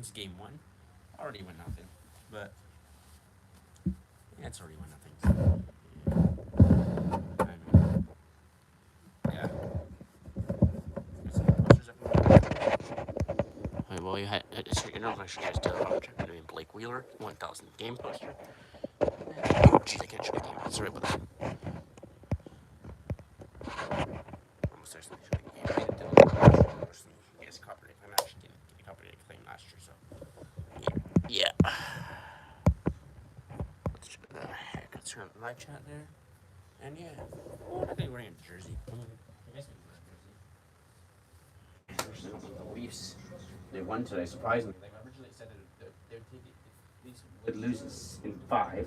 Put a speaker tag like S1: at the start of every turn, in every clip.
S1: Kings game one. Already went nothing. But yeah, it's already went nothing. I mean, yeah. Alright, well, you know, I should guys tell about my name Blake Wheeler, 1000 game poster. Oh, jeez, I can't show the game. Sorry about that. Almost actually showing the game. I didn't do it last year. Yes, copyright. I'm actually getting a copyright claim last year, so. Yeah. Let's turn on the live chat there. And yeah. Well, I think we're wearing a jersey. I mean, I guess we can wear a jersey. Especially not with the Leafs. They won today, surprisingly. Like, originally said that they would take it. Leafs would lose in 5. I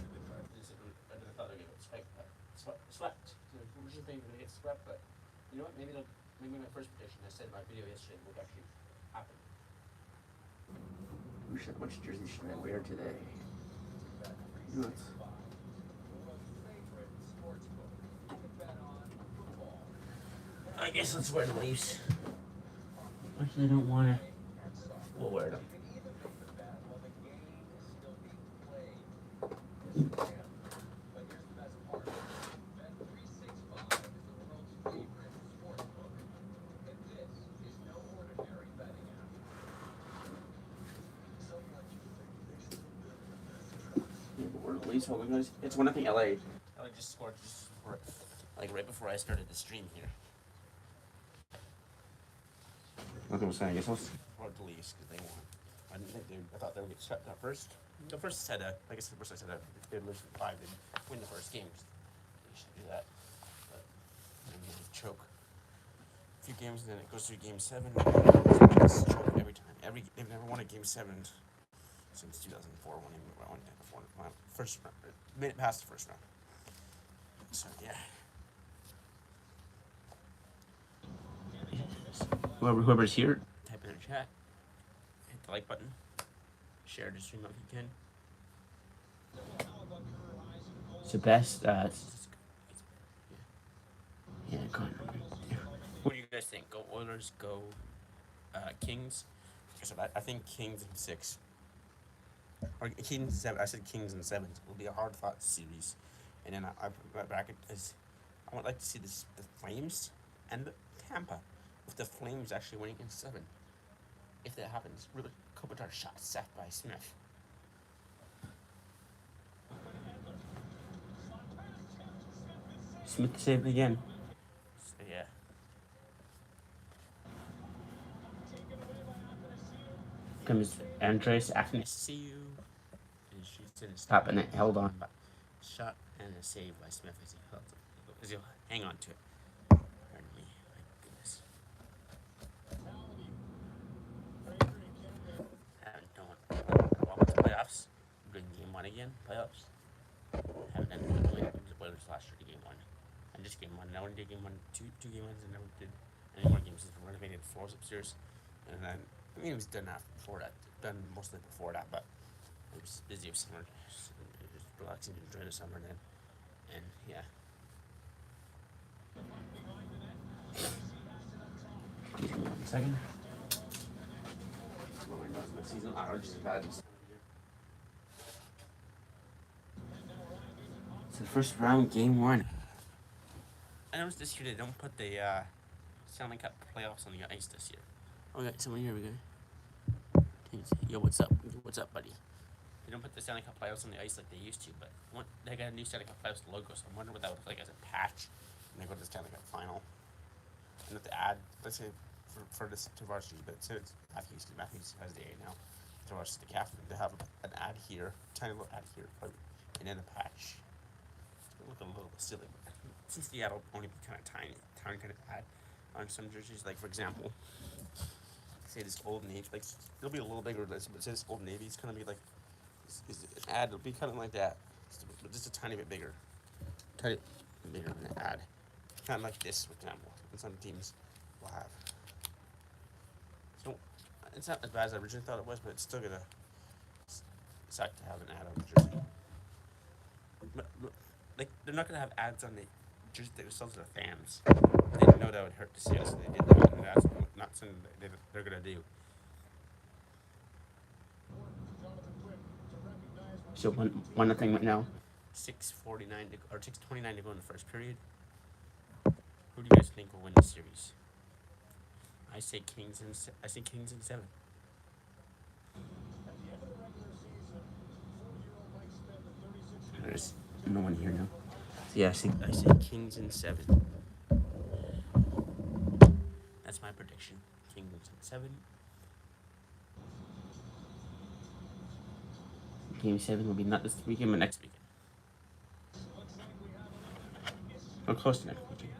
S1: thought they would get swept. So originally thinking they would get swept, but you know what? Maybe my first prediction I said in my video yesterday would actually happen. Which jersey should I wear today? I guess let's wear the Leafs. Actually, I don't want to. We'll wear them. It's 1-0 LA. LA just scored right before I started the stream here. Like I was saying, I guess I'll support the Leafs because they won. I thought they would get swept up first. The first said I guess the first I said if they lose in 5, they'd win the first game. They should do that. But then they choke a few games, and then it goes through game 7. It's choke every time. They've never won a game 7 since 2004 when they won first round. Made it past the first round. So yeah. Whoever's here, type in the chat, hit the like button, share the stream if you can. It's the best. Yeah, what do you guys think? Go Oilers, go Kings. I think Kings in 6. Or Kings in 7. I said Kings in 7. It will be a hard fought series. And then my bracket is I would like to see the Flames and the Tampa. With the Flames actually winning in 7. If that happens, really Kopitar shot set by Smith. Smith saved again. So yeah. Comes Andres Athanasiou. And shoots in his top and it held on by shot and a save by Smith as he'll hang on to it. Pardon me. My goodness. Welcome to playoffs. Doing game 1 again. Playoffs. Haven't done the Oilers last year to game 1. And just game 1. Now we did game 1, two game 1s, and never did any more games since we renovated the floors upstairs. And then it was done before that. Done mostly before that, but it was busy with summer. It was relaxing to enjoy the summer then. And yeah. Second. Season allergies bad. It's the first round, game 1. I noticed this year they don't put the Stanley Cup playoffs on the ice this year. Okay, someone here we go. Yo, what's up? What's up, buddy? They don't put the Stanley Cup playoffs on the ice like they used to, but they got a new Stanley Cup playoffs logo, so I'm wondering what that would look like as a patch when they go to the Stanley Cup final. And if they add, let's say, for this to varsity, but since it's Matthews has the A now, to varsity captain, they have an ad here, tiny little ad here, and then a patch. It'll look a little bit silly, but since the ad will only be kind of tiny kind of ad on some jerseys, like for example, say this Old Navy, like it'll be a little bigger, but say this Old Navy is gonna be like, is an ad, it'll be kind of like that, but just a tiny bit bigger than an ad. Kind of like this, for example, and some teams will have. So it's not as bad as I originally thought it was, but it's still gonna suck to have an ad on the jersey. But like they're not gonna have ads on the jersey themselves to their fans. They didn't know that would hurt the sales, so they did that, and that's not something they're gonna do. Still one nothing right now. 6:49 or 6:29 to go in the first period. Who do you guys think will win the series? I say Kings in 7. There's no one here now. So yeah, I say Kings in 7. That's my prediction. Kings in 7. Game 7 will be not this weekend, but next weekend. Or close to next weekend.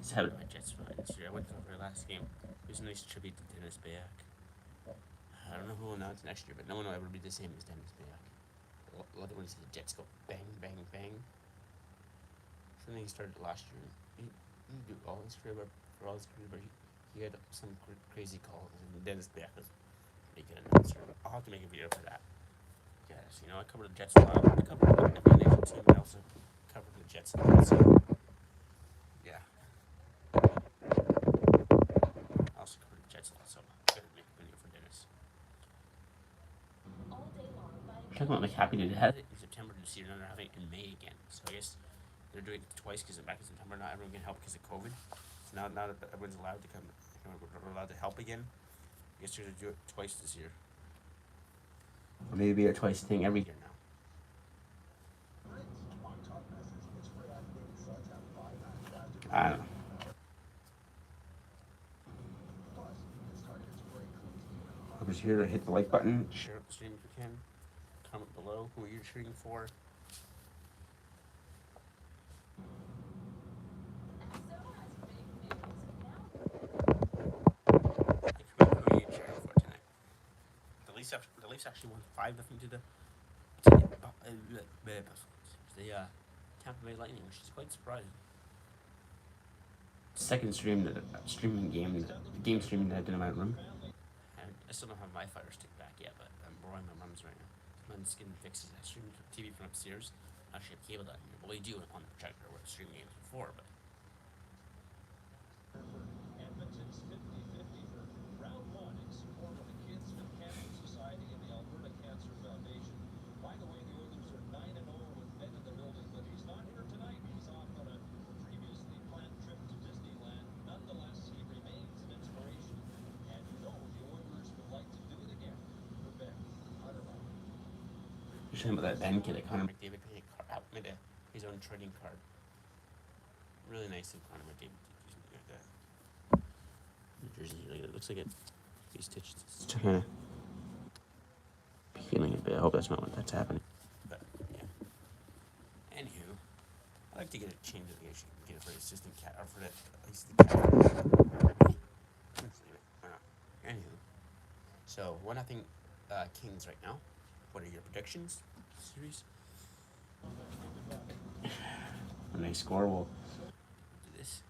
S1: It's how my Jets won this year. I went over last game. It was a nice tribute to Dennis Bayak. I don't know who will announce next year, but no one will ever be the same as Dennis Bayak. A lot of when the Jets go bang, bang, bang. Something he started last year. He didn't do all his career, but he had some crazy calls. And Dennis Bayak was pretty good announcer. I'll have to make a video for that. Yes, I covered the Jets a lot. I covered the NBA Nation team, but I also covered the Jets a lot. So, yeah. I also covered the Jets a lot, so I'm going to make a video for Dennis. I'm talking about happy to have it in September this year, and they're having it in May again. So I guess they're doing it twice because back in September, not everyone can help because of COVID. So now that everyone's allowed to come, allowed to help again, I guess they're going to do it twice this year. Or maybe a twice thing every year now. I don't know. Whoever's here to hit the like button, share up the stream if you can. Comment below who you're cheering for. Who are you cheering for tonight? The Leafs actually won 5-0 to the Tampa Bay Lightning, which is quite surprising. Second streaming game streaming that I did in my room. I still don't have my Fire Stick back yet, but I'm borrowing my mom's right now. Mom's getting fixes. I streamed TV from upstairs. I actually have cable down here. Well, you do on the projector where I streamed games before, but.
S2: Edmonton's 50-50 for round 1 in support of the Kids with Cancer Society and the Alberta Cancer Foundation. By the way, the Oilers are 9-0 with Ben in the building, but he's not here tonight. He's off on a previously planned trip to Disneyland. Nonetheless, he remains an inspiration. And the Oilers would like to do it again for Ben.
S1: You're talking about that Ben kid that Connor McDavid made his own trading card. Really nice of Connor McDavid to do something like that. New Jersey, it looks like he's stitched. It's kind of healing a bit. I hope that's not what that's happening. But yeah. Anywho, I like to get a change of the issue. Get it for the assistant cat or for the cat. Let's leave it. Why not? Anywho, so 1-0 Kings right now. What are your predictions? Series. When they score, we'll do this.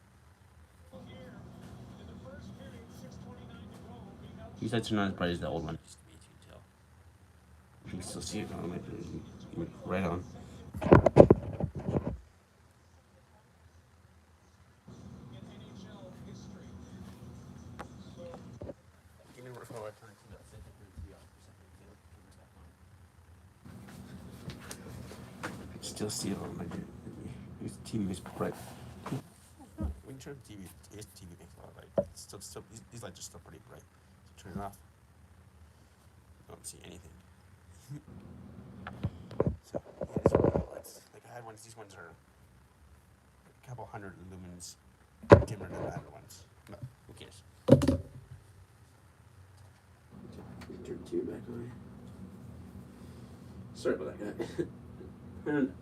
S1: These lights are not as bright as the old one. Used to be, as you can tell. You can still see it on right on. Give me for what time to set the TV off for a second. I can still see it on my his TV is bright. When you turn the TV, his TV makes a lot of light. Still, these lights are still pretty bright. So turn it off. You don't see anything. So yeah, these are lights. Like I had ones. These ones are a couple hundred lumens dimmer than the other ones. But who cares? Turn the TV back on. Sorry about that, guy. I haven't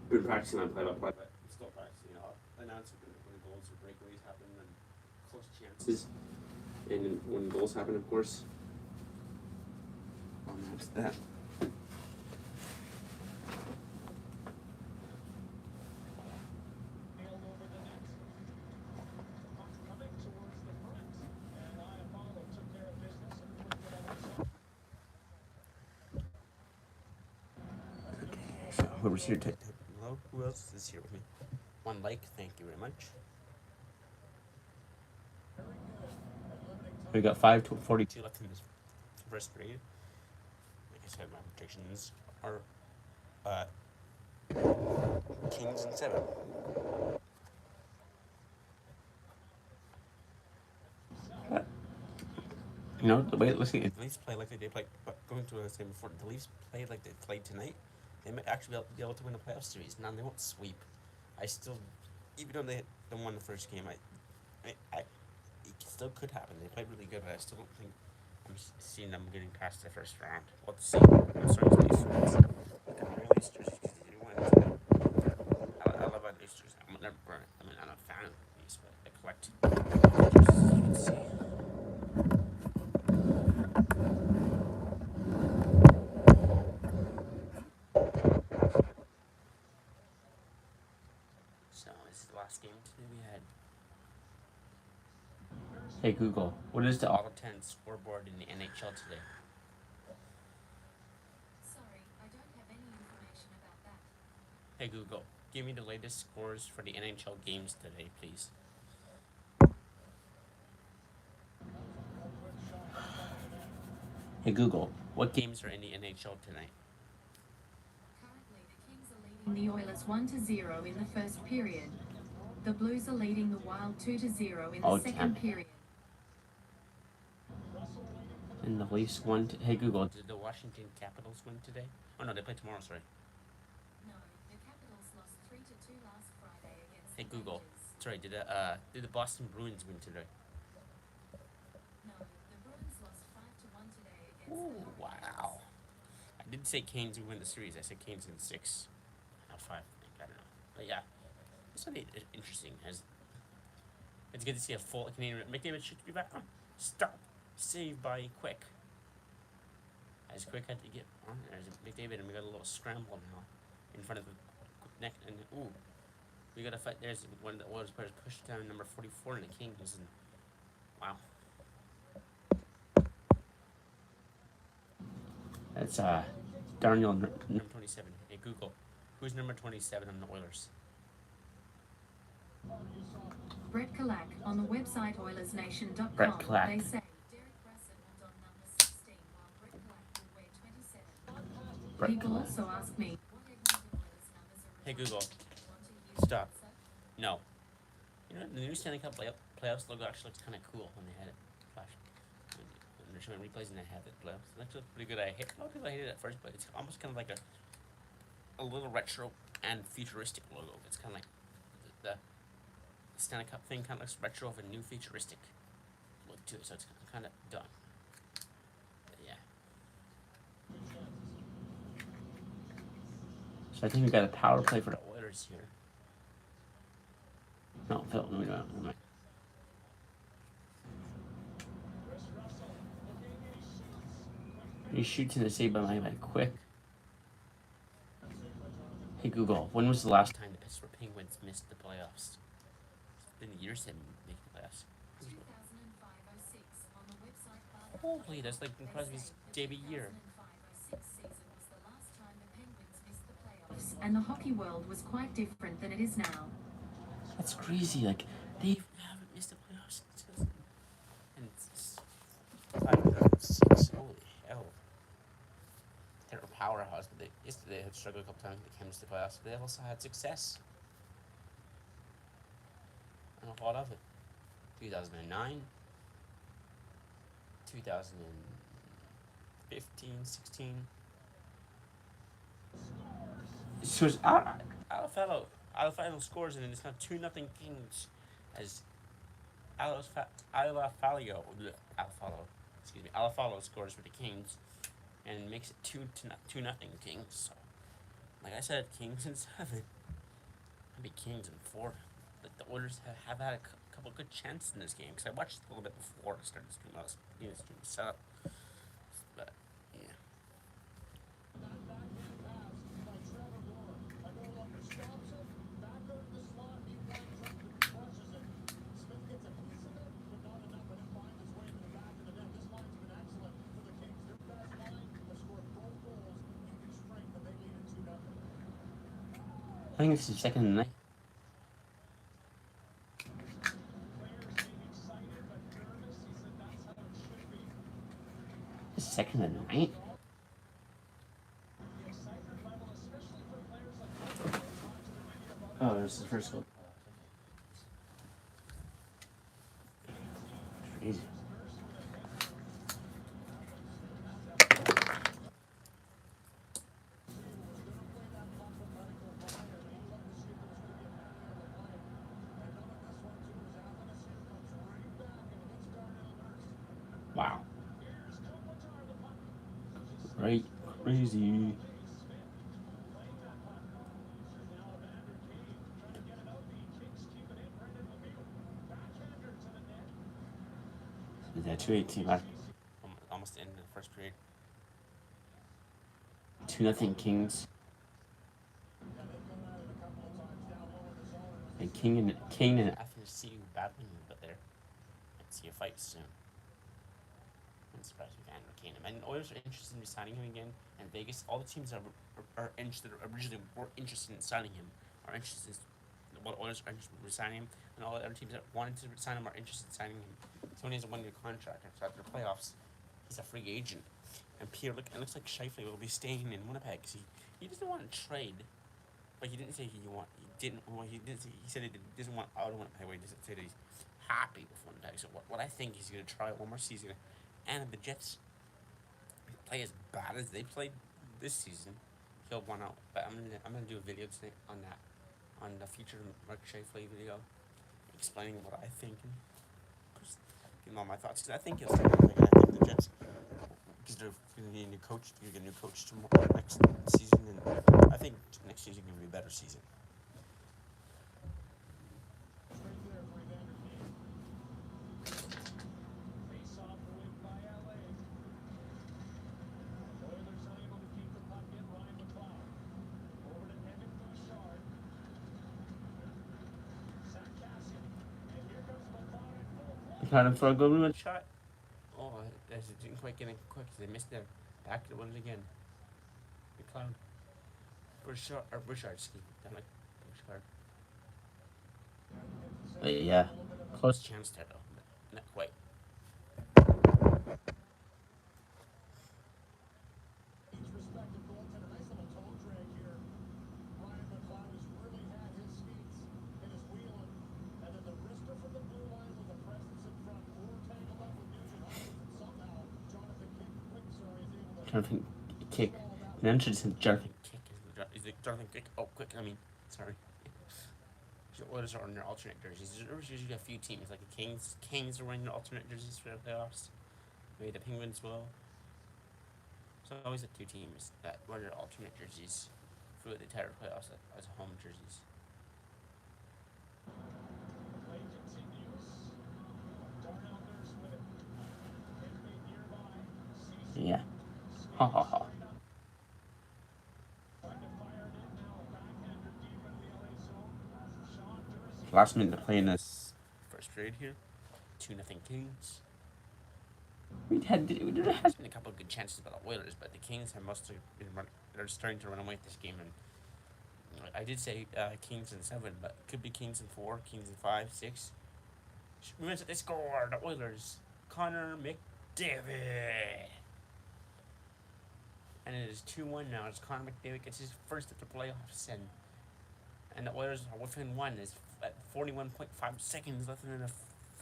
S1: been practicing on play-by-play, but I'm still practicing. I'll announce it when goals or breakaways happen and close chances. And when goals happen, of course, I'll announce that. Okay, so whoever's here, type below. Who else is here with me? One like, thank you very much. We got 5:42 left in this first period. Like I said, my predictions are Kings in 7. You know, the way it looks like the Leafs play like they played, but going to what I was saying before, the Leafs played like they played tonight, they might actually be able to win a playoff series. Now, they won't sweep. I still, even though they won the first game, it still could happen. They played really good, but I still don't think I'm seeing them getting past the first round. Let's see. I'm starting to Leafs fans. Look at my Leafs jerseys because they win today. I love my Leafs jerseys. I'm not a fan of the Leafs, but I collect jerseys, as you can see. So this is the last game today we had. Hey Google, what is the All 10 scoreboard in the NHL today?
S3: Sorry, I don't have any information about that.
S1: Hey Google, give me the latest scores for the NHL games today, please. Hey Google, what games are in the NHL tonight?
S3: Currently, the Kings are leading the Oilers 1-0 in the first period. The Blues are leading the Wild 2-0 in the second period.
S1: And the Leafs won. Hey Google, did the Washington Capitals win today? Oh no, they play tomorrow. Sorry.
S3: No, the Capitals lost 3-2 last Friday against
S1: Hey
S3: the
S1: Google,
S3: Rangers.
S1: sorry, did the Boston Bruins win today?
S3: No, the Bruins lost 5-1 today against the
S1: Ooh,
S3: Hurricanes.
S1: wow. I didn't say Canes would win the series. I said Canes in 6, not 5. I don't know, but yeah, it's really interesting. It's good to see a full Canadian. McDavid should be back on. Stop. Saved by Quick. As Quick had to get on. There's McDavid, and we got a little scramble now in front of the neck. And ooh, we got to fight. There's one of the Oilers players pushed down number 44 in the Kings. And wow. That's Darnell number 27. Hey Google, who's number 27 on the Oilers?
S3: Brett Kulak on the website oilersnation.com.
S1: Brett Kulak.
S3: They say Derek Brassard will don number 16 while Brett Kulak will wear 27.
S1: Brett
S3: People
S1: Kulak.
S3: also ask me what Edmonton Oilers numbers are.
S1: Hey Google,
S3: Want to hear
S1: stop.
S3: the answer?
S1: No. You know, the new Stanley Cup playoffs logo actually looks kind of cool when they had it flash. When they're showing replays and they have it playoffs. It actually looks pretty good. A lot of people hated it at first, but it's almost kind of like a little retro and futuristic logo. It's kind of like the Stanley Cup thing kind of looks retro with a new futuristic look to it, so it's kind of done. But yeah. So I think we got a power play for the Oilers here. No, Phil, no, we don't. Never mind. He shoots in the save by my Quick. Hey Google, when was the last time the Pittsburgh Penguins missed the playoffs? It's been years since they made the playoffs.
S3: 2005-06 on the website.
S1: Holy, that's like
S3: They
S1: Crosby's
S3: say the
S1: debut year.
S3: 2005-06 season was the last time the Penguins missed the playoffs, and the hockey world was quite different than it is now.
S1: That's crazy. Like they haven't missed the playoffs since. And it's 5-6. Holy hell. They're a powerhouse, but they had struggled a couple times. They came to the playoffs, but they also had success. And a lot of it. 2009, 2015, 16. So it's Alfalo scores, and then it's not 2-0 Kings as Alfalo scores for the Kings and makes it 2-0 Kings. So, like I said, Kings in 7. Maybe Kings in 4. Like the Oilers have had a couple good chances in this game because I watched it a little bit before I started the stream. I was getting the stream set up, but yeah. I think this is second night. second and 9. Oh, there's the first goal. Crazy. Wow. Right, crazy. Yeah, 2-18 left. Almost ended the first period. 2-0 Kings. And King and FNC battling a bit there. Let's see a fight soon. I'm surprised we can't retain him. And Oilers are interested in signing him again. And Vegas, all the teams that are interested, originally were interested in signing him, are interested in what Oilers are interested in signing him, and all the other teams that wanted to sign him are interested in signing him. So when he has a 1-year contract after the playoffs, he's a free agent. And Pierre, it looks like Scheifele will be staying in Winnipeg because he doesn't want to trade. But he didn't say he said he doesn't want out of Winnipeg. He doesn't say that he's happy with Winnipeg. So what I think he's going to try one more season, and if the Jets play as bad as they played this season, he'll want out. But I'm gonna do a video today on that, on the future Mark Scheifele video, explaining what I think and giving all my thoughts. Because I think he'll stay. I think the Jets, because they're going to need a new coach. They're going to get a new coach tomorrow next season, and I think next season is going to be a better season. Kind of for a good shot. Oh, it didn't quite get in quick. They missed their back to one again. The clown. Bouchard, excuse me. Don't like Bouchard. Yeah. Close chance there, though. But not quite. Jonathan kick. The answer is Jonathan kick. Is it Jonathan kick? Oh, quick. Sorry. The Oilers are on their alternate jerseys. There's usually a few teams, like the Kings. Kings are wearing their alternate jerseys for the playoffs. Maybe the Penguins will. So always the two teams that wear their alternate jerseys for the entire playoffs as home jerseys. Yeah. Ha ha ha. Last minute to play in this first period here. 2-0 Kings. There has been a couple of good chances by the Oilers, but the Kings have mostly they're starting to run away with this game. And I did say Kings in 7, but it could be Kings in 4, Kings in 5, 6. Remember, they score the Oilers. Connor McDavid. And it is 2-1 now. It's Connor McDavid gets his first at the playoffs, and the Oilers are within one. There's 41.5 seconds left in the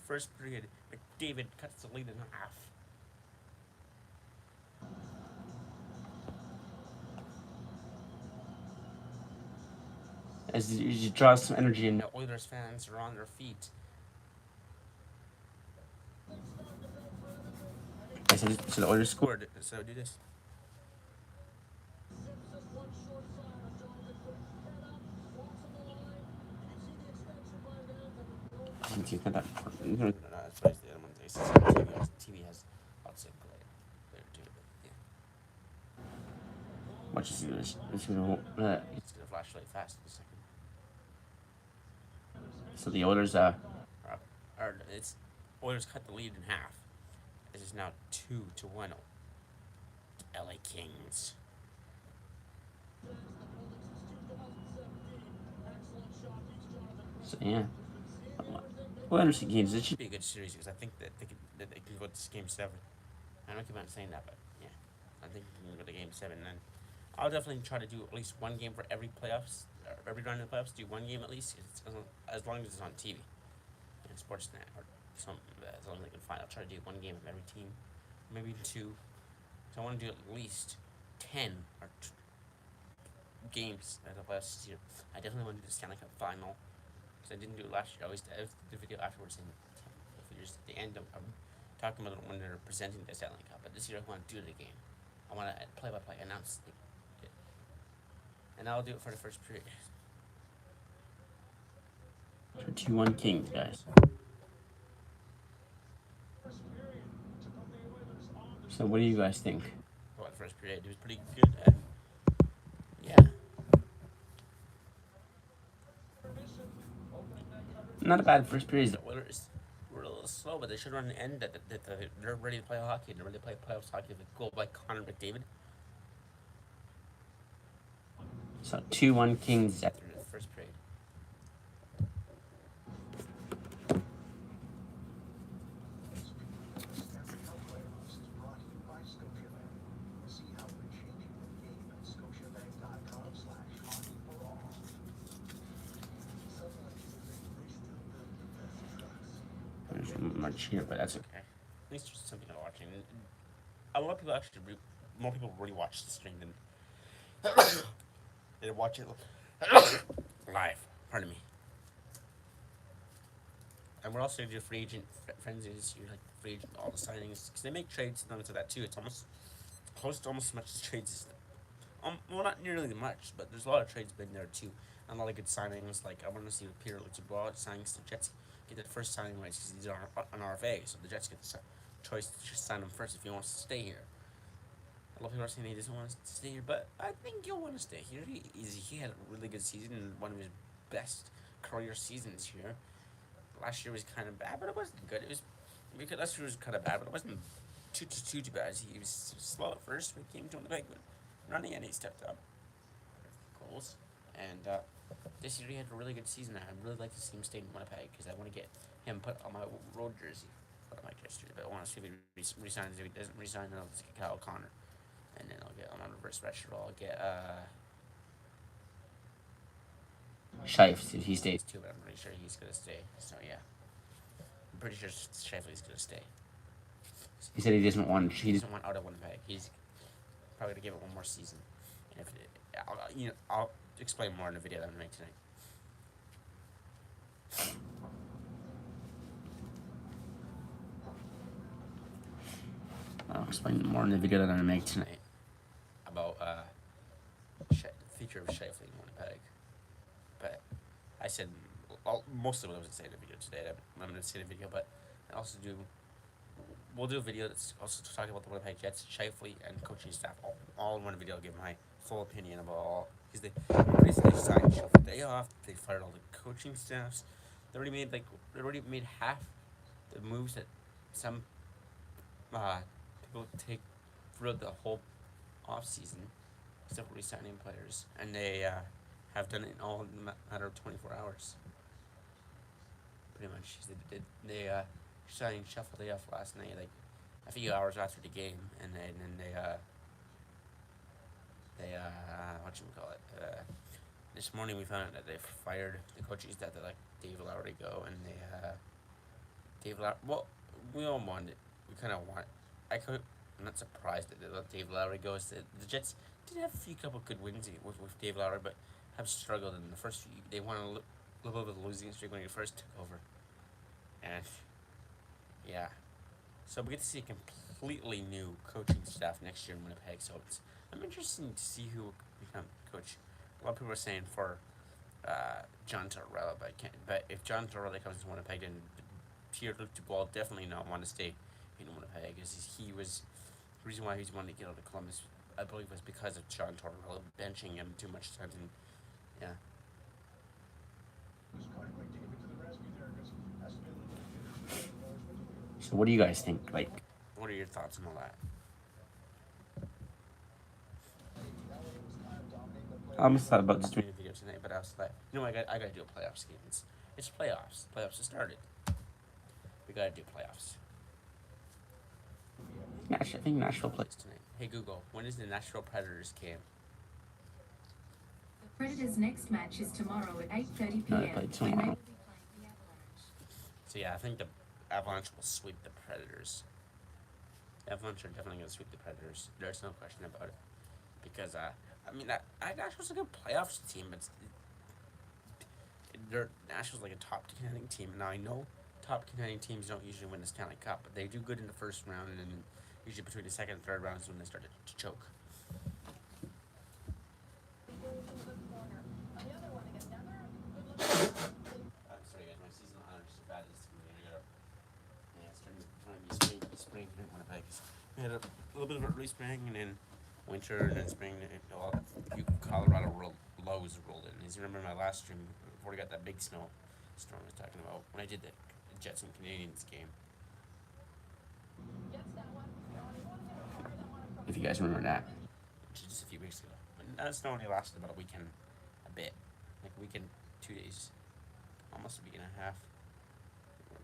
S1: first period. McDavid cuts the lead in half. As he draws some energy, and the Oilers fans are on their feet. So the Oilers scored. So do this. TV has lots of glare to it. Yeah. Watch this. It's gonna flash really fast in a second. So the Oilers Oilers cut the lead in half. This is now 2-1. LA Kings. So yeah. Oilers games. It should be a good series because I think that they can go to game 7. I don't keep on saying that, but yeah. think we can go to Game 7. And I'll definitely try to do at least one game for every playoffs, every round of the playoffs. Do one game at least, as long as it's on TV and Sportsnet or something. As long as I can find, I'll try to do one game of every team, maybe two. So I want to do at least 10 or games at the playoffs this year. I definitely want to do the Stanley Cup final because I didn't do it last year. I always did the video afterwards and the videos at the end. I'm talking about it when they're presenting the Stanley Cup. But this year I want to do the game. I want to play-by-play announce it, and I'll do it for the first period. So 2-1 Kings, guys. So what do you guys think? Well, the first period it was pretty good. Yeah. Not a bad first period. The Oilers were a little slow, but they should run an end that they're ready to play hockey. They're ready to play playoffs hockey with a goal by Connor McDavid. So 2-1 Kings after the first period. There's much here, but that's okay. At least there's something I'm watching. A lot of people actually, more people really watch the stream than they watch it live. Pardon me. And we're also gonna do free agent frenzy this year, like free agent, all the signings, because they make trades and things like that too. It's almost close to almost as much as trades as well, not nearly much, but there's a lot of trades been there too, and a lot of good signings. Like I want to see Peter Lutzabot signings the Jets get the first signing rights because he's an RFA, so the Jets get the choice to just sign him first if he wants to stay here. A lot of people are saying he doesn't want to stay here, but I think he'll want to stay here. He had a really good season and one of his best career seasons here. Last year was kind of bad, but it wasn't good. It was because last year was kind of bad, but it wasn't too bad. He was slow at first when he came to Winnipeg, but running and he stepped up goals. And this year he had a really good season. I'd really like to see him stay in Winnipeg because I want to get him put on my road jersey. Put on my jersey, but I want to see if he resigns. If he doesn't resign, then I'll just get Kyle Connor, and then I'll get on reverse retro. I'll get Shifes if he stays too, but I'm pretty sure he's gonna stay. So yeah, I'm pretty sure Shifley's gonna stay. He said he doesn't want out of Winnipeg. He's probably gonna give it one more season. And if I'll explain more in the video that I'm gonna make tonight. I'll explain more in the video that I'm gonna make tonight about the future of Shifley in Winnipeg. But I said most of what I was going to say in the video today. I'm going to say in the video, but I also we'll do a video that's also talking about the Winnipeg Jets, Shifley, and coaching staff all in one video. I'll give my full opinion about all because they signed Shifley day off. They fired all the coaching staffs. They already made half the moves that some people take throughout the whole off season, except for re-signing players, and they have done it all in a matter of 24 hours. Pretty much, they signed Shuffle Day off last night, like a few hours after the game, and then they this morning we found out that they fired the coaches that they let Dave Lowry go, and Dave Lowry. Well, we all wanted it. We kind of want. I'm not surprised that they let Dave Lowry go. The Jets did have a couple good wins with Dave Lowry, but have struggled in the first few. They won a little bit of a losing streak when he first took over, and yeah, so we get to see a completely new coaching staff next year in Winnipeg. So I'm interested to see who will become coach. A lot of people are saying for John Tortorella, but if John Tortorella comes to Winnipeg, then Pierre Dubois definitely not want to stay in Winnipeg, because the reason why he's wanted to get out of Columbus, I believe, was because of John Tortorella benching him too much times, and yeah. So what do you guys think? Like, what are your thoughts on all that? I almost thought about just doing a video tonight, but I was like, I gotta do a playoffs game. It's playoffs. Playoffs have started. We gotta do playoffs. I think Nashville plays tonight. Hey Google, when is the Nashville Predators game?
S3: The Predators' next match is tomorrow at 8:30
S1: No,
S3: p.m.
S1: they play
S3: when they
S1: tomorrow.
S3: will be playing the Avalanche.
S1: So yeah, I think the Avalanche will sweep the Predators. The Avalanche are definitely going to sweep the Predators. There's no question about it. Because Nashville's a good playoffs team, but Nashville's like a top contending team. Now I know top contending teams don't usually win the Stanley Cup, but they do good in the first round, and then usually between the second and third rounds when they start to choke. I'm sorry guys, my seasonal allergies are bad this week. It's starting to be spring here in Winnipeg. We had a little bit of early spring and then winter and then spring. A few Colorado lows rolled in. As you remember my last stream, before we got that big storm I was talking about, when I did the Jets and Canadiens game. If you guys remember that. Which is just a few weeks ago. But that snow only lasted about a weekend, a bit. Like a weekend, 2 days. Almost a week and a half.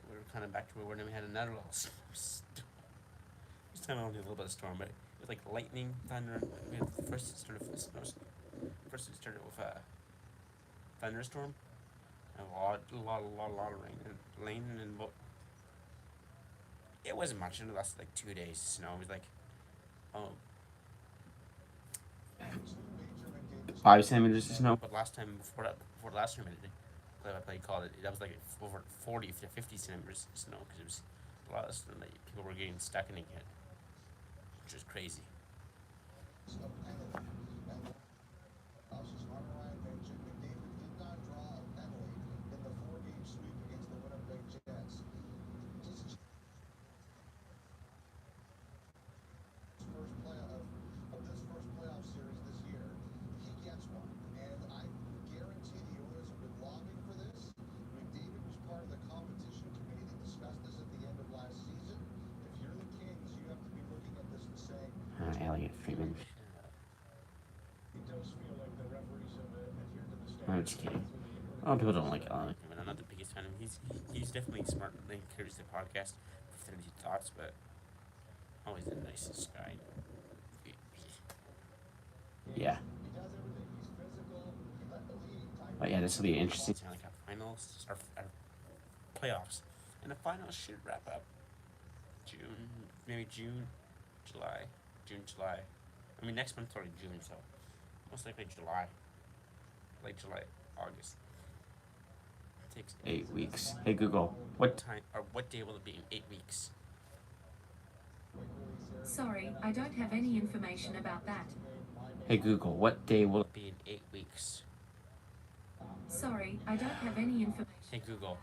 S1: We were kind of back to where we had another little storm. This time only a little bit of storm, but it was like lightning, thunder. First it started with a thunderstorm. And a lot of rain and it wasn't much. It lasted like 2 days of snow. It was like 5 centimeters of snow. But last time before the last time I played called it, that was like over 40 to 50 centimeters of snow because it was a lot of snow that people were getting stuck in again, which was crazy. Elliot Freeman. I'm just kidding. A lot of people don't like Elliot Freeman. I'm not the biggest fan of him. He's definitely smart and he carries the podcast with 30 thoughts, but always the nicest guy. Yeah. But yeah, this will be an interesting Stanley Cup finals, our playoffs, and the finals should wrap up June, July. I mean, next month's already June, so most likely July. Late July, August. It takes 8 weeks. Hey Google, what day will it be in 8 weeks?
S3: Sorry, I don't have any information about that.
S1: Hey Google, what day will it be in 8 weeks?
S3: Sorry, I don't have any information.
S1: Hey Google,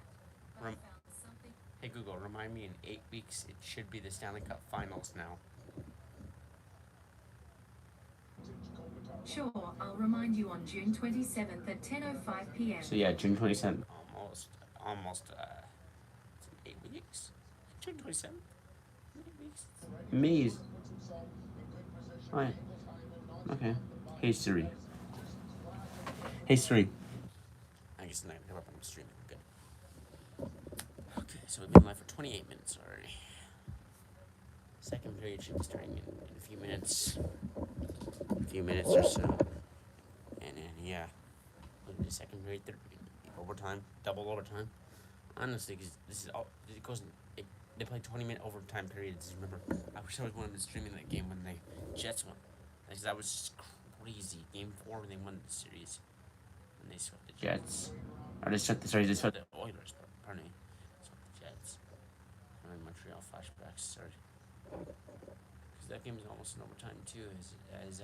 S1: remind me in 8 weeks it should be the Stanley Cup finals now.
S3: Sure, I'll remind you on June 27th at 10:05 p.m.
S1: So yeah, June 27th. Almost 8 weeks. June 27th. 8 weeks. Amazing. Alright. Okay. Hey Siri. I guess not gonna interrupt. I'm streaming. Good. Okay, so we've been live for 28 minutes already. Second period should be starting in a few minutes. Or so. And then, yeah. The second period, third period, overtime, double overtime. Honestly, because it goes, they play 20-minute overtime periods. Remember, I wish I was one of them streaming that game when the Jets won. Because that was just crazy. Game 4 when they won the series. And they swept the Jets. They swept the Oilers, pardon me. Swept the Jets. And then Montreal flashbacks started. Because that game was almost in overtime, too, as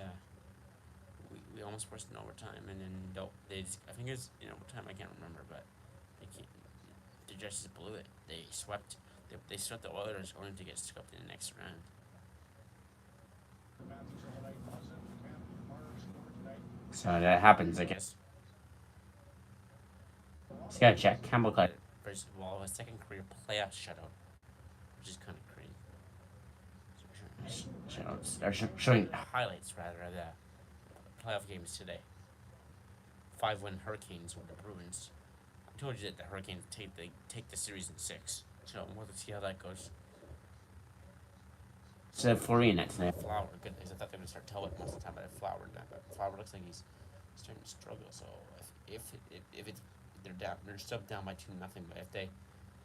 S1: we almost forced an overtime, and then I think it was in overtime, I can't remember, but the Jets just blew it. They swept the Oilers only to get swept in the next round. So that happens, I guess. So yeah, Jack Campbell got first of all his second career playoff shutout, which is kind of crazy. Showing highlights rather of the playoff games today. 5-win Hurricanes with the Bruins. I told you that the Hurricanes take the series in 6. So we'll have to see how that goes. So Fleury in net tonight. Flower, good. Because I thought they were gonna start Talbot most of the time, but Flower not. But Flower looks like he's starting to struggle. So if it's they're still down by 2-0. But if they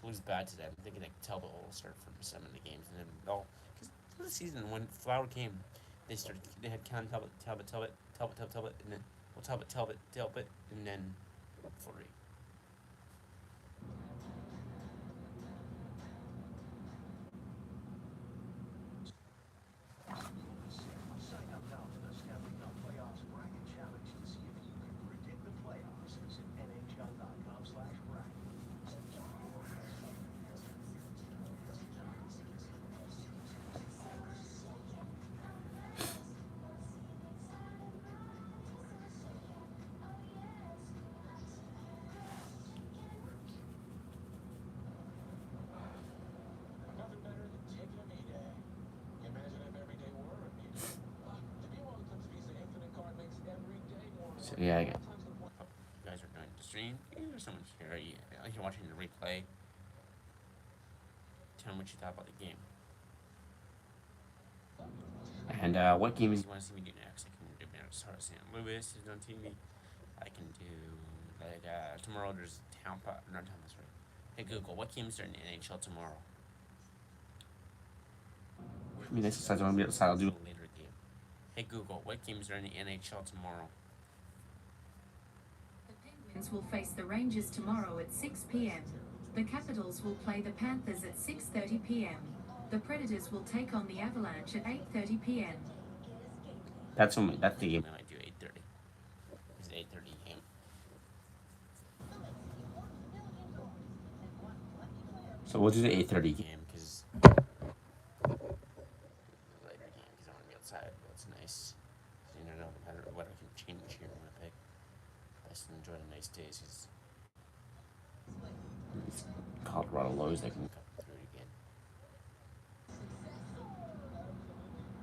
S1: lose bad today, I'm thinking that Talbot will start for some of the games, and then they'll because the season when Flower came, they had Con Talbot, and then Talbot, and then Fleury.
S2: Sign up now for the Stanley Cup Playoffs Bracket Challenge to see if you can predict the playoffs. Visit NHL.com/bracket. Nothing better than taking a me-day. Imagine if every day were a me-day. The new Oilers Visa Infinite card makes every day more.
S1: So yeah, I get. You guys are doing the stream. There's someone here. You're watching the replay. Tell me what you thought about the game. And what games you want to see me do next? I can do Minnesota St. Louis is on TV. I can do like tomorrow there's Tampa. No, Tampa, sorry. Hey Google, what games are in the NHL tomorrow?
S4: I mean, this is such a weird style, dude.
S1: Later game. Hey Google, what games are in the NHL tomorrow?
S3: The Penguins will face the Rangers tomorrow at 6 p.m. The Capitals will play the Panthers at 6:30 p.m. The Predators will take on the Avalanche at 8:30 p.m.
S4: That's the game.
S1: I might do 8:30. It's 8:30 game.
S4: So we'll do the 8:30 game.
S1: Game because later game because I want to be outside. But it's nice. You know, no matter what, I can change here in Winnipeg. I still enjoy the nice days. Cause
S4: Colorado lows, they can.
S1: cut through it again.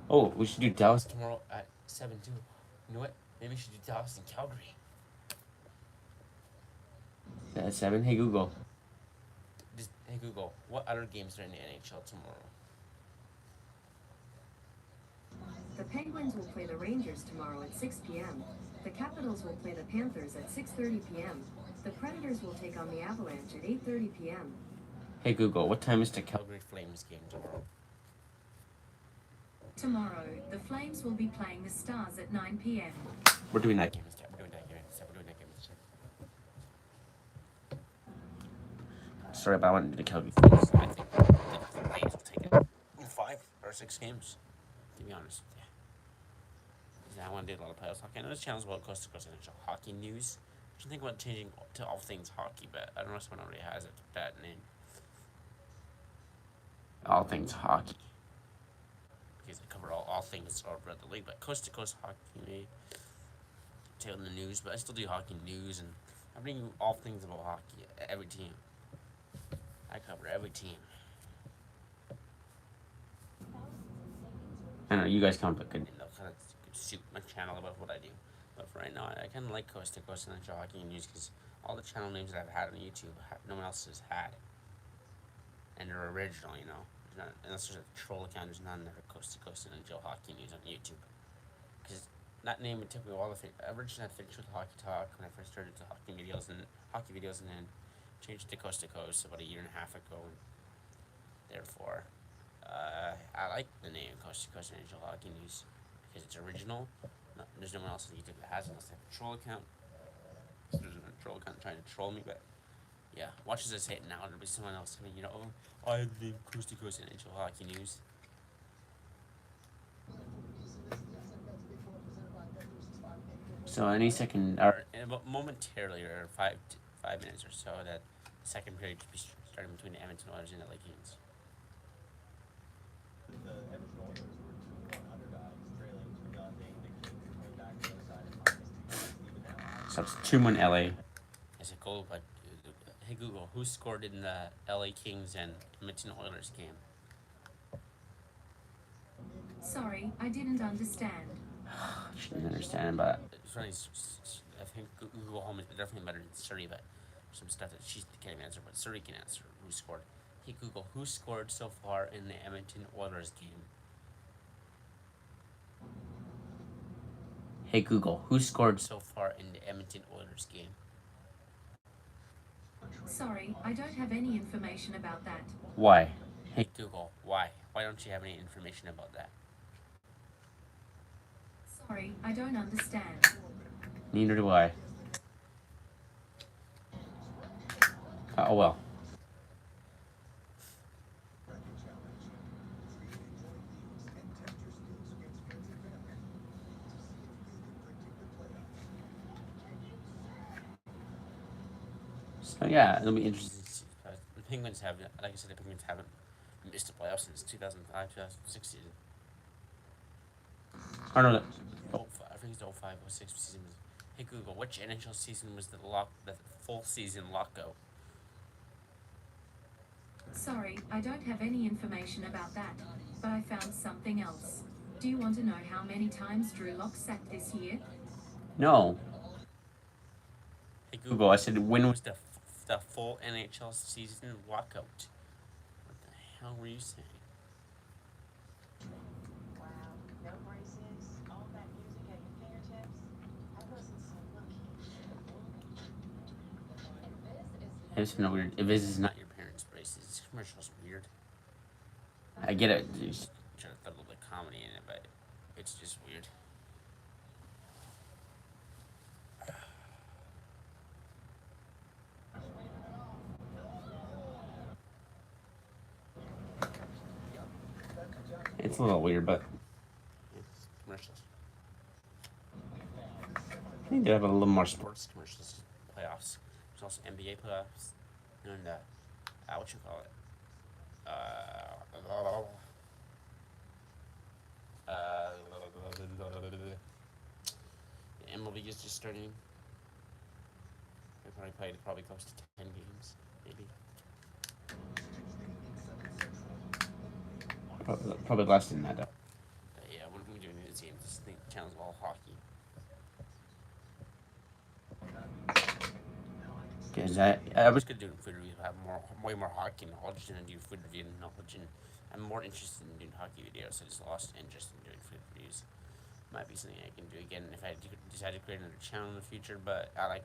S4: Oh, we should do Dallas.
S1: Tomorrow at 7 too. You know what? Maybe we should do Dallas and Calgary.
S4: At 7. Hey Google.
S1: Just, hey Google, what other games are in the NHL tomorrow?
S3: The Penguins will play the Rangers tomorrow at 6 p.m. The Capitals will play the Panthers at 6:30 p.m. The Predators will take on the Avalanche at 8:30 p.m.
S4: Hey Google, what time is the
S1: Calgary Flames game tomorrow.
S3: Tomorrow, the Flames will be playing the Stars at 9 p.m.
S4: We're doing that
S1: That
S4: game.
S1: game instead. We're doing that game instead. We're doing that game instead.
S4: Sorry, but I want to do the Calgary.
S1: I think the Flames will take it in 5 or 6 games. To be honest, yeah. 'Cause I want to do a lot of playoffs hockey. I know this channel's about coast to coast NHL hockey news. I should think about changing to all things hockey, but I don't know if someone already has it that name.
S4: All things hockey.
S1: Because I cover all things around the league, but coast to coast hockey maybe. Tell the news, but I still do hockey news, and I bring you all things about hockey. Every team. I cover every team.
S4: I know you guys come up with good.
S1: And they'll kind of suit my channel about what I do. But for right now, I kind of like coast to coast NHL hockey news because all the channel names that I've had on YouTube, no one else has had. And they're original, you know. Unless there's a troll account, there's none that are coast to coast NHL hockey news on YouTube. Because that name would take me a while to finish. I originally had finished with Hockey Talk when I first started to hockey videos, and then changed to coast about a year and a half ago. And therefore, I like the name Coast to Coast NHL Hockey News because it's original. There's no one else on YouTube that has it unless they have a troll account. So there's a troll account trying to troll me, but yeah, watch as I say it now. There'll be someone else coming, you know, oh, I have the name Coast to Coast NHL Hockey News.
S4: So any second,
S1: Or momentarily, or 5 minutes or so, that the second period could be starting between the Edmonton Oilers and the LA Kings.
S2: The Edmonton Oilers were 2-1 underdogs, trailing 2-0. The Kings coming back to the other side and even now.
S4: so it's 2-1 LA.
S1: As a goal, but hey Google, who scored in the LA Kings and Edmonton Oilers game?
S3: Sorry, I didn't understand.
S4: I shouldn't understand, but
S1: It's funny, I think Google Home is definitely better than Surrey, but some stuff that she can't even answer, but Surrey can answer who scored. Hey Google, who scored so far in the Edmonton Oilers game?
S4: Hey Google, who scored?
S1: so far in the Edmonton Oilers game?
S3: Sorry, I don't have any information about that.
S4: Why?
S1: Hey Google, why? Why don't you have any information about that?
S3: Sorry, I don't understand.
S4: Neither do I. Oh well. So yeah, it'll be interesting.
S1: The Penguins have, like I said, the Penguins haven't missed the playoffs since 2005, 2006 season.
S4: I don't know.
S1: Oh, I think it's 05, 06 season. Hey Google, which NHL season was the full season lockout?
S3: Sorry, I don't have any information about that, but I found something else. Do you want to know how many times Drew Lock sacked this year?
S4: No.
S1: Hey
S4: Google, I said when
S1: was the full NHL season lockout? What the hell were you saying?
S5: Wow, no braces, all that music at your fingertips. I wasn't so lucky.
S4: It's no weird. If this is not,
S1: Not your parents' braces. This commercial's weird.
S4: I get it. Just,
S1: I'm trying to throw a little bit of comedy in it, but it's just weird.
S4: it's a little weird, but
S1: It's commercials.
S4: I think they have a little more sports.
S1: Sports commercials, playoffs. There's also NBA playoffs, and what you call it? The MLB is just starting. They probably played probably close to 10 games, maybe.
S4: Probably less than that though.
S1: But yeah, what are we doing in this game? This thing channel's all hockey.
S4: Because I was
S1: Could do food reviews. I have way more hockey knowledge than I do food review knowledge, and I'm more interested in doing hockey videos. I just lost interest in doing food reviews. Might be something I can do again if I decide to create another channel in the future. But right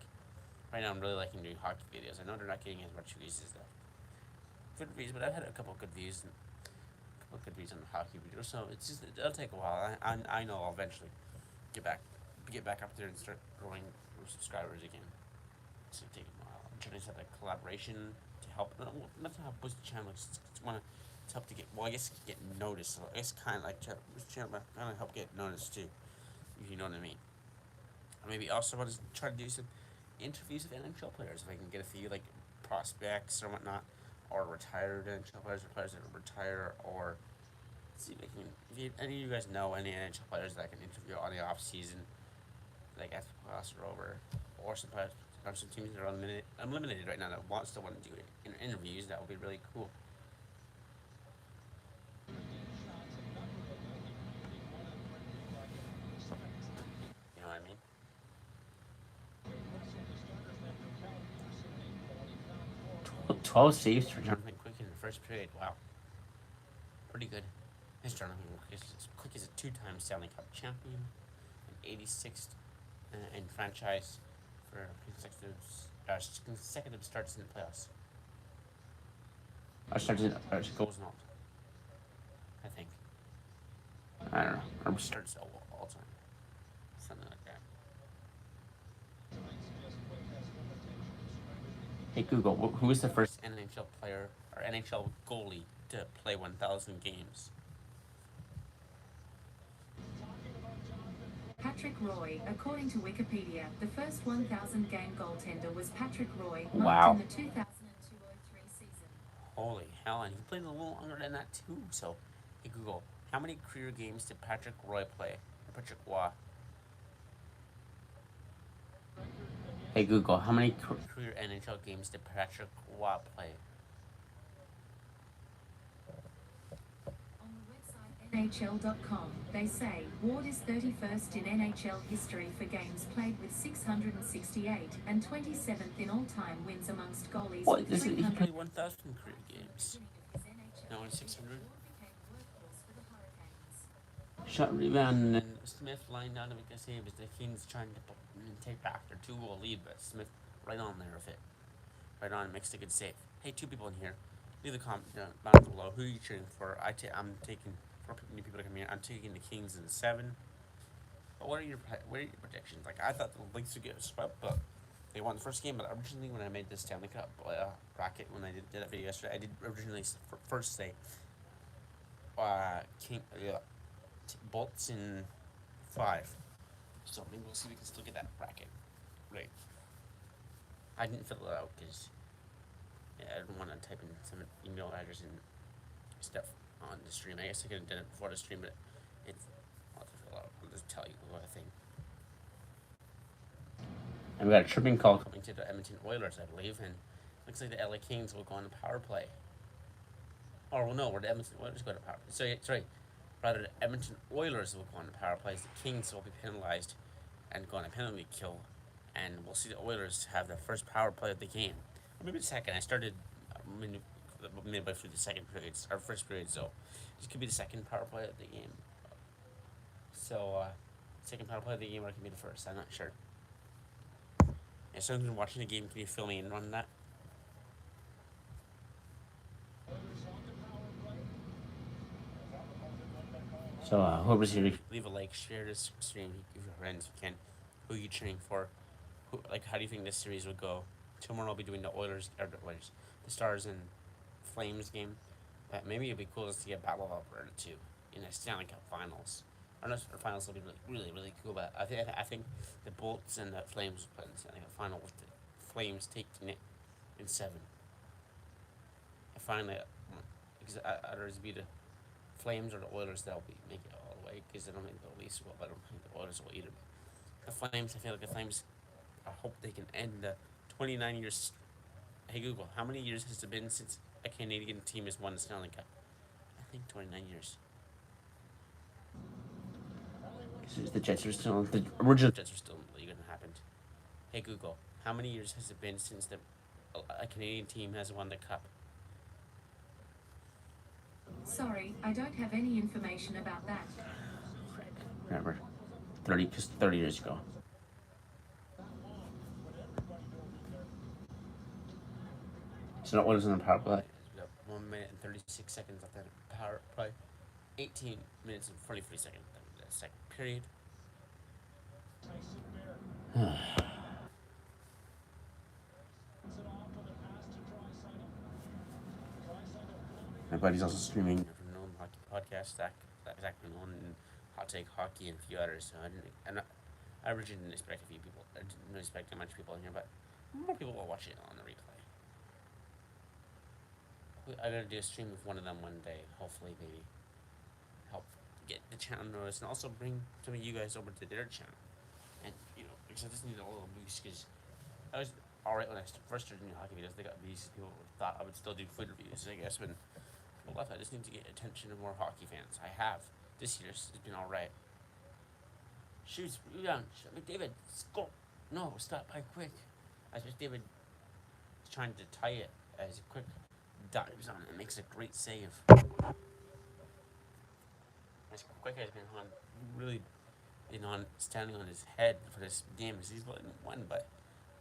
S1: now I'm really liking doing hockey videos. I know they're not getting as much views as the food reviews, but I've had a couple good views on the hockey videos. So it'll take a while. I know I'll eventually get back up there and start growing subscribers again. It's gonna take a while. I'm trying to set a collaboration to help, not to help boost the channel. Just want to help to get, well, I guess get noticed. So I guess kind of like channel, kind of help get noticed too, if you know what I mean. Or maybe also want to try to do some interviews of NHL players if I can get a few like prospects or whatnot, or retired NHL players or players that are retired, or see if I can. If any of you guys know any NHL players that I can interview on the off season, like after the playoffs are over, or some players. Some teams that are eliminated right now that still want to do interviews. That would be really cool. You know what I mean?
S4: 12 saves for John.
S1: Jonathan Quick in the first period. Wow, pretty good. This Jonathan Quick is a two-time Stanley Cup champion, an 86th in franchise for consecutive starts in the playoffs. Goals not. I think.
S4: I don't know.
S1: Or starts all time. Something like that.
S4: Hey Google, who was the first?
S1: NHL player or NHL goalie to play 1,000 games?
S3: Patrick Roy. According to Wikipedia, the first 1,000 game goaltender was Patrick Roy, marked
S4: Wow.
S3: in the 2002-03 season.
S1: Holy hell, and he played a little longer than that too. So, hey Google, how many career games did Patrick Roy play? Or Patrick Roy?
S4: Hey Google, how many?
S1: Career NHL games did Patrick Roy play?
S3: On the website NHL.com, they say Ward is 31st in NHL history for games played with 668 and 27th in all-time wins amongst goalies
S4: What?
S3: with
S4: This is- he
S3: 300.
S1: Played 1,000 career games. No, only 600.
S4: Shot rebound.
S1: And Smith lying down to make a save as the Kings trying to take back their 2-goal lead, but Smith right on there with it. Right on, makes a good save. Hey, 2 people in here. Leave the comment down below. Who are you cheering for? I'm taking, for new people to come here, I'm taking the Kings in 7. But what are your predictions? Like, I thought the Lynx would get swept, but they won the first game. But originally, when I made the Stanley Cup bracket, when I did that video yesterday, I did originally first say Bolts in 5. So maybe we'll see if we can still get that bracket right. I didn't fill it out because I didn't want to type in some email address and stuff on the stream. I guess I could have done it before the stream, but I'll have to fill out. I'll just tell you what I think.
S4: And we got a tripping call
S1: Coming to the Edmonton Oilers, I believe, and looks like the LA Kings will go on the power play. Or well, no, where the Edmonton Oilers go to power play. Sorry, rather the Edmonton Oilers will go on the power plays. The Kings will be penalized and go on a penalty kill, and we'll see the Oilers have their first power play of the game. Or maybe the second. I started midway through the second period, our first period, so this could be the second power play of the game. So, second power play of the game, or it could be the first. I'm not sure. If someone's been watching the game, can you fill me in on that?
S4: So whoever's here,
S1: Leave a like, share this stream with your friends if you can. Who are you cheering for? How do you think this series would go? Tomorrow I'll be doing the the Stars and Flames game. But maybe it'd be cool to see a Battle of Alberta too in the Stanley Cup Finals. Our finals will be really cool. But I think the Bolts and the Flames will play in the Stanley Cup Final with the Flames taking it in 7. I find that because either it'd be the Flames or the Oilers that'll be make it all the way because I don't think the Leafs will, but I don't think the Oilers will either. The Flames, I feel like the Flames, I hope they can end the 29 years. Hey Google, how many years has it been since a Canadian team has won the Stanley Cup? I think 29 years.
S4: the Jets are still the original.
S1: Jets are still in the league when it happened. Hey Google, how many years has it been since a Canadian team has won the cup?
S3: Sorry, I don't have any information about that.
S4: Remember, 30 years ago. So that was on the power play.
S1: We got 1 minute and 36 seconds left in the power play. 18 minutes and 43 seconds left in the second period.
S4: My buddy's also streaming.
S1: From Known Hockey Podcast, Zach Known, and Hot Take Hockey, and a few others. So I originally didn't expect a few people. I didn't expect that much people in here, but more people will watch it on the replay. I gotta do a stream with one of them one day. Hopefully, maybe help get the channel noticed, and also bring some of you guys over to their channel. And because I just need a little boost. Because I was alright when I first started doing hockey videos. They got views. People thought I would still do food reviews. I guess when left, I just need to get attention of more hockey fans. I have. This year's has been alright. Shoots, rebound, McDavid, score. No, stop by quick. As McDavid is trying to tie it as a quick dives on it and makes a great save. As quick has been standing on his head for this game as he's won, but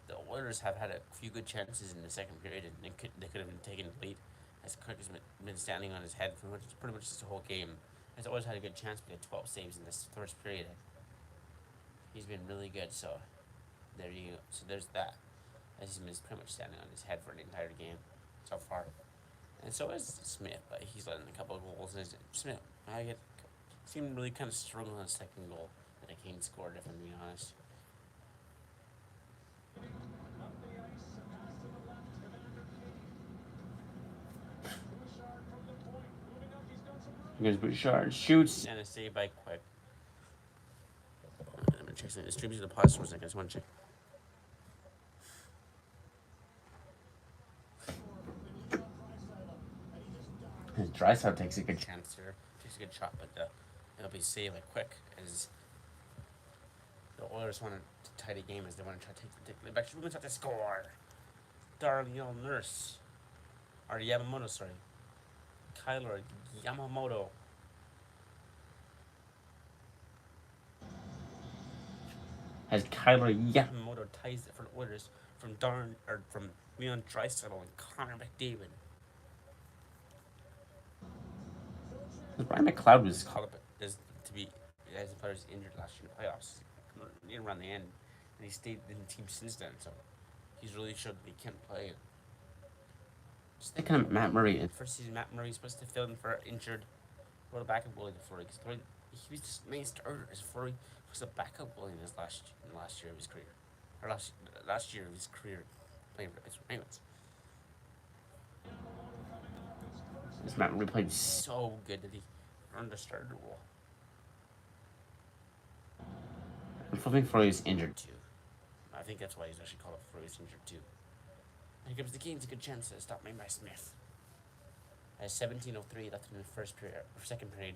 S1: the Oilers have had a few good chances in the second period and they could have been taken the lead. As Kirk has been standing on his head for pretty much the whole game. He's always had a good chance to get 12 saves in this first period. He's been really good, so there you go. So there's that. As he's been pretty much standing on his head for the entire game so far. And so is Smith, but he's letting a couple of goals. And Smith, seemed really kind of struggling on the second goal that the Kings scored, if I'm being honest.
S4: Here's Bouchard shoots.
S1: And a save by Quick. I'm gonna check something. The stream's gonna pause for a second. I just want to check.
S4: Drysdale takes a good chance.
S1: Chance here. Takes a good shot, but it'll be saved by Quick as the Oilers want to tie the game as they want to try to take the back. We're going to try to score. Darnell Nurse. Or Yamamoto, sorry. Kyler Yamamoto.
S4: Has Kyler yet?
S1: Moto ties it for the Oilers from Leon Draisaitl and Connor McDavid.
S4: Brian McLeod was
S1: Call up as to be as the players injured last year in the playoffs. Near around the end, and he stayed in the team since then. So he's really showed that he can play.
S4: just thinking of Matt Murray.
S1: First season, Matt Murray was supposed to fill in for injured. What a backup goalie for Fleury. Because he was the main starter. As Fleury was a backup goalie in last year of his career, or last year of his career playing for the Pittsburgh Penguins.
S4: This Matt Murray played so.
S1: So good that he earned the starter role.
S4: I'm flipping for he's injured.
S1: Too. I think that's why he's actually called up Fleury's injured too. And here comes the Kings, a good chance to stop made by Smith. As 17:03 left in the first period or second period,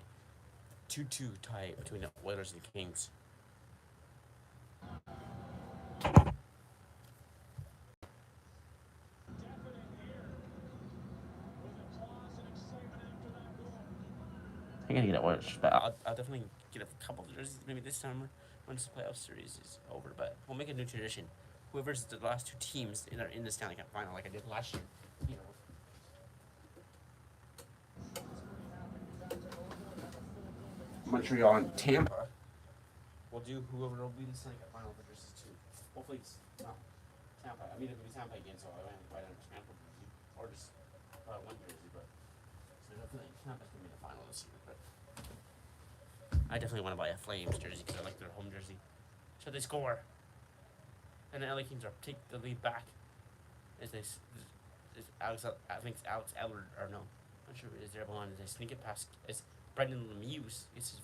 S1: 2-2 tie between the Oilers and the Kings.
S4: I gotta get it watched, but
S1: I'll definitely get a couple of jerseys maybe this summer once the playoff series is over. But we'll make a new tradition. Whoever's the last two teams in the Stanley Cup final, like I did last year, you know.
S4: Montreal and Tampa.
S1: We'll do whoever will be in the Stanley Cup final for jerseys too. Hopefully it's Tampa. I mean it'll be Tampa again, so I won't buy another Tampa jersey or just one jersey. But so definitely Tampa's gonna be the final this year. But I definitely want to buy a Flames jersey because I like their home jersey. So they score, and the LA Kings are take the lead back. As they, is Alex, I think it's Alex Edler, or no, I'm not sure is there one. As they sneak it past, it's Brendan Lemieux. It's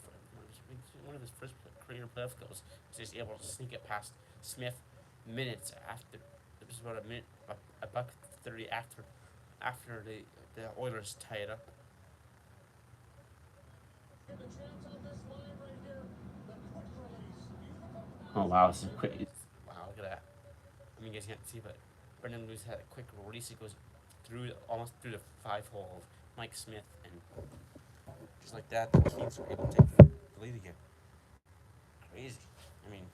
S1: one of his first career playoff goals. So he's able to sneak it past Smith minutes after. It was about a minute, a buck 30 after the Oilers tie it up.
S4: Oh wow, this is quick.
S1: Wow, look at that. I mean, you guys can't see, but Brendan Lewis had a quick release. It goes through almost through the 5-hole of Mike Smith, and just like that, the Kings were able to take the lead again. Crazy. I mean,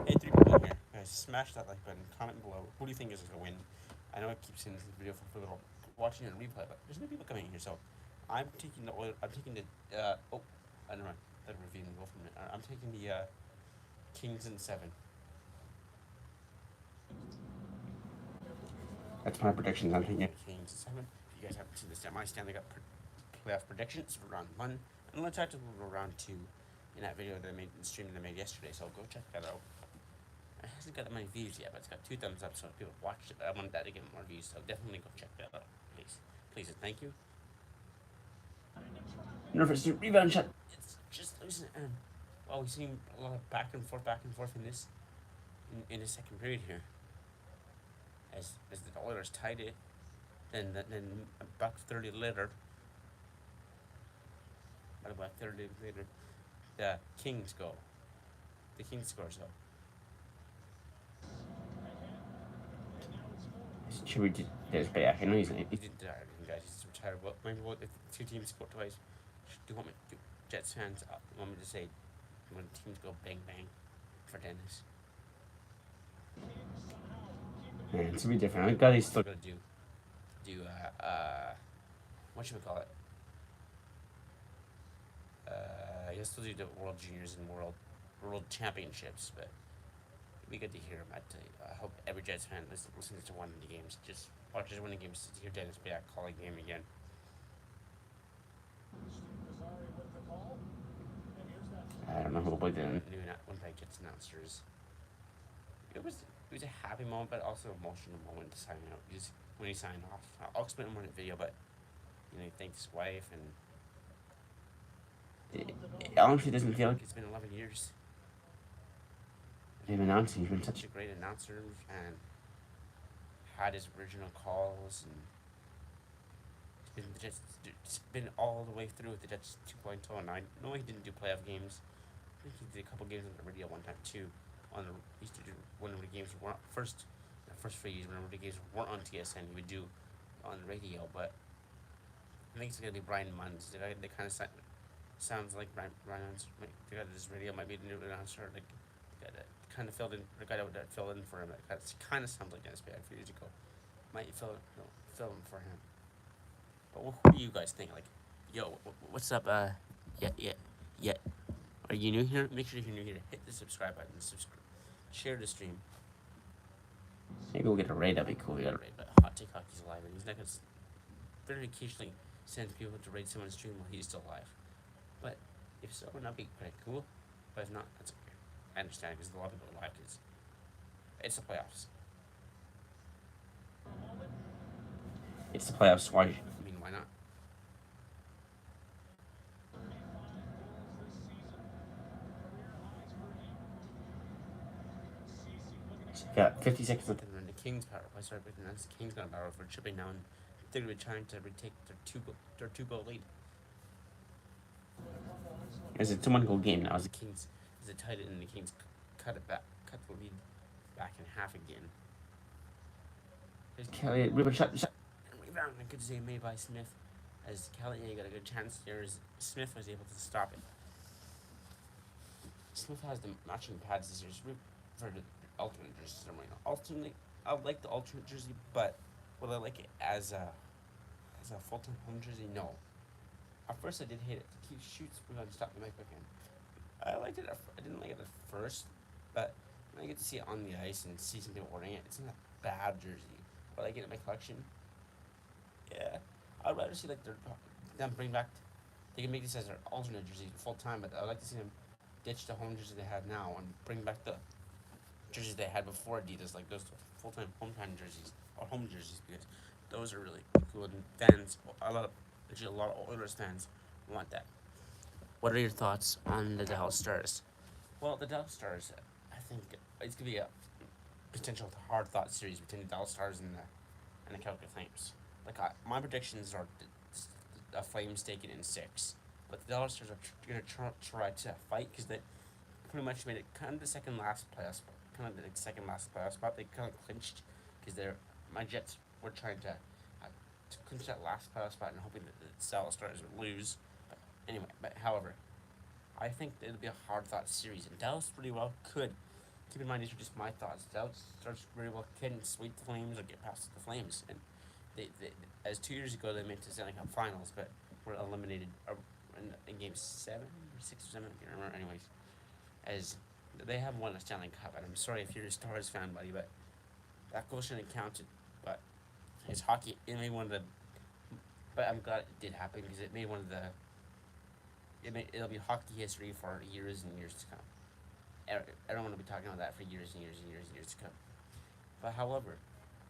S1: hey, 3 people in here. Guys, smash that like button. Comment below. Who do you think is going to win? I know I keep saying this in the video for little watching it on replay, but there's no people coming in here, so I'm taking the oil. I'm taking the. I don't know. That review and go from it. I'm taking the Kings in 7.
S4: That's my predictions. I'm thinking.
S1: Kings in 7. If you guys haven't seen this, my Stanley Cup playoff predictions for round 1, and let's talk about round 2 in that video that I made, the stream that I made yesterday. So go check that out. It hasn't got that many views yet, but it's got 2 thumbs up, so if people watched it. I wanted that to get more views, so definitely go check that out, please, and thank you.
S4: Nervous rebound shot.
S1: It's just losing, and well, we've seen a lot of back and forth in this in the second period here. As the Oilers tied it, then a buck 30 later. About 30 later, the Kings go. The Kings score, so.
S4: Should we do this back? I know he's.
S1: He didn't die, guys. He's retired. But maybe what if 2 teams score twice? Do you want me? Do Jets fans want me to say when teams go bang bang for Dennis?
S4: Man, it's gonna be different. I'm glad he's still.
S1: Gonna do what should we call it? He'll still do the World Juniors and World Championships, but it'd be good to hear him. I hope every Jets fan listens to one of the games. Just watches one of the games to hear Dennis back calling the game again.
S4: I don't know who played then.
S1: One of the Jets announcers. It was a happy moment, but also an emotional moment to sign out. When he signed off, I'll explain more in the video, but he thanked his wife, and
S4: It honestly doesn't feel like
S1: it's been 11 years.
S4: him announcing. He's been such
S1: Such a great announcer, and had his original calls, and it's been all the way through with the Jets 2.0. And I know he didn't do playoff games. I think he did a couple games on the radio one time too. He used to do when the games weren't the first few years whenever the games weren't on TSN, he would do on the radio. But I think it's gonna be Brian Munns. They kind of sounds like Brian Munns. They got this radio might be the new announcer. Like guy that kind of filled in, the guy that filled in for him. That kind of sounds like Dennis Bay a few years ago. Might fill in for him. But what do you guys think? Like, yo, what's up? Yeah. Are you new here? Make sure if you're new here, hit the subscribe button, share the stream.
S4: Maybe we'll get a raid. That'd be cool.
S1: We
S4: Yeah.
S1: got a raid, but Hot Take Hockey's alive, and he's not gonna very occasionally send people to raid someone's stream while he's still alive. But if so, that'd be pretty cool. But if not, that's okay. I understand because a lot of people are alive because it's the playoffs.
S4: It's the playoffs. Why?
S1: I mean, why not?
S4: Got 50 seconds left.
S1: And then the Kings power play started breaking down. The Kings got a power for chipping now, and they're gonna be trying to retake their two goal lead.
S4: It's a 2-1 goal game now.
S1: The Kings is it tied it, and the Kings cut the lead back in half again.
S4: Kelly, rebound shot.
S1: And rebound, a good save made by Smith, as Kelly got a good chance there. As Smith was able to stop it. Smith has the matching pads this year for the alternate jerseys. I like the alternate jersey, but will I like it as a full-time home jersey? No. At first, I did hate it. He shoots. We're gonna stop the mic again. I liked it. I didn't like it at first, but when I get to see it on the ice and see some people wearing it, it's not a bad jersey. But I get it in my collection. Yeah, I'd rather see like them bring back. They can make this as their alternate jersey full time, but I'd like to see them ditch the home jersey they have now and bring back the jerseys they had before Adidas, like those full-time hometown jerseys or home jerseys, because those are really cool. And fans, a lot of Oilers fans want that. What are your thoughts on the Dallas Stars? Well, the Dallas Stars, I think it's gonna be a potential hard-fought series between the Dallas Stars and the Calgary Flames. Like my predictions are the Flames take it in 6, but the Dallas Stars are gonna try to fight because they pretty much made it kind of the second last playoff spot. They kind of clinched because my Jets were trying to clinch that last playoff spot and hoping that the Dallas Stars would lose. But anyway, however, I think it'll be a hard-fought series, and Dallas pretty well could. Keep in mind, these are just my thoughts. Dallas Stars very well can sweep the Flames or get past the Flames, and they as 2 years ago they made the Stanley Cup Finals, but were eliminated in game 7 or 6 or 7. I can't remember. Anyways, as they have won a Stanley Cup, and I'm sorry if you're a Stars fan, buddy, but that goal shouldn't have counted. But it's hockey. It made one of the. But I'm glad it did happen because it made one of the. It'll be hockey history for years and years to come. I don't want to be talking about that for years and years and years and years to come. But however,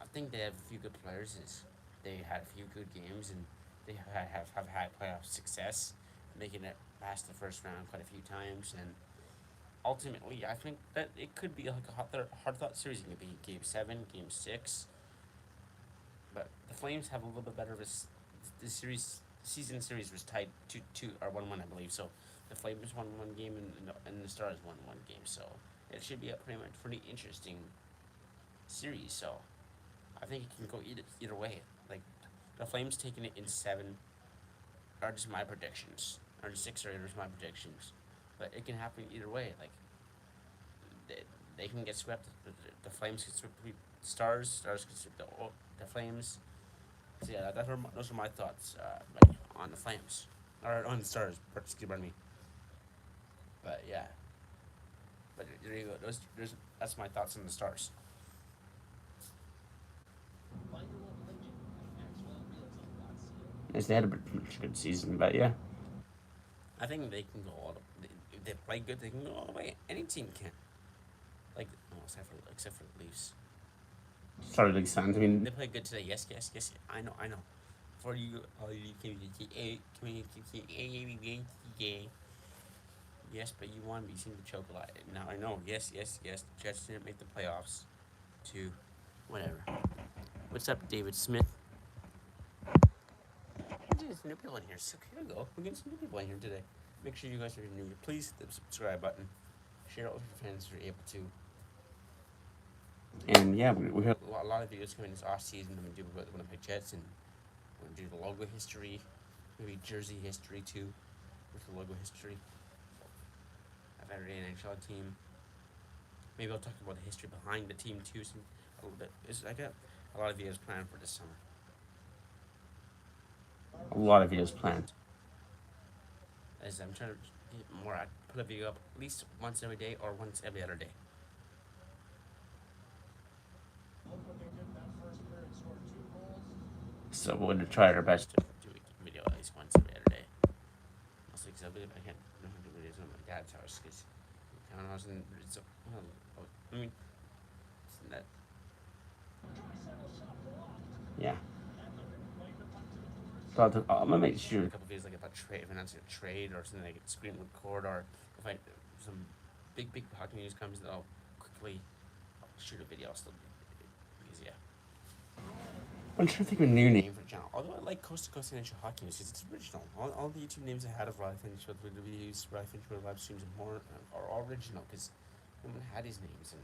S1: I think they have a few good players. They had a few good games and they have had playoff success, making it past the first round quite a few times. And ultimately, I think that it could be like a hard-fought series. It could be Game 7, Game 6. But the Flames have a little bit better of the season series was tied 2-2 or 1-1, I believe. So the Flames won one game and the Stars won one game. So it should be a pretty interesting series. So I think it can go either way. Like the Flames taking it in 7 are just my predictions, or 6 or 8 are my predictions. But it can happen either way. Like they can get swept. The Flames can sweep the Stars. Stars can sweep the Flames. So yeah, those are my thoughts on the Flames or on the Stars. Pardon me. But yeah. But there you go. That's my thoughts on the Stars.
S4: Yes, they had a pretty good season, but yeah.
S1: I think they can go all the. If they play good, they can go all the way. Any team can. Like, except for the Leafs.
S4: Sorry, League fans. I mean,
S1: They play good today. Yes. I know. For you, all you yes, but you won. But you seem to choke a lot. Now I know. Yes. The Jets didn't make the playoffs. To whatever. What's up, David Smith? There's new people in here. So here we go. We're getting some new people in here today. Make sure you guys are new. Please hit the subscribe button. Share it with your friends if you're able to.
S4: and yeah, we have
S1: A lot of videos coming this off season. I'm gonna do about the Winnipeg Jets, and I'm gonna do the logo history, maybe jersey history too, with the logo history of every NHL team. Maybe I'll talk about the history behind the team too, some, a little bit. I got a lot of videos planned for this summer.
S4: A lot of videos planned.
S1: As I'm trying to get more, I put a video up at least once every day or once every other day.
S2: Look what they did in that first period, scored 2 goals.
S4: So we're gonna try our best.
S1: To do a video at least once every other day. Mostly because I can't know how to do videos on my dad's house because I was in. It's a, well, I mean, isn't that
S4: Yeah. So I'm gonna make sure.
S1: a couple videos like about trade, if announcing a trade or something like screen record, or if I some big hockey news comes, then I'll quickly shoot a video. Still because yeah.
S4: I'm trying to think of a new name.
S1: Name for the channel. Although I like Coast to Coast NHL Hockey News because it's original. All the YouTube names I had of Riley Finch with reviews, Riley Finch with live streams and more are all original because no one had his names. And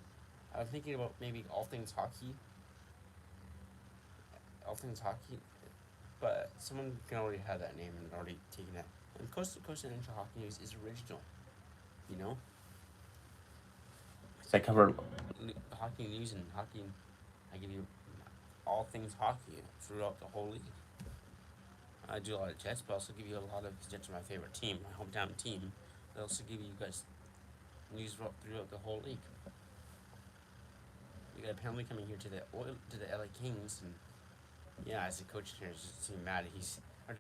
S1: I was thinking about maybe all things hockey, but someone can already have that name and already taken that. And Coast to Coast NHL Hockey News is original, you know.
S4: I cover
S1: Hockey news and hockey. I give you all things hockey throughout the whole league. I do a lot of Jets, but I also give you a lot of Jets are my favorite team, my hometown team. I also give you guys news throughout the whole league. We got a penalty coming here to the LA Kings, and yeah, as a coach here, just seems mad.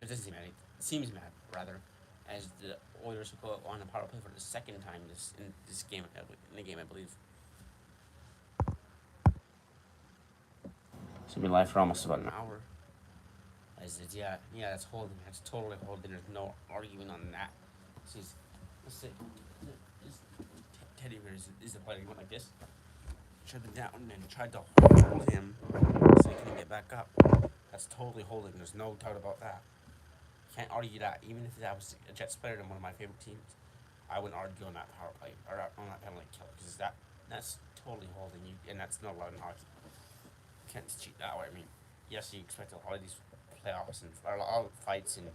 S1: Doesn't seem mad. He seems mad rather, as the Oilers will go on a power play for the second time in the game, I believe.
S4: should be live for almost about an hour.
S1: Hour. I said, yeah, that's holding. That's totally holding. There's no arguing on that. Let's see. Teddy Bear is the player. He went like this, shut him down, and tried to hold him so he couldn't get back up. That's totally holding. There's no doubt about that. Can't argue that. Even if that was a Jets player and one of my favorite teams, I wouldn't argue on that power play or on that penalty kill because that's totally holding you, and that's not allowed in hockey. You can't just cheat that way. I mean, yes, you expect a lot of these playoffs and a lot of fights and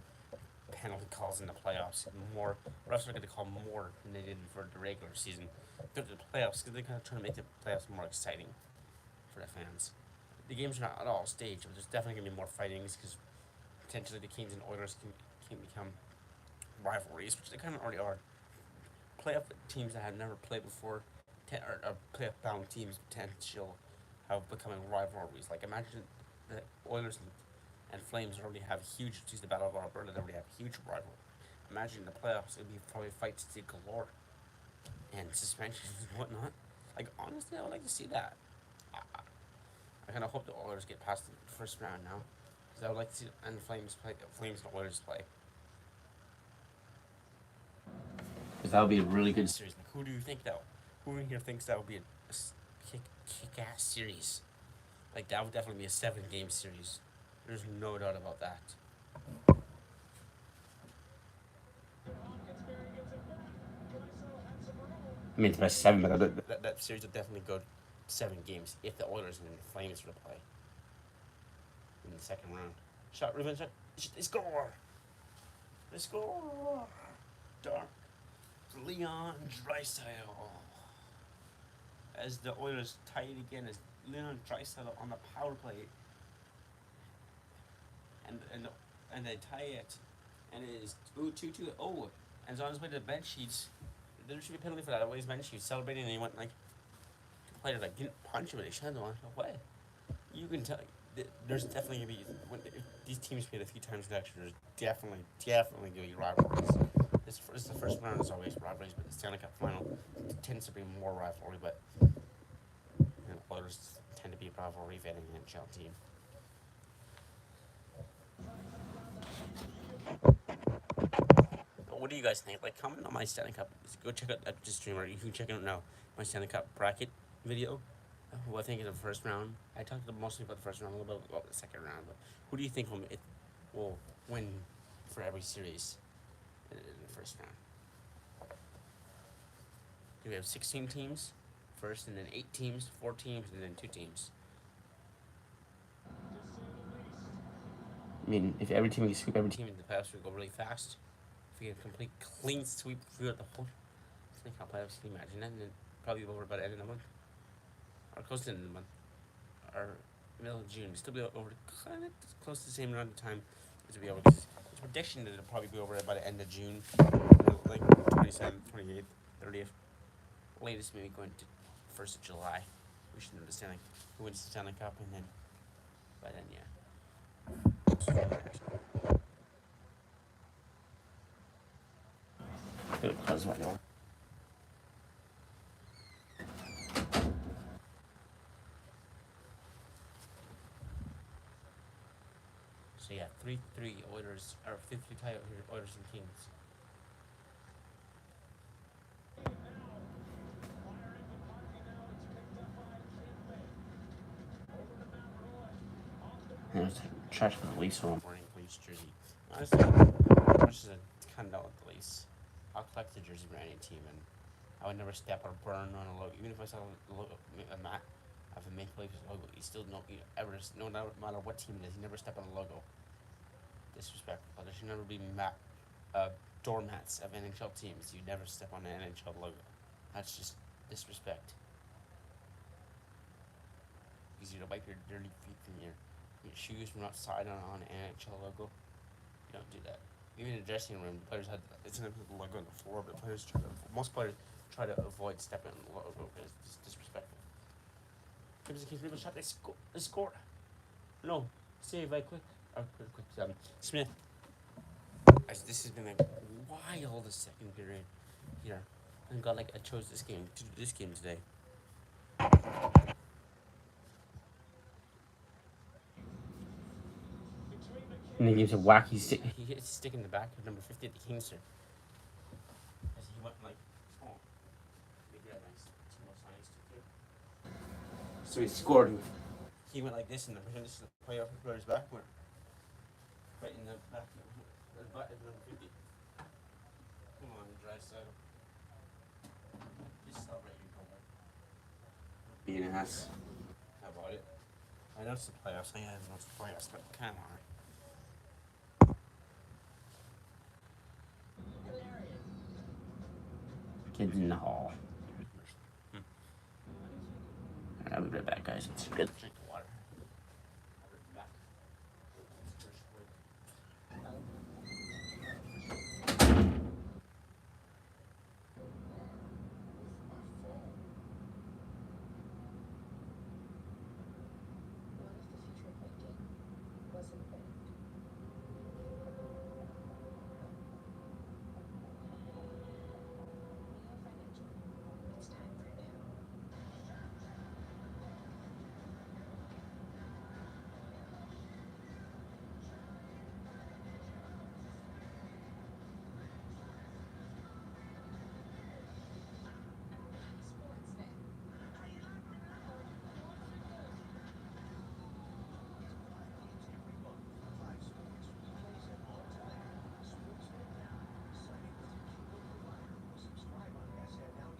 S1: penalty calls in the playoffs. More refs are going to call more than they did for the regular season. Go to the playoffs because they're kind of trying to make the playoffs more exciting for the fans. The games are not at all staged, but there's definitely going to be more fightings because potentially the Kings and Oilers can become rivalries, which they kind of already are. Playoff teams that have never played before, or playoff bound teams potential have becoming rivalries. Like imagine the Oilers and Flames already have huge. Since the Battle of Alberta, they already have huge rivalry. Imagine the playoffs; it'd be probably fights to galore, and suspensions and whatnot. Like honestly, I would like to see that. I kind of hope the Oilers get past the first round now, because I would like to see and Flames and Oilers play.
S4: Because that would be a really good
S1: Series. Like, who do you think that? Who in here thinks that would be a kick-ass series? Like that would definitely be a 7-game series. There's no doubt about that.
S4: I mean, it's best 7, but
S1: That series would definitely go 7 games if the Oilers and the Flames were to play in the second round. Shot, revenge shot. They score. They score. Dark. Leon Draisaitl. As the Oilers tie it again, as Leon Draisaitl on the power play, and they tie it, and it is 2-2. Oh, and it's on his way to the bench sheets. There should be a penalty for that. His bench sheets celebrating, and he went like, the player like didn't punch him, but he shoved him on. What? You can tell. There's definitely gonna be if these teams played a few times next year. There's definitely gonna be rivalries. This is the first round is always rivalries, but the Stanley Cup final tends to be more rivalry. But Oilers tend to be a rivalry if any NHL team. But what do you guys think? Like, comment on my Stanley Cup. Go check out the streamer. You can check out now my Stanley Cup bracket video. Who I think is the first round. I talked mostly about the first round, a little bit about the second round. But who do you think will win for every series in the first round? Do we have 16 teams first, and then 8 teams, 4 teams, and then 2 teams?
S4: I mean, if every team can sweep every team
S1: In the playoffs would go really fast. If we get a complete clean sweep throughout the whole playoffs, can you imagine that? And then probably over by the end of the month, or close to the end of the month, or middle of June. Still be over kind of close to the same amount of time as we over. It's a prediction that it'll probably be over by the end of June, like 27th, 28th, 30th. Latest maybe going to 1st of July. We should know the Stanley, who wins the Stanley Cup, and then by then, yeah.
S4: Gonna close my door.
S1: So yeah, 3-3 Oilers, or 3-3 tie Oilers and Kings.
S4: There's trash for the Leafs one.
S1: Morning Leafs jersey. Honestly, as much as I kind of don't like the Leafs, I'll collect the jersey for any team, and I would never step or burn on a logo. Even if I saw a logo, a mat of a Maple Leafs logo, you still don't ever, no matter what team it is, you never step on a logo. Disrespectful. There should never be doormats of NHL teams. You never step on an NHL logo. That's just disrespect. Easier to wipe your dirty feet than your shoes from outside on an NHL logo. You don't do that. Even in the dressing room, the players it's not the logo on the floor, but most players try to avoid stepping on the logo because it's disrespectful. Gives the Kings a shot. They score. No, save right quick. Smith. This has been like wild the second period here. Thank God, I chose this game to do this game today.
S4: And he gives a wacky stick.
S1: He hit his stick in the back of number 50 at the Kings, sir. As he went maybe that nice.
S4: So he scored.
S1: He went like this, and the player player's back went right in the back of the butt of number 50. Come on, dry side. Just celebrate your goal.
S4: Being an ass.
S1: How about it? I know it's the playoffs. I know it's the playoffs, but come on.
S4: Kids in the hall. Alright, I'll be right back, guys. It's good.
S1: Drink the water.
S5: What if the future of banking wasn't bank? Neo Financial. It's time for now.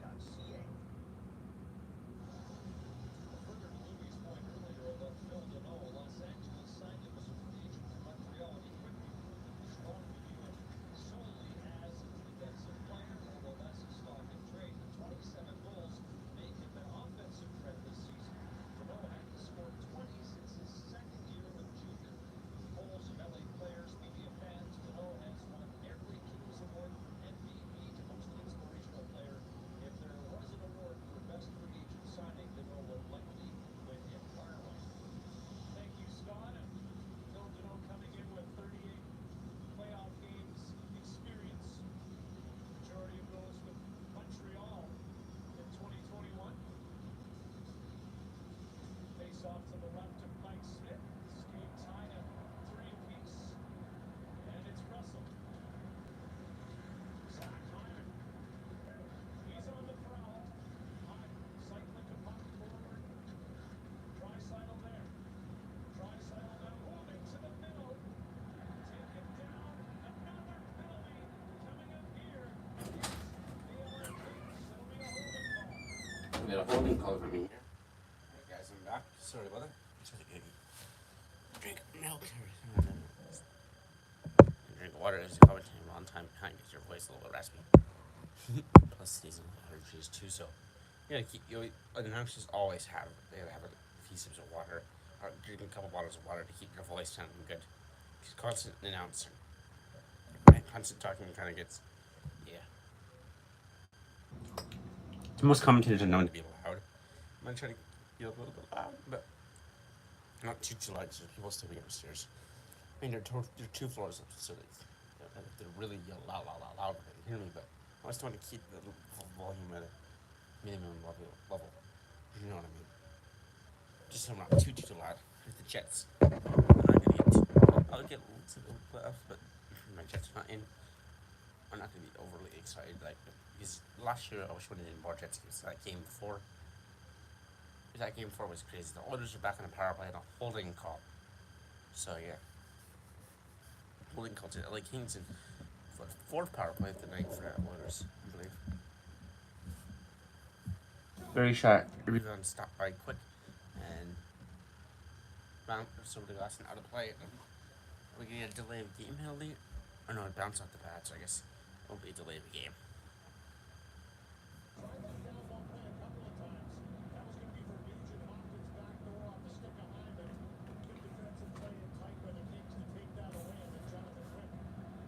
S5: Off to the left of Mike Smith. Skates high to 3 apiece. And it's Russell. Zach Hyman. He's on the prowl. Hyman cycling the puck forward. Draisaitl there. Draisaitl now moving to the middle. Taken down. Another penalty coming up here. The LA Kings. It'll be a holding call.
S4: We got a holding call for me here.
S1: Guys, I'm back. Sorry about that. Just had to drink milk. Drink water is probably a long time behind because your voice is a little raspy. Plus seasonal allergies too, so Yeah, keep you. The announcers always have a few sips of water or drink a couple bottles of water to keep your voice sounding good. Because constant announcing and constant talking kind of gets yeah.
S4: Most commentators are
S1: I want
S4: known.
S1: to be loud. I'm gonna try to be a little bit loud, but not too loud so people still be upstairs. I mean, they're 2 floors up, so they're really loud. They can hear me, but I just want to keep the volume at a minimum level. You know what I mean? Just so I'm not too loud with the Jets. I'll get lots of playoffs, but my Jets not in. I'm not gonna be overly excited because last year I was winning in more Jets games. That game before, was crazy. The Oilers are back on the power play and a holding call. So yeah, holding call to LA Kings and for the fourth power play of the night for the Oilers, I believe.
S4: Very shot.
S1: Rebound stopped by quick and bounced over the glass and out of play. Are we gonna get a delay of game penalty? Or no, it bounced off the pad, so I guess it won't be a delay of the game.
S5: Tried that foul ball play a couple of times. That was going to be for Nugent Hopkins back door off the stick of Hyman. Good defensive play in tight by the Kings to take that away, and then Jonathan Quick recognized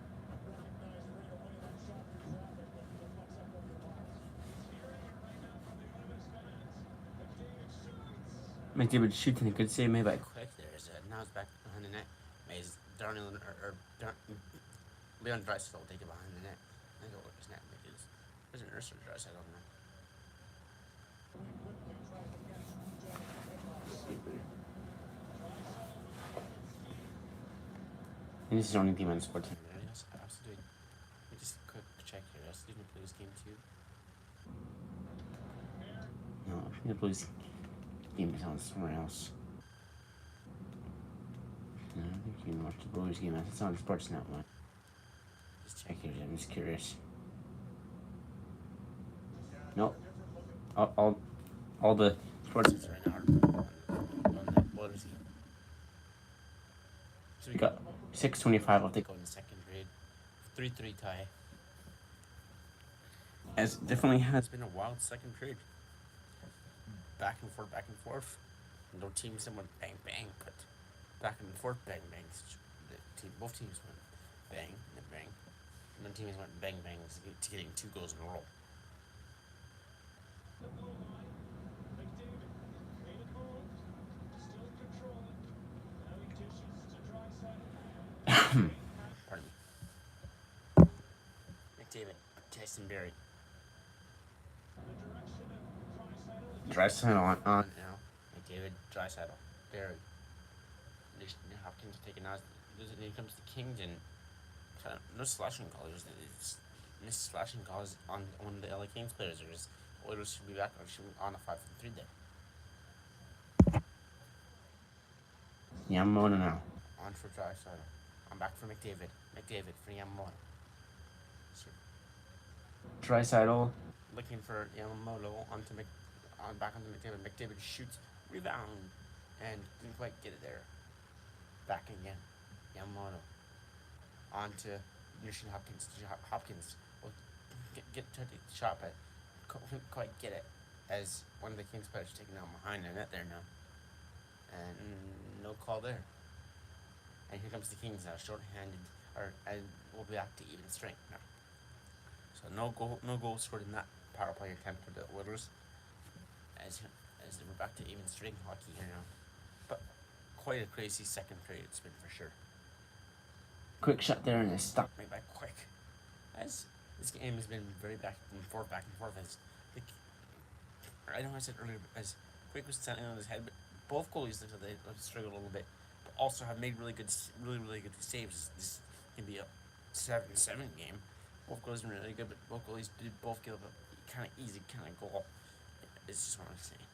S5: right away that shot through traffic, but deflects up over the box.
S2: He's hearing it right now from the Oilers fans. McDavid shoots.
S4: McDavid shoots and a good save made by.
S1: Quick, there's now it's back behind the net. Mays Darnell Leon Draisaitl will take it behind the net. I think it'll look his net. Maybe there's an Ursa Draisaitl, I don't know.
S5: Quickly tries to catch Jonathan Quick offside.
S4: And this is the only team on the sports.
S1: I also doing. Let me just quick check here. I also doing the Blues game too.
S4: No, I think the Blues game is on somewhere else. No, I think you can watch the Blues game. It's on Sportsnet one. Just check here. I'm just curious. No, all the sports.
S1: It's right now on the Oilers game. So
S4: We got 6:25. I'll take.
S1: go in the second period. 3-3 tie.
S4: As definitely has.
S1: It's been a wild second period. Back and forth. No teams that went bang bang, but back and forth bang bang. Both teams went bang and bang. And then teams went bang bang to getting 2 goals in a row.
S2: The goal line. McDavid made a move. Still controlling. Now he dishes to Draisaitl.
S1: Pardon me. McDavid, Tyson Berry.
S2: The direction of Draisaitl.
S4: Draisaitl on.
S1: Now, McDavid, Draisaitl, Berry. Hopkins taking out. Then comes the Kings and kind of no slashing calls. It's missed slashing calls on the LA Kings players. There's Oilers should be back on a 5-3 there.
S4: Yamamoto now.
S1: On for Draisaitl. I'm back for McDavid. McDavid for Yamamoto. So,
S4: Draisaitl.
S1: looking for Yamamoto back onto McDavid. McDavid shoots, rebound, and didn't quite get it there. Back again. Yamamoto. On to Nugent Hopkins. Hopkins will get to the shot, but couldn't quite get it as one of the Kings players taken out behind the net there now. And no call there. And here comes the Kings now, short-handed, and we'll be back to even strength now. So no goal scored in that power play attempt for the Oilers, as we're back to even strength hockey here now. But quite a crazy second period it's been for sure.
S4: Quick shot there and it's stuck.
S1: Made by Quick. As this game has been very back and forth. As I know I said earlier, as Quick was standing on his head, but both goalies look like they struggled a little bit, but also have made really good saves. This can be a 7-7 game. Both goalies were really good, but both goalies did both give a kind of easy kind of goal. It's just what I'm saying.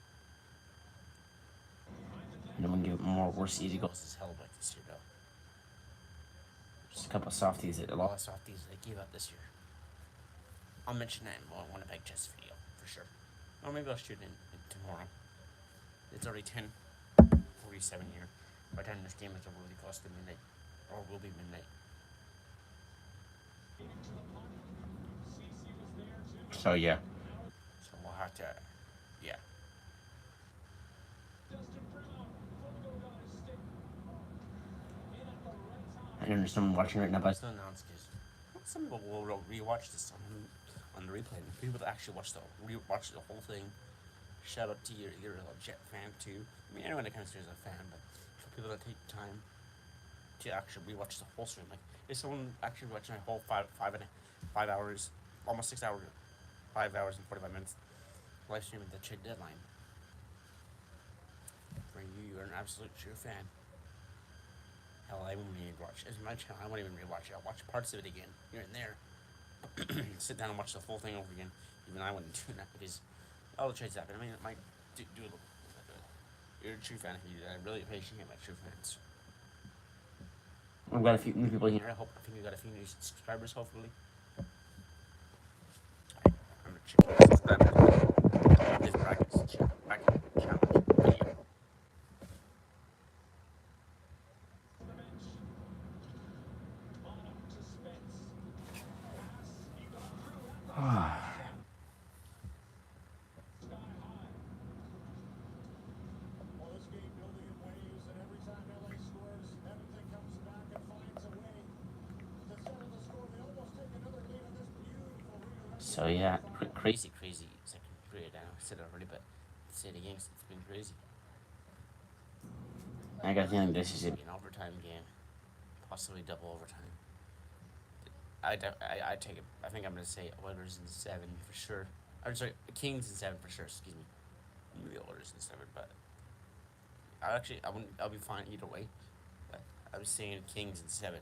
S4: No one give more worse easy goals.
S1: This is hell like this year, though.
S4: Just a couple of softies that
S1: A lot
S4: lost.
S1: of softies they gave up this year. I'll mention that in one Winnipeg Jets video for sure. Or maybe I'll shoot it in tomorrow. It's already 10:47 here. By the time this game is over, really close to midnight, or will be midnight.
S4: So yeah,
S1: So we'll have to
S4: I don't know someone watching right now, but
S1: It's not announced because some people will rewatch this on the replay. People that actually watch the whole thing. Shout out to you're a Jet fan too. I mean, anyone that comes here is a fan, but for people that take time to actually rewatch the whole stream, like if someone actually watching a whole 5 hours, almost 6 hours, 5 hours and 45 minutes live stream of the trade deadline. For you, you're an absolute true fan. Hell, I wouldn't even watch. It's my channel. I won't even rewatch it. I'll watch parts of it again here and there. Sit down and watch the full thing over again. Even I wouldn't do that because all the trades happen. I mean, it might do a little. You're a true fan if you do that. I really appreciate my true fans.
S4: I've got a few new people here.
S1: I think we got a few new subscribers, hopefully. I'm gonna check this bracket challenge video.
S5: Well, this game building in waves, and every time LA scores, Edmonton comes back and finds a way to settle the score. They almost take another lead on this beautiful redirect.
S4: So yeah,
S1: Crazy second period. I know I said it already, but say it again. It's been crazy.
S4: I got a feeling this is it.
S1: An overtime game, possibly double overtime. I take it. I think I'm gonna say Oilers in 7 for sure. I'm sorry, Kings in 7 for sure. Excuse me. Maybe Oilers in 7, but I'll be fine either way. But I was saying Kings in 7.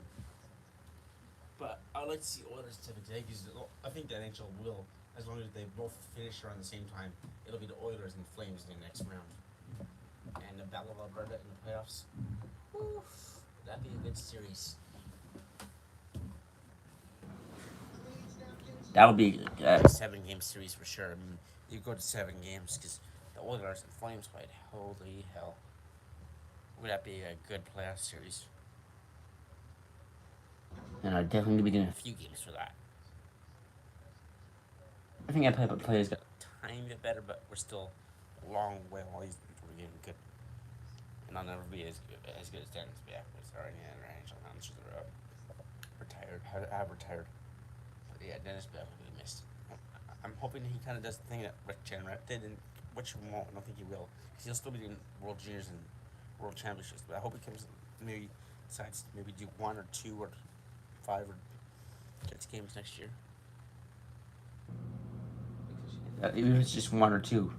S1: But I'd like to see Oilers 7 today because I think the NHL will, as long as they both finish around the same time. It'll be the Oilers and Flames in the next round, and the Battle of Alberta in the playoffs. Oof, that'd be a good series.
S4: That would be
S1: 7-game series for sure. I mean, you go to 7 games because the Oilers and Flames fight. Holy hell. Would that be a good playoff series?
S4: and I'd definitely be doing.
S1: A few games for that.
S4: I think I players got.
S1: Tiny bit better, but we're still a long way away from getting good. And I'll never be as good as Stanley Cup or any other NHL announcers that are retired. Have retired. But yeah, Dennis Beck will be missed. I'm hoping he kind of does the thing that Rick Jenrette did, and which he won't. I don't think he will, because he'll still be doing World Juniors and World Championships. But I hope he comes, maybe decides to maybe do 1 or 2 or 5 or 6 games next year.
S4: Even if it's just 1 or 2.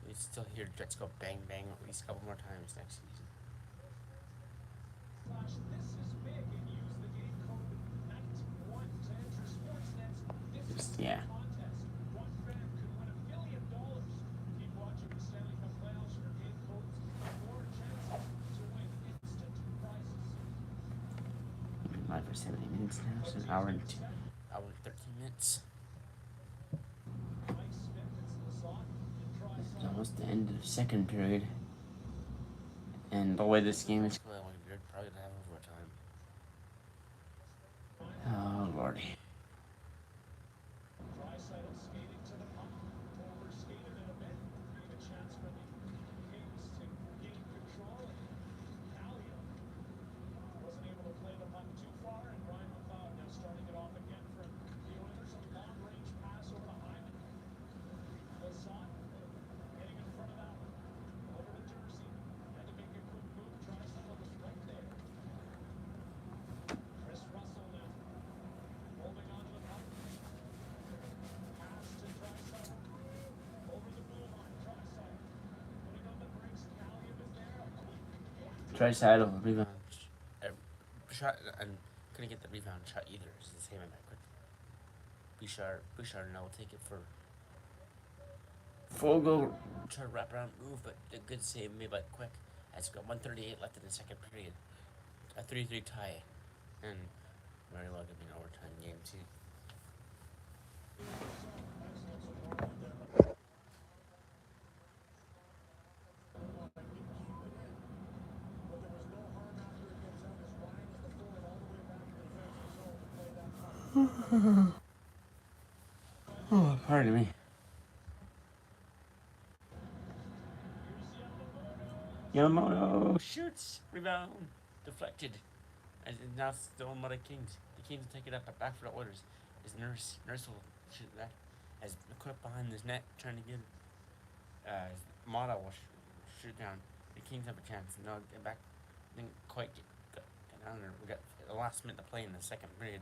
S1: We still hear Jets go bang bang at least a couple more times next season.
S2: Flash, this is big, and use the game code NIGHT1 to enter Sportsnet's This is
S4: Yeah.
S2: Big contest. One fan could win $1 million. Keep watching the Stanley Cup playoffs for game codes and more chances to win instant prizes.
S4: We've been live for 70 minutes now, so an hour and 2.
S1: Hour and 13 minutes.
S2: Mike Smith, it's Lazat and try
S4: It's almost the end of the second period. And the way this game is.
S1: Well, we're probably gonna have overtime.
S4: Oh, lordy.
S2: Draisaitl skating to the puck. Over skated it a bit. Create a chance for the Kings to gain control. And Kallio wasn't able to play the puck too far. And Ryan McLeod now starting it off again for the Oilers. A long-range pass over to Hyman. Lazat getting in front of that one. Over to Jersey. Had to make a quick move. Draisaitl was right there. Chris Russell now holding on to the puck. Pass to Draisaitl. Over the blue line. Draisaitl putting on the brakes. Kallio is there. A quick
S4: Draisaitl rebound.
S1: Shot and couldn't get the rebound shot either. It's the same amount quick. Bouchard now will take it for
S4: Full goal.
S1: try to wrap around move, but a good save made by Quick. It's got 1:38 left in the second period. A 3-3 tie, and very well could be an overtime game too.
S5: But there was no harm after it gets out as Ryan is the forward all the way back to the defensive zone to play that puck.
S4: Oh, pardon me. Yamamoto.
S1: Shoots, rebound, deflected. And now it's the Oilers Kings. The Kings will take it up back for the Oilers. His nurse will shoot that as quick behind his net trying to get it. Mata will shoot down. The Kings have a chance. No, get back. Didn't quite get down there. We got the last minute to play in the second period.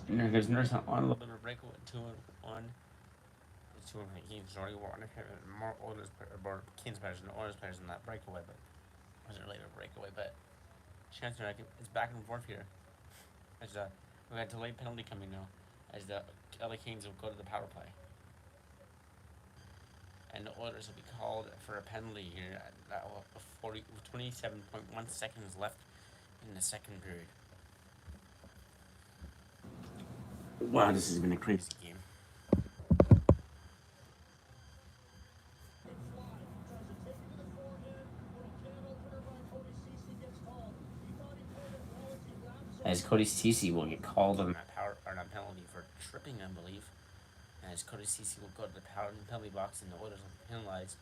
S1: There's Nurse on a little bit of a breakaway, 2-1. It's 2-1. Kings already won. More Oilers or Kings players than Oilers players in that breakaway, but it wasn't really a breakaway. But Chancellor, it's back and forth here. As we got a delayed penalty coming now, as the LA Kings will go to the power play. And the Oilers will be called for a penalty here at 27.1 seconds left in the second period.
S4: Wow, this has been a crazy game. As Cody Ceci will get called on
S1: that penalty for tripping, I believe. As Cody Ceci will go to the penalty box and the Oilers will be penalized,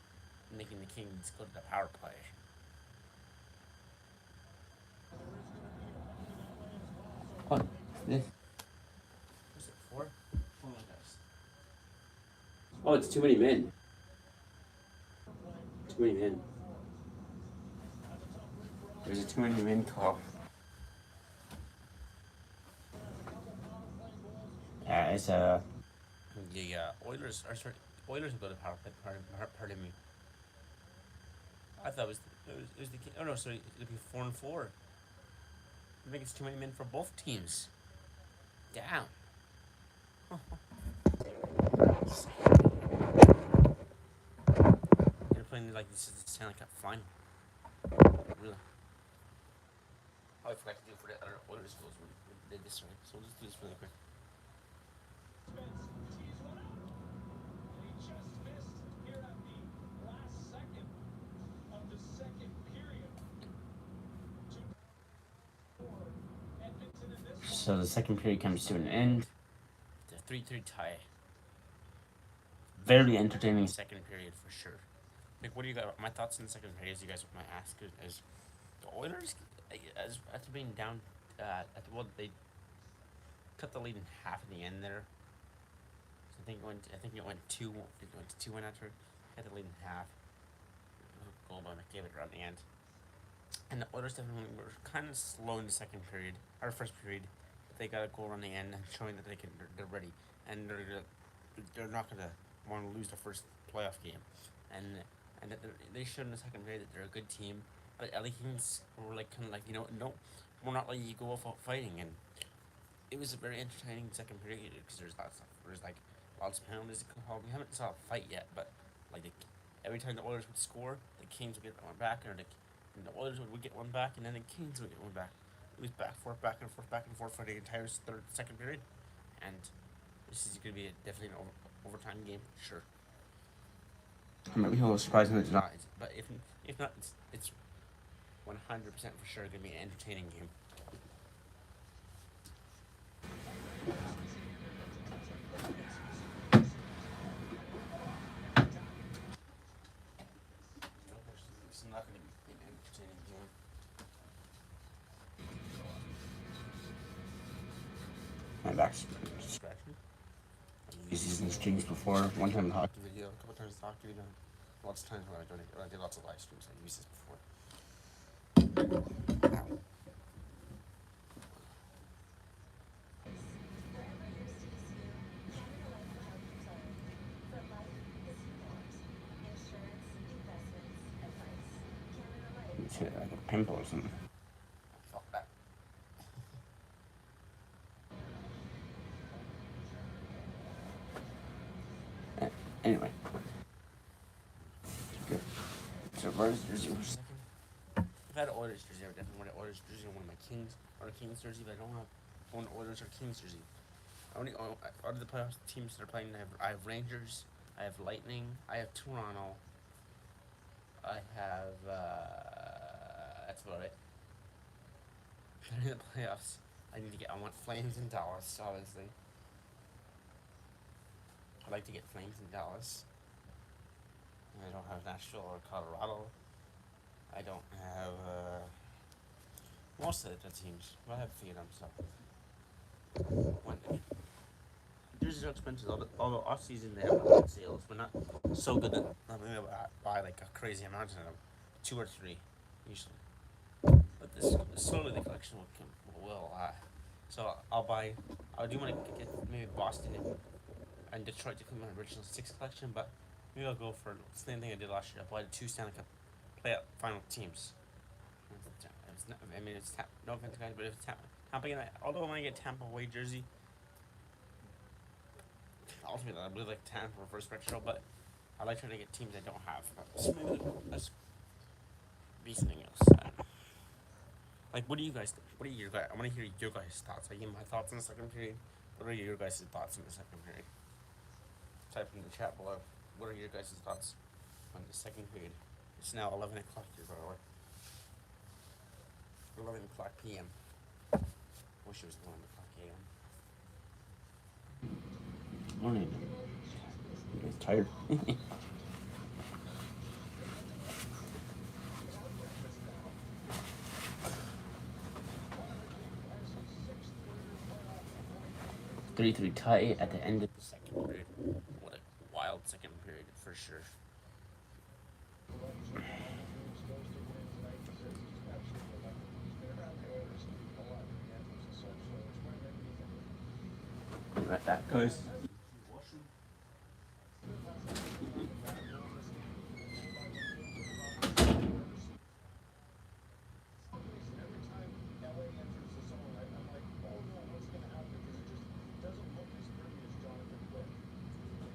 S1: making the Kings go to the power play.
S4: What? This?
S1: Was it 4? 4 guys.
S4: Oh, it's too many men. Too many men. There's a too many men call. Yeah, it's
S1: the Oilers are sorry. Oilers will go to power play. Pardon me. I thought it was the oh no, sorry, it'll be 4-4. I think it's too many men for both teams. Damn. They're playing like this is the Stanley Cup final. Really. I forgot to do it for the other Oilers goals. We did this right, so we'll just do this really quick.
S4: So the second period comes to an end.
S1: The 3-3 tie.
S4: Very entertaining
S1: Second period for sure. Like, what do you got? My thoughts in the second period, as you guys might ask, is the Oilers, as after being down, they cut the lead in half in the end there. So I think it went 2. It went to 2-1 after. Cut the lead in half. Goal by McDavid around the end. And the Oilers definitely were kind of slow in the second period, or first period. But they got a goal on the end, showing that they're ready, and they're not gonna want to lose the first playoff game, and they showed in the second period that they're a good team. But LA Kings were like kind of like no, we're not letting you go without fighting, and it was a very entertaining second period because there's lots of penalties to call. We haven't saw a fight yet, but like every time the Oilers would score, the Kings would get one back, and the Oilers would get one back, and then the Kings would get one back. It was back and forth for the entire second period, and this is going to be definitely an overtime game, sure.
S4: Maybe a little surprising that it's not.
S1: But if not, it's 100% for sure going to be an entertaining game. It's not going to be an entertaining game.
S4: My back's
S1: Scratching.
S4: This season's changed before. One time hockey
S1: Video, a couple times hockey video. Lots of times when I did lots of live streams, I used this before. Ow.
S4: It's like a pimple or something.
S1: Fuck that.
S4: Anyway. Good. So where's jersey?
S1: If I had an Oilers jersey, I would definitely want an Oilers jersey, one of my Kings or a Kings jersey, but I don't have one Oilers or Kings jersey. Out of the playoff teams that are playing, I have Rangers, I have Lightning, I have Toronto, I have that's about it. In the playoffs, I want Flames in Dallas, obviously. I'd like to get Flames in Dallas. I don't have Nashville or Colorado. I don't have most of the teams. I have three of them, so one day. Jerseys are expensive, although off season they have good sales, but not so good that I'm gonna buy like a crazy amount of them, 2 or 3 usually. But this slowly the collection will. So I'll buy. I do want to get maybe Boston and Detroit to come in original 6 collection, but maybe I'll go for the same thing I did last year. I'll buy the 2 Stanley Cup playoff final teams. It's not, I mean, no offense, guys, but if it's Tampa, although I want to get Tampa away jersey, ultimately I really like Tampa for first retro, but I like trying to get teams I don't have. So maybe that's be something else. Like, what do you guys think? What are your guys? I want to hear your guys' thoughts. I give my thoughts in the second period. What are your guys' thoughts in the second period? Type in the chat below. What are your guys' thoughts on the second period? It's now 11 o'clock here, by the way. 11 o'clock p.m. Wish it was 11 o'clock a.m.
S4: Morning. You guys tired? 3-3 tie at the end of
S1: The second period. What a wild second period, for sure.
S4: Right back, guys.
S2: Every time LA enters the zone, I'm like, oh no, what's going to happen? Because it just doesn't look as pretty as Jonathan Quick.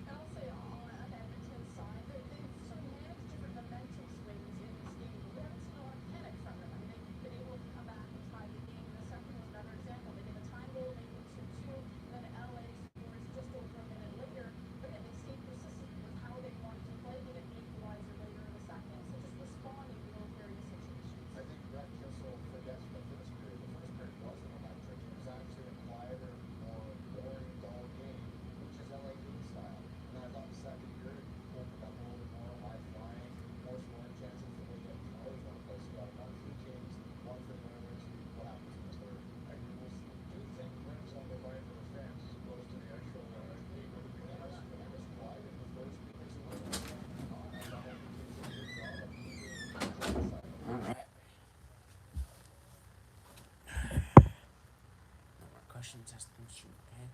S5: I'll say on Edmonton's side, they've sort of managed different momentum swings in this game, but we haven't seen a lot of panic from them. I mean, they've been able to come back and tie the game. The second was another example. They get a time goal, make it 2-2, then LA scores just over a minute later. But again, they stayed persistent with how they wanted to play. They get an equalizer later in the second. So just responding to those various situations.
S2: I think Brett Kissel forgets the first period. The first period wasn't electric. It was actually a quieter, more boring, dull game, which is LA Kings style. And I thought the second period opened up a little bit more high flying, more scoring chances than we get always want to play. So you got one for the Kings, one for the Oilers. What happens in the third? I do think Brent's on the line for the fans as opposed to the actual game of the beginning. It was quiet in the first because it wasn't going on. I thought the Kings did a good job of keeping the side.
S4: Alright.
S1: No more questions, ask them shoot, okay?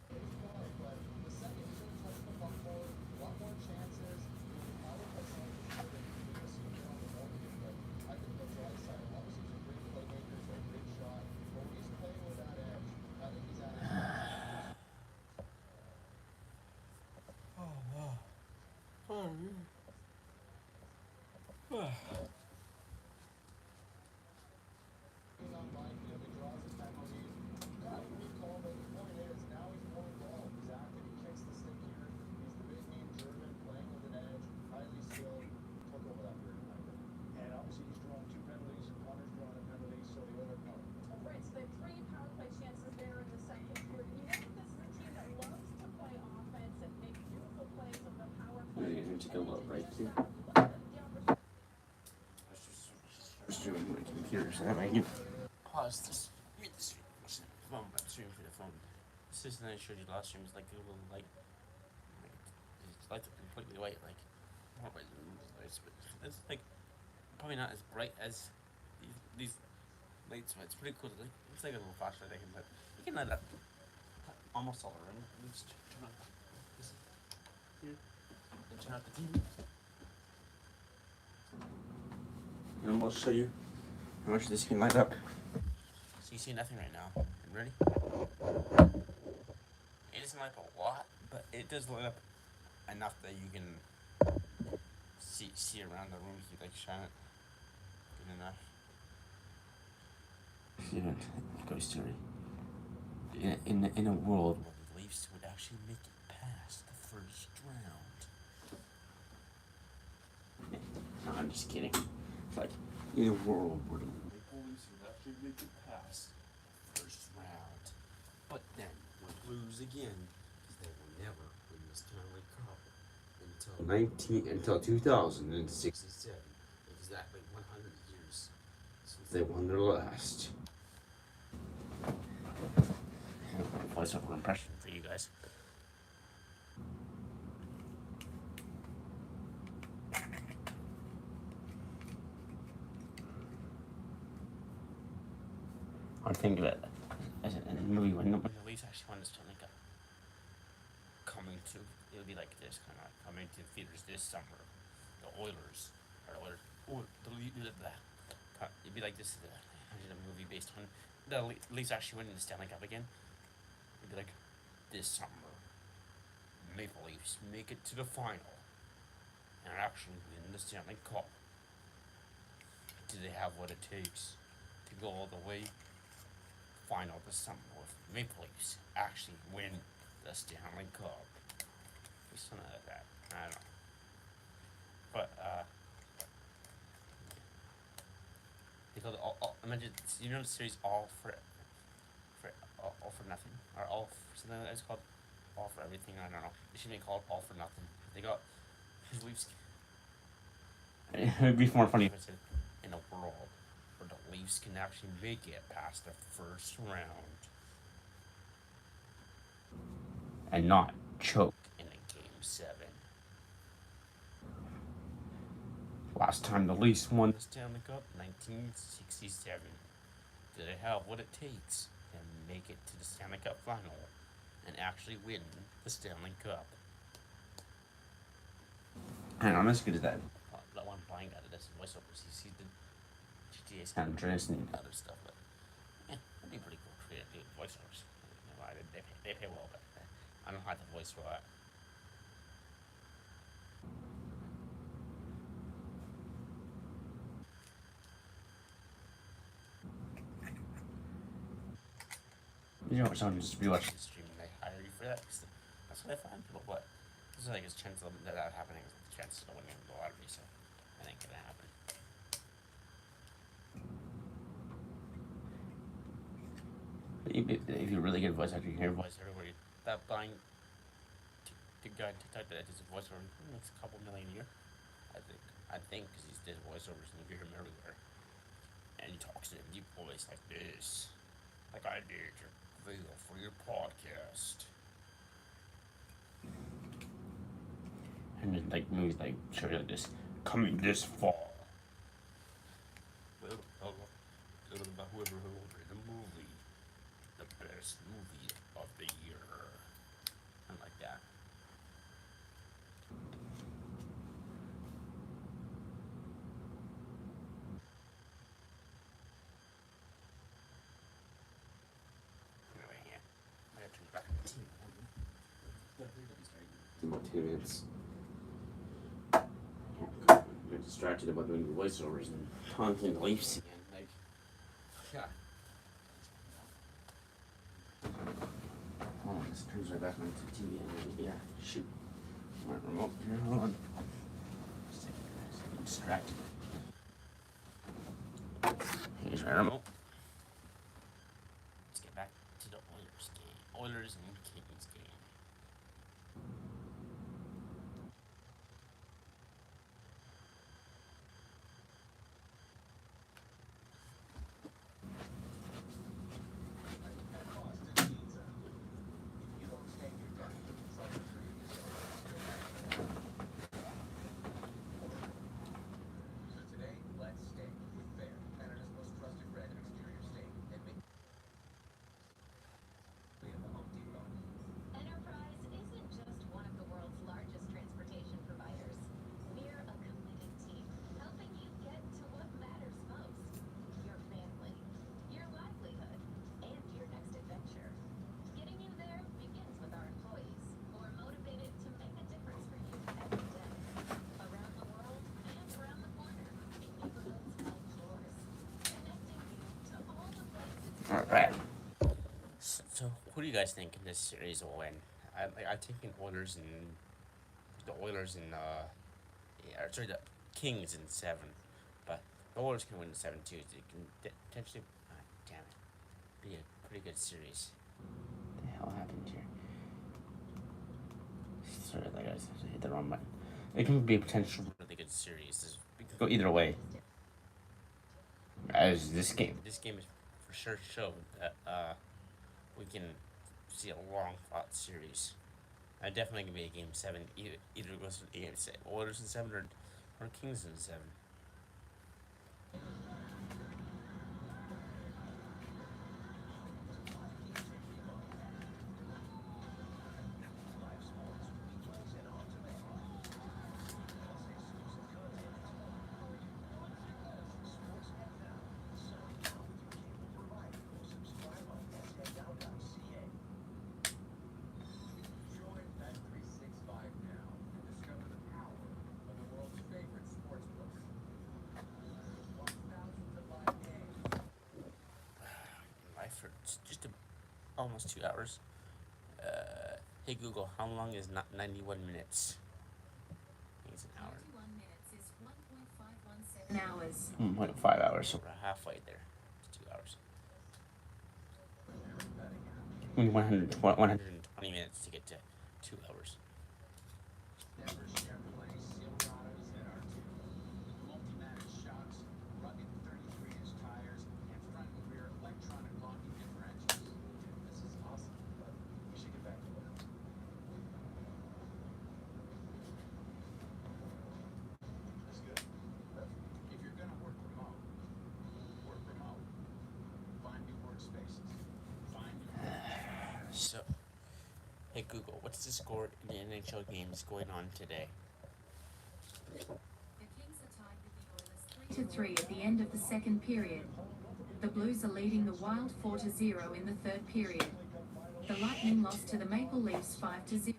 S2: But the second should have touched the puck more, a lot more chances. Power play started to show that he was on the market, but I think the dry side, obviously he's a great playmaker, he's a great shot, but when he's playing with that edge, I think he's at his best. He's on line field, he draws the penalties. Got a good call, but the point is, now he's more involved. He's active, he kicks the stick here. He's the big name German, playing with an edge, highly skilled, took over that period, in my opinion.
S5: And obviously he's drawn 2 penalties, and Connor's drawn a penalty, so the other no. Right, so they have 3 power play chances there in the second period. You know, this is a team that loves to play offense and make beautiful plays on the power play.
S4: You're gonna take a look, right, too? Just doing my computer, so that I can.
S1: Pause this. Read the stream. Phone, but stream for the phone. The system I showed you last stream is like a little it's like completely white, like not white, lights, but it's like probably not as bright as these lights, but it's pretty cool. It's like a little flashlight, but you can light up almost all around. Let's turn on this here. And turn off the TV.
S4: And we'll show you how much this can light up.
S1: So you see nothing right now. You ready? It doesn't light up a lot, but it does light up enough that you can see around the room if you like shine it. Good enough.
S4: See that ghost story. In a world
S1: Well, the Leafs would actually make it past the first round.
S4: No, I'm just kidding. It's like in a world where the
S1: Maple Leafs would actually make it past the first round. But then would lose again because they will never win the Stanley Cup until 2067 because exactly 100 years since they won their last. Voiceover impression for you guys. I think of it as a movie when the Leafs actually won the Stanley Cup. It'll be like this, kind of like coming to theaters this summer. The Oilers, it'd be like this. Imagine a movie based on the Leafs actually winning the Stanley Cup again. It'd be like this summer. Maple Leafs make it to the final and actually win the Stanley Cup. Do they have what it takes to go all the way? Final this summer with Maple Leafs actually win the Stanley Cup. Or something like that. I don't know. But they call it imagine you know the series All for Nothing or All for something like that. It's called All for Everything. I don't know. It should be called All for Nothing. They got his Leafs. It'd be more funny if it said in a world where the Leafs can actually make it past the first round and not choke in a Game 7. Last time the Leafs won the Stanley Cup, 1967. Do they have what it takes to make it to the Stanley Cup final and actually win the Stanley Cup? And I'm as good as that. That one blind guy that does voiceovers. He did GTA San Andreas and other stuff, but yeah, that'd be pretty cool. Creative voiceovers. You know, they pay well, but I don't have the voice for that. You know, someone just be watching the stream and they hire you for that. That's what I find people. But there's like a chance of that happening. There's a chance of winning the lottery, so I think it's gonna happen. If you're a really good voice actor, you hear voice everywhere. That blind guy TikTok that does a voiceover makes a couple million a year. I think because he does voiceovers and you hear him everywhere. And he talks in a deep voice like this, like I did your video for your podcast. And then like movies like show you like this coming this fall. Well, about whoever ordered the movie, the best movie of the year, and like that. Anyway, yeah, I gotta turn it back on the TV. About 2 minutes. I'm distracted about doing the voiceovers and talking the Leafs again. Like, yeah. Hold on, this turns right back on the TV. Yeah, shoot. My remote here. Hold on. Just take it, guys. I'm distracted. Here's my remote. Let's get back to the Oilers game. Oilers and Kings game.
S2: So today, let's stay with Bear, Canada's most trusted brand of exterior stain, and make at the Home Depot.
S6: Enterprise isn't just one of the world's largest transportation providers. We're a committed team, helping you get to what matters most. Your family, your livelihood, and your next adventure. Getting you there begins with our employees, who are motivated to make a difference for you every day. Around the world and around the corner, in neighborhoods like yours. Connecting you to all the places.
S1: Alright. So, who do you guys think this series will win? I'm taking Oilers and the the Kings in 7, but the Oilers can win in 7 too. They can potentially, damn it, be a pretty good series. What the hell happened here? Sorry, that guys hit the wrong button. It can be a potential really good series. It could go either way.
S4: as this game.
S1: This game is for sure show that we can see a long fought series. Definitely gonna be a game 7. Either it goes to game 7, Oilers in 7, or Kings in 7.
S2: Join Bet365 now and discover the power of the world's favorite sportsbook. Watch thousands of live games.
S1: Life for just almost 2 hours. Hey Google, how long is 91 minutes? I think it's an hour.
S3: 91 minutes is 1.517 hours.
S4: 5 hours.
S1: So we're halfway there. It's 2 hours.
S4: Only 100,
S1: 120 minutes to get to 2 hours.
S2: Never Chevrolet Silverados NR2. With multi-matic shocks, rugged 33-inch tires, and front and rear electronic locking differentials. This is awesome, but we should get back to work. That's good. Perfect. If you're gonna work remote. Find new workspaces. Find new
S1: So, hey Google, what's the score in the NHL games going on today?
S3: The Kings are tied with the Oilers 3-3 at the end of the second period. The Blues are leading the Wild 4-0 in the third period. The Lightning lost to the Maple Leafs 5-0.
S5: As the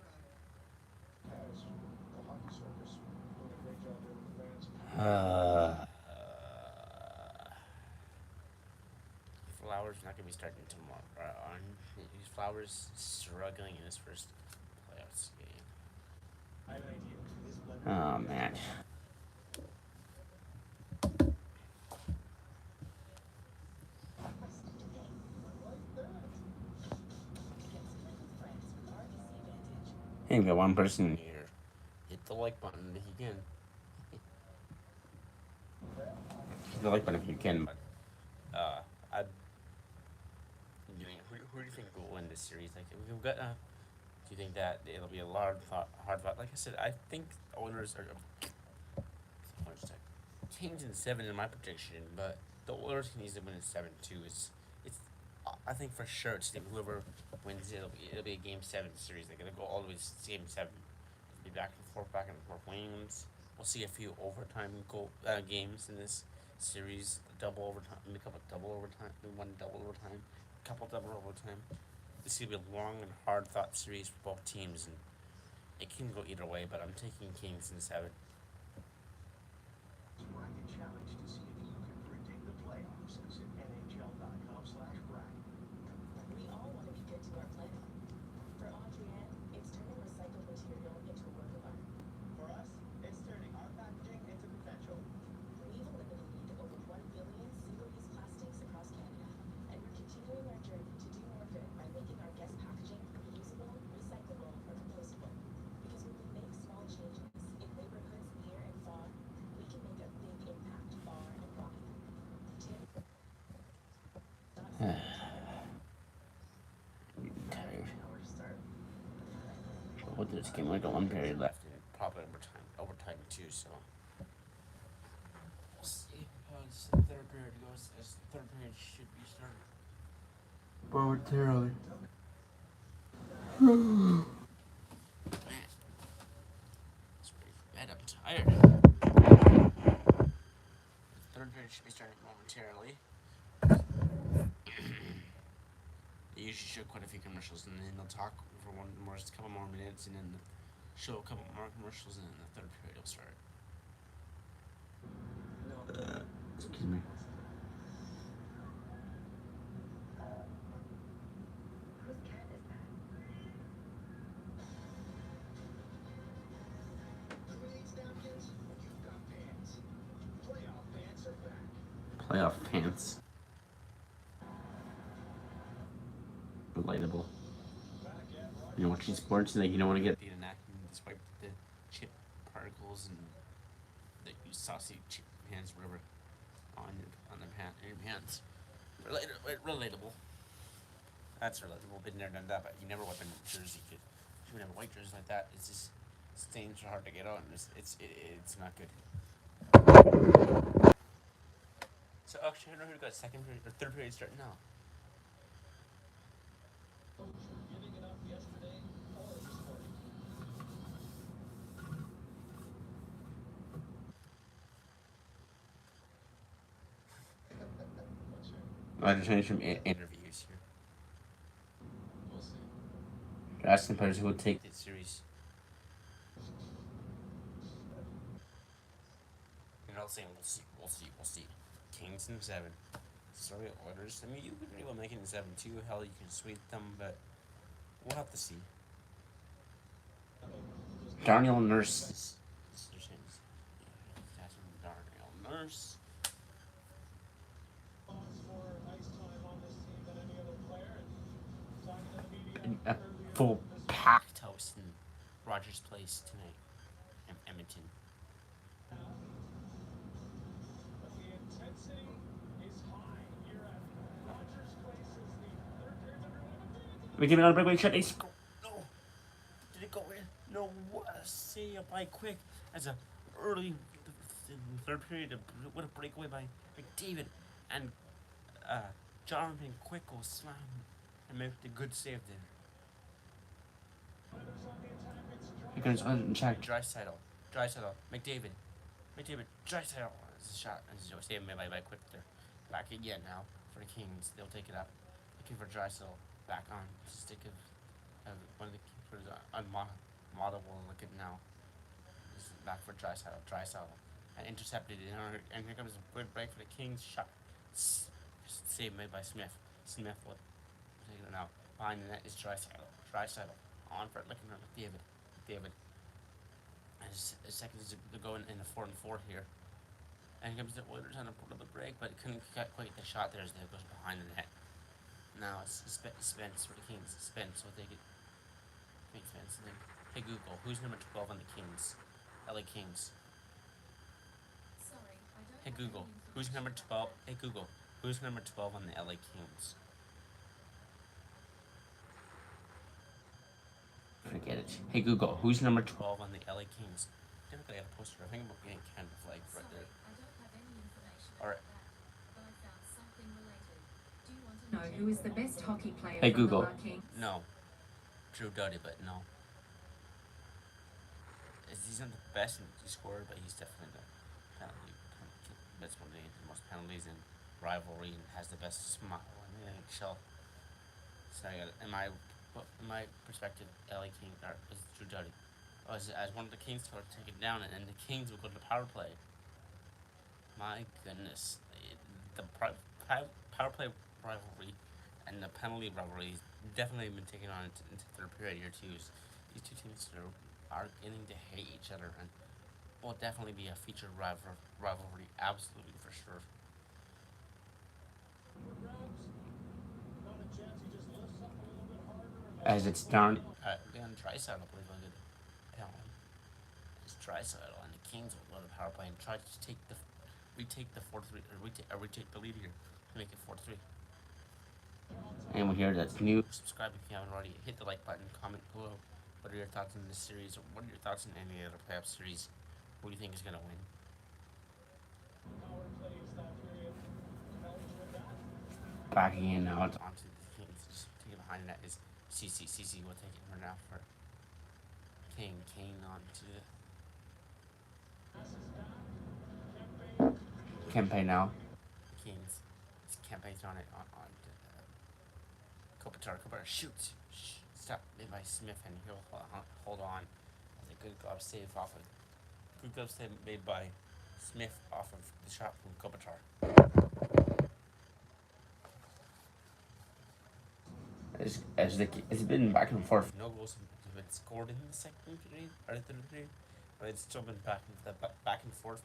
S5: hockey circus doing a great job there with the fans.
S1: Flowers not gonna be starting tomorrow. Flowers struggling in his first playoffs game.
S5: I have an idea. This blend
S4: Oh man. Hey, we got one person.
S1: Here, hit the like button if you can.
S4: Hit the like button if you can.
S1: But who do you think will win this series? Like we've got. Do you think that it'll be a hard fight? Like I said, I think the Oilers are. Kings in 7 in my prediction, but the Oilers can easily win in 7-2. It's. I think for sure it's whoever wins it'll be a game 7 series. They're gonna go all the way to game 7. It'll be back and forth wins. We'll see a few overtime games in this series. Double overtime, maybe a couple double overtime, maybe one double overtime, couple double overtime. This is gonna be a long and hard fought series for both teams, and it can go either way. But I'm taking Kings in 7.
S2: bracket challenge to see if you can predict the playoffs. Visit NHL.com/bracket.
S7: We all want to be good to our planet. For Adrienne, it's turning recycled material into a work of art.
S2: For us, it's turning our packaging into potential.
S7: We've eliminated over 1 billion single-use plastics across Canada, and we're continuing our journey to do more good by making our guest packaging reusable, recyclable, or compostable. Because when we make small changes in neighborhoods near and far, we can make a big impact far and wide. Tim.
S4: Tired.
S7: Our start.
S4: With this game, we got one period left.
S1: And probably overtime too. So we'll see how this third period goes. As the third period should be started.
S4: Momentarily.
S1: Man, it's pretty bad. I'm tired. The third period should be starting momentarily. They usually show quite a few commercials, and then they'll talk for a couple more minutes, and then show a couple more commercials, and then the third period will start.
S4: Excuse me.
S7: Whose cat is that?
S2: Who needs napkins? You've got pants. Playoff pants are back.
S4: Playoff pants. Relatable. You know, watching sports, like you don't want to get.
S1: The napkin, just wipe the chip particles and the saucy chip hands, whatever, on their hands. Relatable. That's relatable. Been there, done that, but you never wear a jersey. Kid. You would have a white jersey like that. It's just stains are hard to get on. It's not good. So actually, I don't know who got second period or third period starting now.
S2: Giving it up yesterday or this morning. What's your?
S4: I just finished some
S1: Interviews here.
S2: We'll see.
S4: asking players who would take
S1: This series. You know, saying we'll see. Kings in 7. Sorry, Oilers. I mean, you could very well make it in 7 too. Hell, you can sweep them, but we'll have to see.
S4: Darnell Nurse.
S1: Darnell Nurse.
S5: For ice time on this team than any other player. And talking to the media
S4: A
S5: earlier
S4: full
S5: this
S4: pack.
S1: Packed house in Rogers Place tonight. In Edmonton.
S5: But the intensity is high here at Rogers Place as the third period's underway.
S4: We give it on a breakaway shot. They
S1: No. Did it go in? No. What a save by Quick as a early third period. What a breakaway by McDavid and Jonathan Quick will slam and make the good save there.
S5: Oilers on the attack. It's
S4: Here comes unchecked.
S1: Draisaitl, McDavid, Draisaitl. It's a shot. It's a save made by Quick there. Back again now for the Kings. They'll take it up. Looking for Draisaitl back on the stick of one of the keepers unmodelable looking now. This is back for Draisaitl. And intercepted it. And here comes a good break for the Kings. Shot. Save made by Smith. Smith will take it now. Behind the net is Draisaitl. On for it, looking at McDavid. And his second is to go in the 4-4 here. And here comes the Oilers on a little break, but couldn't get quite the shot there as it goes behind the net. Now it's Spence for the Kings. Spence will take it. Make Spence. And then, hey Google, who's number 12 on the Kings? LA Kings.
S3: Sorry, I don't
S1: Hey
S3: have
S1: Google,
S3: any
S1: who's
S3: information
S1: number
S3: about
S1: 12? Hey Google, who's number 12 on the LA Kings?
S4: Forget it. Hey Google, who's number 12?
S1: 12 on the LA Kings. Typically, I got a poster. I think about getting Canada flag right
S3: Sorry,
S1: there.
S3: I don't have any information
S1: Alright.
S3: about that, but I found something related. Do you want to know who is the best hockey player
S4: Hey,
S3: from
S4: Google.
S3: the La Kings?
S1: No. Drew Doughty, but no. He's not the best scorer, but he's definitely the penalty. That's one of the most penalties in rivalry and has the best smile in the NHL. So in my perspective, LA King is Drew Doughty. As one of the Kings to take it down, and the Kings will go to the power play. My goodness, the power play rivalry and the penalty rivalry has definitely been taken on into third period here too. These two teams are getting to hate each other, and will definitely be a featured rivalry, absolutely for sure.
S5: grabs. Not a chance. He just lifts up a little bit harder.
S4: As it's down.
S1: Again, Draisaitl plays a good penalty. It's Draisaitl, and the Kings will go to the power play and try to retake the 4-3 or retake the lead here to make it 4-3.
S4: And we hear that's new.
S1: Subscribe if you haven't already. Hit the like button. Comment below. What are your thoughts on this series? Or what are your thoughts on any other playoff series? Who do you think is going to win?
S5: Power plays that period. Helms with that.
S4: Backing in now.
S1: On to the Kings. Just take it behind that is CC. CC will take it for now for Kane. Kane on to the
S5: Passes back. Kempe.
S4: Campaign now.
S1: Kings. His campaign's on it on to Kopitar. Kopitar shoots. Stop made by Smith, and he'll hold on. That's a good glove save off of. Good glove save made by Smith off of the shot from Kopitar.
S4: It's been back and forth.
S1: No goals have been scored in the second period or the third period, but it's still been back and forth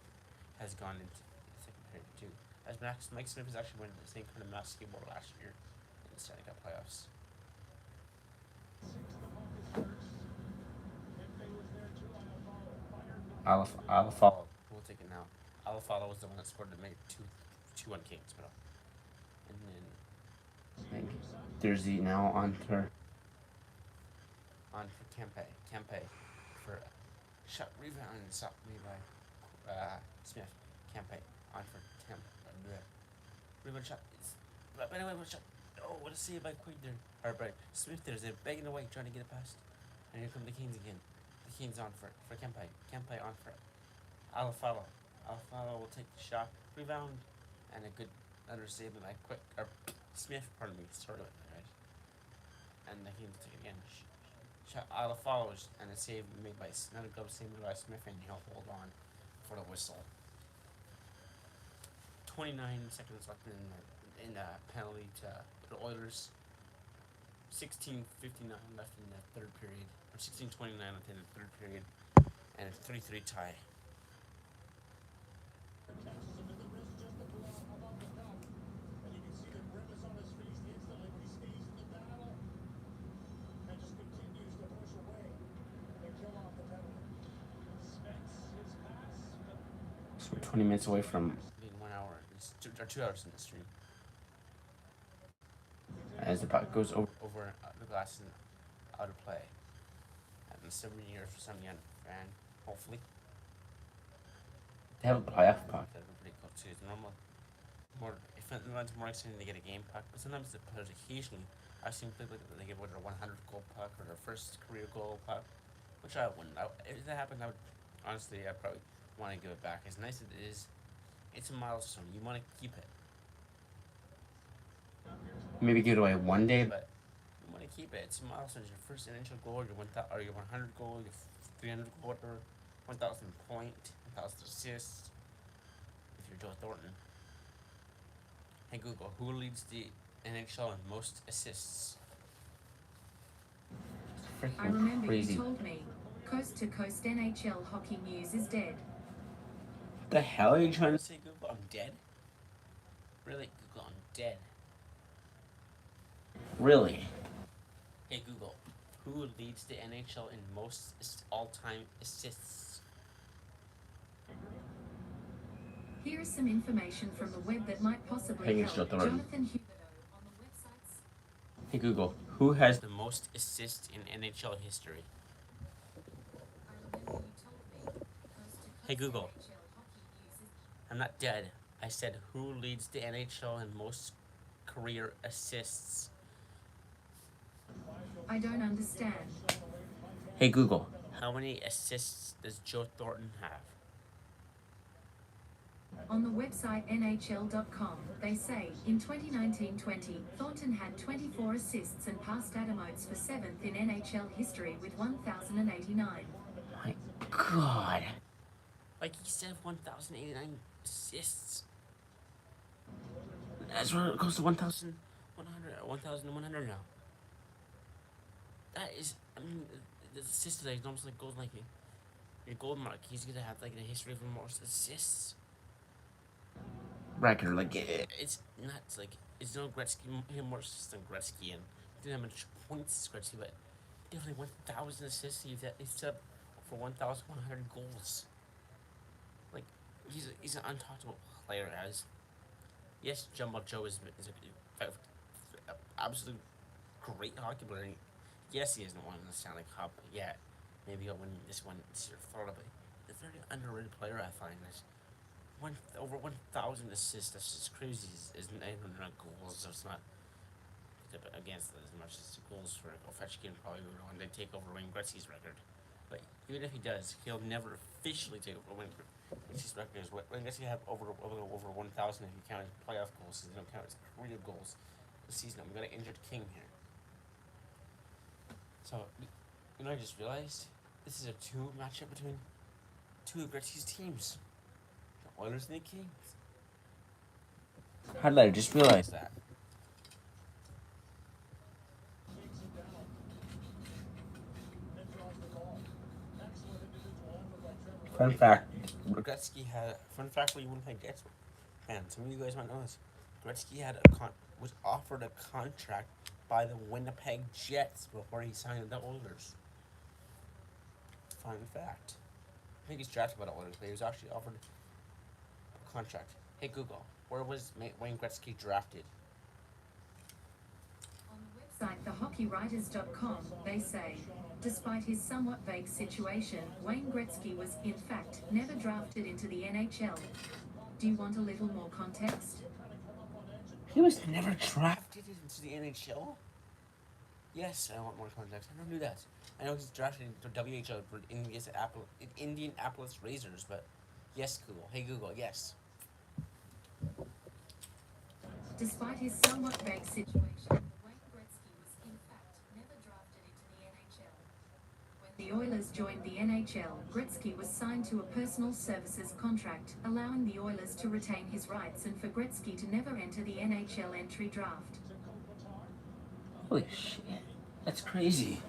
S1: has gone into the second period too. As Mike Smith has actually won the same kind of mass skateboard last year in the Stanley Cup playoffs.
S5: Six to the puck is first. Kempe was there too. I follow. Fired.
S4: I'll follow.
S1: We'll take it now. Alafalo was the one that scored to make two on Kings, but And then
S4: I think Thursday now on for
S1: Kempe. Kempe for shot rebound and stopped me by Smith. Kempe on for rebound shot. But anyway, one shot. Oh, what a save by Quaid there. Or by Smith there. They're begging away, trying to get it past. And here come the Kings again. The Kings on for Kempe. Kempe on for Alafalo. Alafalo will take the shot, rebound, and a good under save by Smith. Pardon me. Sorry about that, right? And the Kings take it again. Shot Alafalo and a save made by another glove save by Smith, and he'll hold on for the whistle. 29 seconds left in the penalty to the Oilers. 16:59 left in the third period, or 16:29 left in the third period, and a 3-3 tie.
S5: Catches him in the wrist just above the cup. And you can see the grimace on his face instantly, but he stays in the battle and just continues to push away and kill off the penalty. Smiths his pass, but
S4: so we're 20 minutes away from
S1: Being 1 hour, it's 2 hours in the stream.
S4: as the puck goes over.
S1: Over the glass and out of play. And 7 years for some young fan, hopefully.
S4: They have a playoff puck.
S1: That'd be pretty cool too. It's normal. It's more exciting to get a game puck, but sometimes the players occasionally I've seen people they give their 100 goal puck or their first career goal puck, which I wouldn't. If that happened, I would honestly I probably want to give it back. As nice as it is, it's a milestone. You want to keep it,
S4: Maybe give it away one day.
S1: but you want to keep it. It's a milestone. It's your first initial goal, your 1,000, or your 100 goal, your 300 goal, whatever, 1,000 point, 1,000 assists. If you're Joe Thornton. Hey Google, who leads the NHL in most assists?
S3: I
S4: Freaking
S3: remember
S4: crazy.
S3: you told me. Coast to Coast NHL hockey news is dead.
S4: What the hell are you trying to say?
S1: Say Google, I'm dead? Really? Google, I'm dead.
S4: Really?
S1: Hey Google, who leads the NHL in most all-time assists?
S3: Here is some information from the web that might possibly
S4: Hey, it's
S3: help.
S4: Joe Thornton.
S3: Jonathan Huberdeau on the websites.
S4: Hey Google, who has
S1: The most assists in NHL history.
S3: I remember you told me. Coast to Coast
S1: Hey, Google.
S3: NHL hockey news is
S1: I'm not dead. I said who leads the NHL in most career assists?
S3: I don't understand.
S4: Hey Google,
S1: How many assists does Joe Thornton have?
S3: On the website NHL.com, they say, in 2019-20, Thornton had 24 assists and passed Adam Oates for 7th in NHL history with 1,089.
S4: my God.
S1: Like he said, 1,089 assists.
S4: That's where it goes to 1,000.
S1: 1,100 now. That is, I mean, the assist today is almost like gold, like your gold mark. He's gonna have like a history of most assists.
S4: Record, like,
S1: It's nuts. Like it's no Gretzky. He had more assists than Gretzky, and didn't have much points as Gretzky, but definitely 1,000 assists. He's set up for 1,100 goals. Like he's an untouchable player. As yes, Jumbo Joe is a absolute great hockey player. Yes, he hasn't won the Stanley Cup yet. Maybe he'll win this one this year, Florida. But he's a very underrated player, I find. Over 1,000 assists. That's just crazy. Is not goals. It's not against as much as goals for Ovechkin probably when they take over Wayne Gretzky's record. But even if he does, he'll never officially take over Wayne Gretzky's record. Wayne Gretzky have over 1,000 if you count his playoff goals. So they don't count his career goals this season. We got an injured king here. So, I just realized this is a 2 matchup between two of Gretzky's teams. The Oilers and the Kings.
S4: how did I just realize that?
S5: takes it down and draws the ball. Excellent individual effort by Trevor.
S4: Fun fact.
S1: Gretzky had fun fact for you wouldn't play Jets fans. Some of you guys might know this. Gretzky had was offered a contract by the Winnipeg Jets before he signed with the Oilers. Fun fact. I think he's drafted by the Oilers, but he was actually offered a contract. Hey Google, where was Wayne Gretzky drafted?
S3: Site thehockeywriters.com, they say, despite his somewhat vague situation, Wayne Gretzky was, in fact, never drafted into the NHL. Do you want a little more context?
S1: He was never drafted into the NHL? Yes, I want more context. I don't do that. I know he's drafted into WHL for Indianapolis Razors, but yes, Google. Hey, Google, yes.
S3: Despite his somewhat vague situation, Wayne Gretzky was, in fact, never drafted into the NHL. When the Oilers joined the NHL, Gretzky was signed to a personal services contract, allowing the Oilers to retain his rights and for Gretzky to never enter the NHL entry draft.
S1: Holy shit. That's crazy.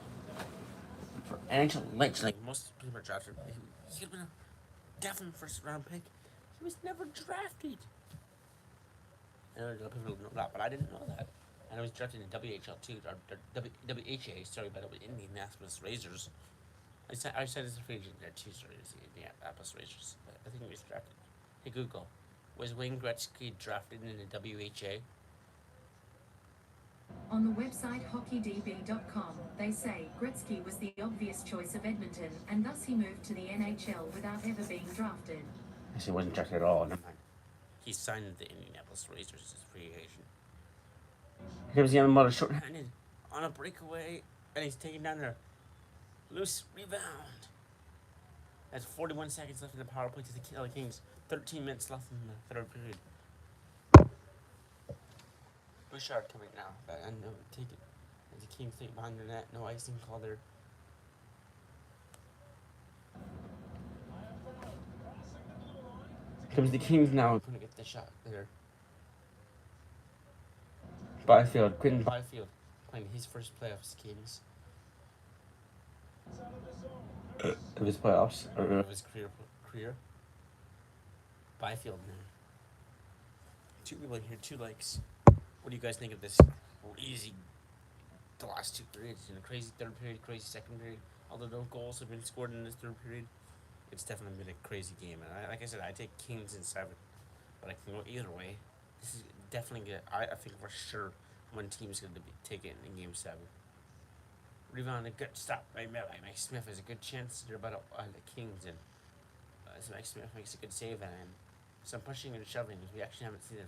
S1: For NHL Lynch, like most people are drafted, he could have been a definite first round pick. He was never drafted. I know a lot of people know that, but I didn't know that. I know he's drafted in WHL too, or WHA, sorry, by the Indianapolis Razors. I said it's a free agent there too, sorry, it's the Indianapolis Razors. But I think he was drafted. Hey Google, was Wayne Gretzky drafted in the WHA?
S3: On the website hockeydb.com, they say Gretzky was the obvious choice of Edmonton, and thus he moved to the NHL without ever being drafted.
S1: I said he wasn't drafted at all. Never mind. He signed with the Indianapolis Razors as a free agent. Here was the young mother short-handed on a breakaway, and he's taking down their loose rebound. That's 41 seconds left in the power play to the LA Kings. 13 minutes left in the third period. Bouchard coming now. I know, take it. As the Kings take behind the net. No icing call there. Comes the Kings now. Going to get the shot there. Byfield, Quentin Byfield, playing his first playoffs games of his playoffs or of his career. Byfield now. Two people here, two likes. What do you guys think of this crazy? The last two periods, in a crazy third period, crazy second period. Although no goals have been scored in this third period, it's definitely been a crazy game. And like I said, I take Kings in 7, but I can go either way. This is definitely good. I think for sure one team's going to take it in game 7. Rebound, a good stop by Mike Smith has a good chance. They're about the Kings, and so Mike Smith makes a good save, and some pushing and shoving. We actually haven't seen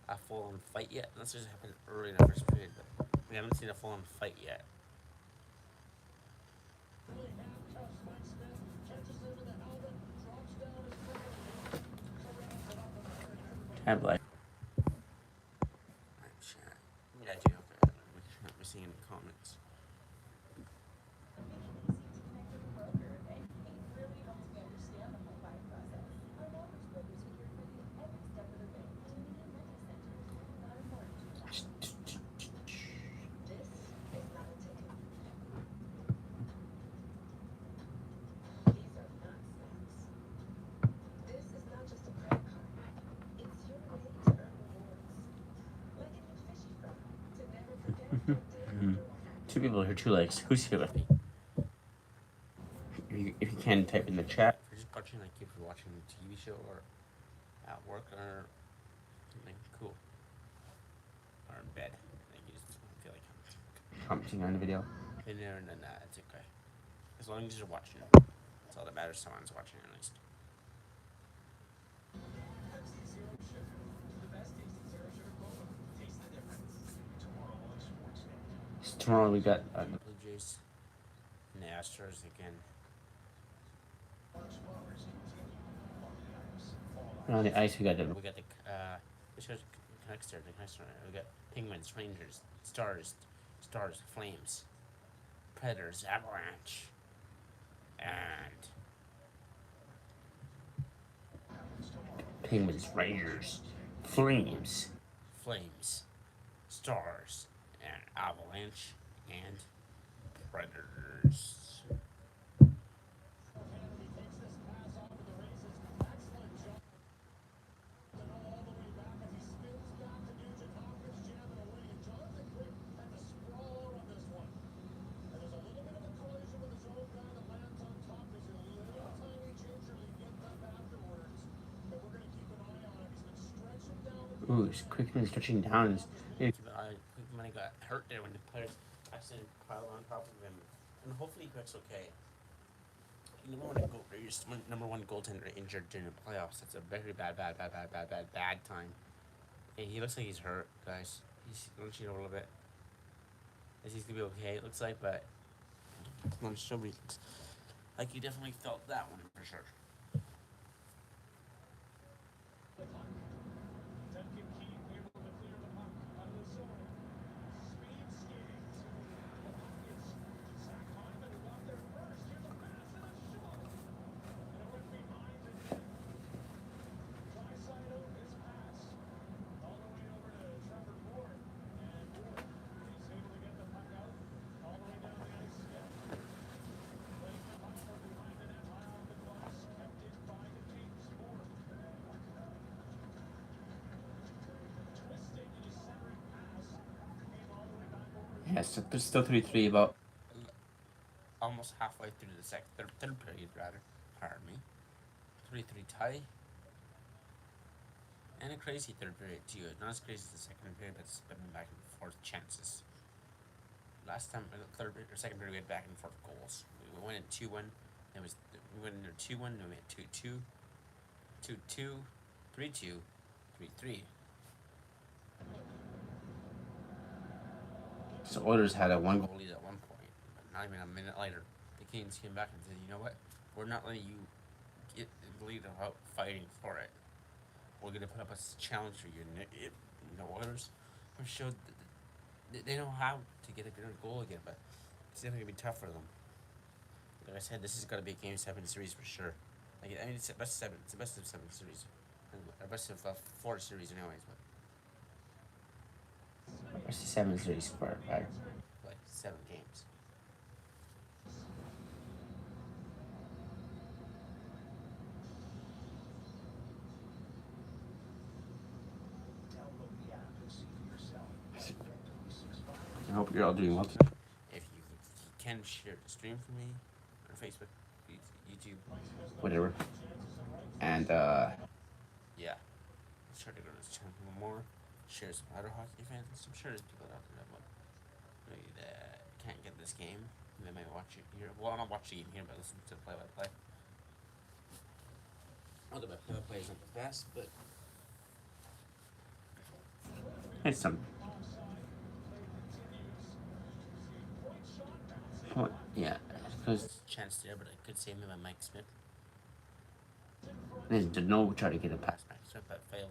S1: a full-on fight yet. Unless this happened early in the first period, but we haven't seen a full-on fight yet. I'm like, yeah, I do. Okay. We're seeing in the comments. Two people here, two legs. Who's here with me? If you can, type in the chat. If you're just watching, like if you're watching a TV show or at work or something cool, or in bed, like you just feel like commenting on the video. In there, and then it's okay. As long as you're watching, that's all that matters. Someone's watching at least. Tomorrow we got the Blue Jays and the Astros again. And on the ice we got the which goes next there, we got Penguins, Rangers, Stars, Flames, Predators, Avalanche, and Penguins, Rangers, Flames, Stars, and Avalanche, and Predators. Ooh, he's quickly stretching down. Keep an eye when he got hurt there when the players accidentally piled on top of him. And hopefully Quick's okay. You know when your number one goaltender injured during the playoffs, that's a very bad time. Hey, he looks like he's hurt, guys. He's looking a little bit. He's gonna be okay, it looks like, but like he definitely felt that one for sure.
S5: Duncan Keith able to clear the puck out of the zone. Speed skating to the Buckets. Zach Hyman who got there first. Here's a pass and a shot. And it went behind the net. Draisaitl, his pass. All the way over to Trevor Moore. And Moore is able to get the puck out. All the way down the ice again. Playing the puck from behind the net, high off the glass. Kept in by the Kings. Moore. Twisting in his centering pass. Came all the way back over.
S4: Yeah, so there's still 3-3 about.
S1: Almost halfway through the third period, rather. Pardon me. 3-3 tie. And a crazy third period too. Not as crazy as the second period, but it's been back and forth chances. Last time, third period or second period, we had back and forth goals. We went at 2-1. We went in 2-1. Then we had 2-2, 2-2, 3-2, 3-3.
S4: So Oilers had a one goal.
S1: Goal lead at one point, but not even a minute later, the Kings came back and said, "You know what? We're not letting you get the lead without fighting for it. We're gonna put up a challenge for you." And Oilers showed that they know how to get a good goal again, but it's definitely gonna be tough for them. Like I said, this is gonna be a Game 7 series for sure. Like, I mean, it's the best of 7. It's the best of 7 series, or best of 4 series, anyways. But
S4: What's the 7 series for? Right?
S1: like 7 games.
S2: Download the app and see for yourself.
S4: I hope you're all doing well today.
S1: If you can share the stream for me on Facebook, YouTube,
S4: Whatever. And
S1: yeah. Try to go to this channel more. Share some other hockey fans. I'm sure there's people out there that maybe that can't get this game. They might watch it here. Well, not watch the game here, but listen to the play-by-play. Although my play-by-play isn't the best, but
S4: it's some. Oh, yeah, because
S1: chance there, but I could say maybe Mike Smith.
S4: there's no try to get a pass.
S1: Mike Smith, but failed.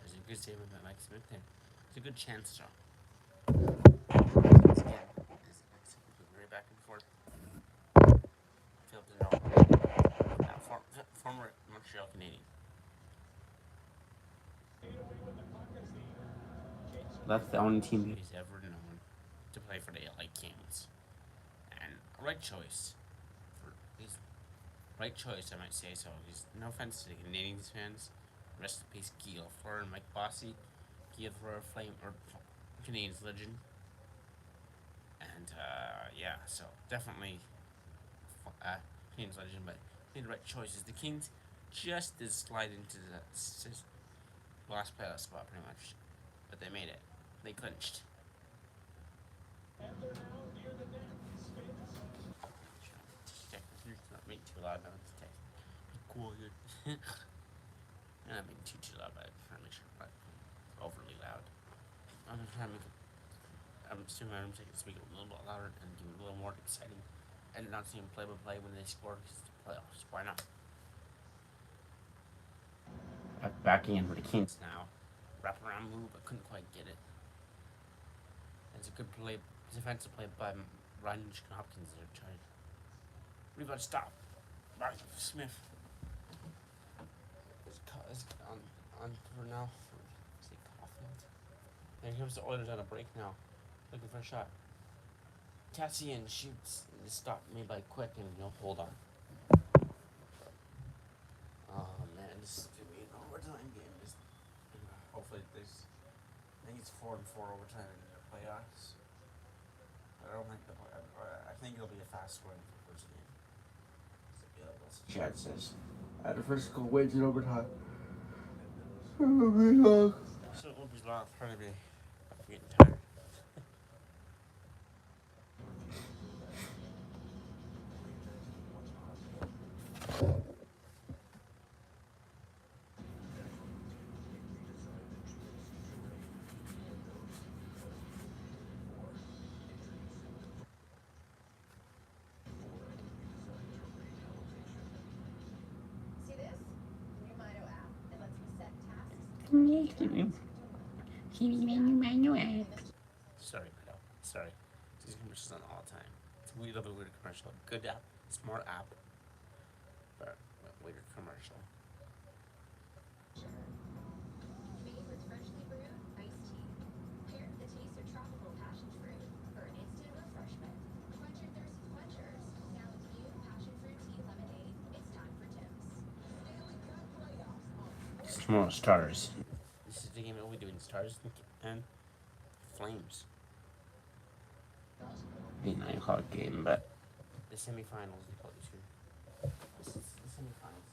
S1: There's a good save by Mike Smith there. It's a good chance, though. Once again, it's very back and forth. Failed to know. Former Montreal Canadian.
S4: That's the only team.
S1: He's ever known to play for the LA Kings. And right choice. Right choice, I might say so. He's no offense to the Canadiens fans. Rest in peace, Guy Lafleur and Mike Bossy. Guy Lafleur, Canadiens legend. And yeah, so definitely Canadiens legend, but made the right choices. The Kings just did slide into the last playoff spot pretty much, but they made it. They clinched.
S5: And they're now near the net. Spins.
S1: Not being too loud now. It's okay. Be quiet. Not being too loud, but I'm trying to make sure I'm not overly loud. I'm trying to make it. I'm assuming I'm taking the speaker a little bit louder and give it a little more exciting. And not seeing play-by-play when they score because it's the playoffs. Why not?
S4: Backing in for the Kings.
S1: Now, wraparound move, I couldn't quite get it. It's a good play, defensive play by Ryan Hopkins there. Tried. We've got to stop. Mark Smith. Is on for now. Say Caulfield. And here's the Oilers on a break now. Looking for a shot. Cassian shoots. Stop made by Quick and hold on. Oh man, this is gonna be an overtime game. Hopefully there's. I think it's 4-4 overtime in the playoffs. I don't think I think it'll be a fast scoring first game.
S4: Chad says, the first goal wins in overtime. Oh my God.
S1: So it will be long. Probably be. I'm getting tired. Sorry, no. Sorry. These commercials on all the time. It's a weird, weird commercial. Good app, smart app, but weird commercial.
S6: Made with freshly brewed iced tea. Pair the taste of tropical passion fruit for an instant refreshment. Quench your thirst with Quenchers. Now with new passion fruit tea lemonade. It's time for Tim's. Stanley Cup playoffs.
S4: Tomorrow stars.
S1: This is the game that we'll be doing Stars and Flames.
S4: Be 9 o'clock game, but
S1: The semifinals, they call this year. This is the semifinals.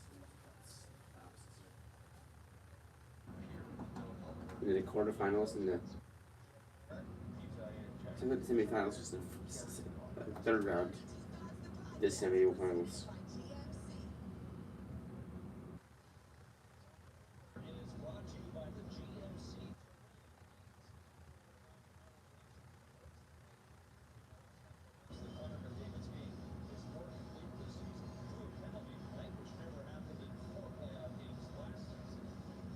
S1: The quarterfinals and the semifinals was the third round. The semifinals.
S2: Is brought to you by the GMC. The Connor McDavid's game is more complete this season. Drew a penalty tonight, which never happened in 4 playoff games last season.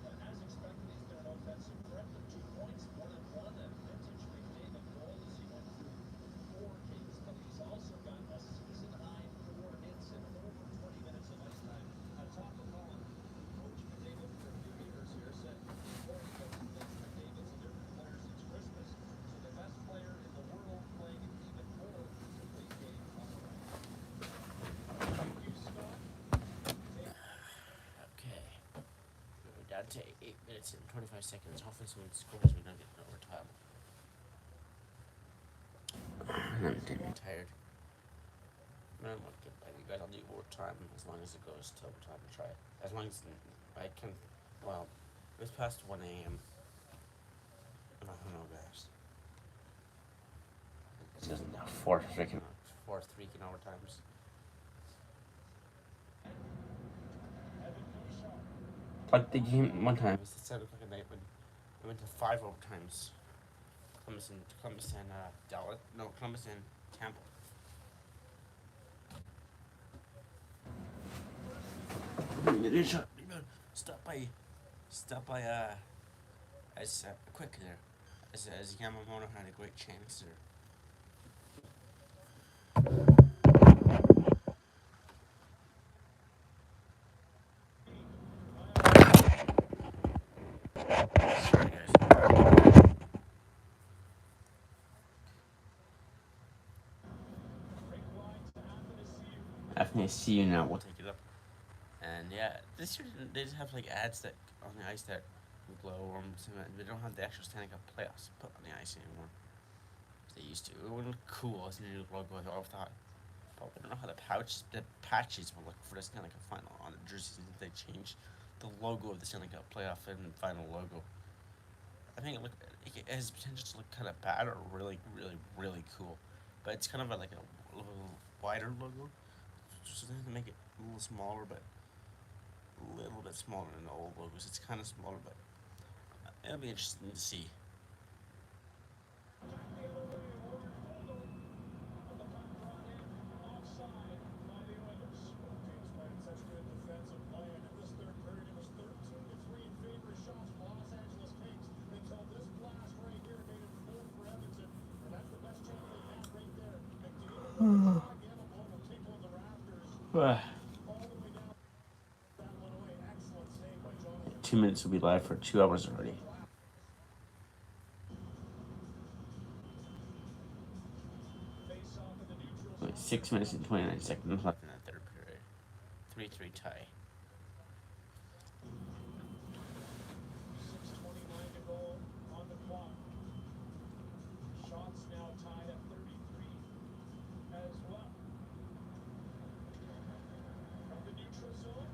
S2: But as expected, he's been an offensive threat with 2 points, 1 and 1, a vintage McDavid goal as he went through 4 games. But he's also got a season-high 4 hits and over 20 minutes of ice time. Top of Holland, coach McDavid for a few years here, said before he goes and thinks McDavid's a different player since Christmas. So the best player in the world playing an even more complete game on the right. Thank you, Scott.
S1: Okay. We're down to 8 minutes and 25 seconds. Hopefully someone scores. We don't get an overtime. I'm tired. I don't want to get by you guys. I'll do overtime as long as it goes to overtime. I'll try it. As long as I can. Well, it's past 1 a.m. I don't know, guys.
S4: it doesn't have 4 freaking.
S1: 4 freaking overtimes.
S4: Like the game one time.
S1: It was at 7 o'clock at night when we went to 5 overtimes. Columbus and Dallas. No, Columbus and Tampa. Stop by as quick there. As Yamamoto had a great chance there. Sorry, guys.
S4: I see you now.
S1: We'll take it up. And yeah, this year they just have like ads that on the ice that glow or something. They don't have the actual Stanley Cup playoffs put on the ice anymore. They used to. It would look cool as a new logo. I always thought. But I don't know how the patches will look for the Stanley Cup final on the jerseys if they change the logo of the Stanley Cup playoff and final logo. I think it has potential to look kind of bad or really, really, really cool. But it's kind of like a little wider logo. So they have to make it a little smaller, but a little bit smaller than the old logos. It's kind of smaller, but it'll be interesting to see.
S4: Ugh. 2 minutes will be live for 2 hours already. Wait, 6 minutes and 29 seconds left.
S1: In that third period, 3-3 tie.
S2: 6:29 to go on the clock. Shots now tied at 33 as well. From the neutral zone,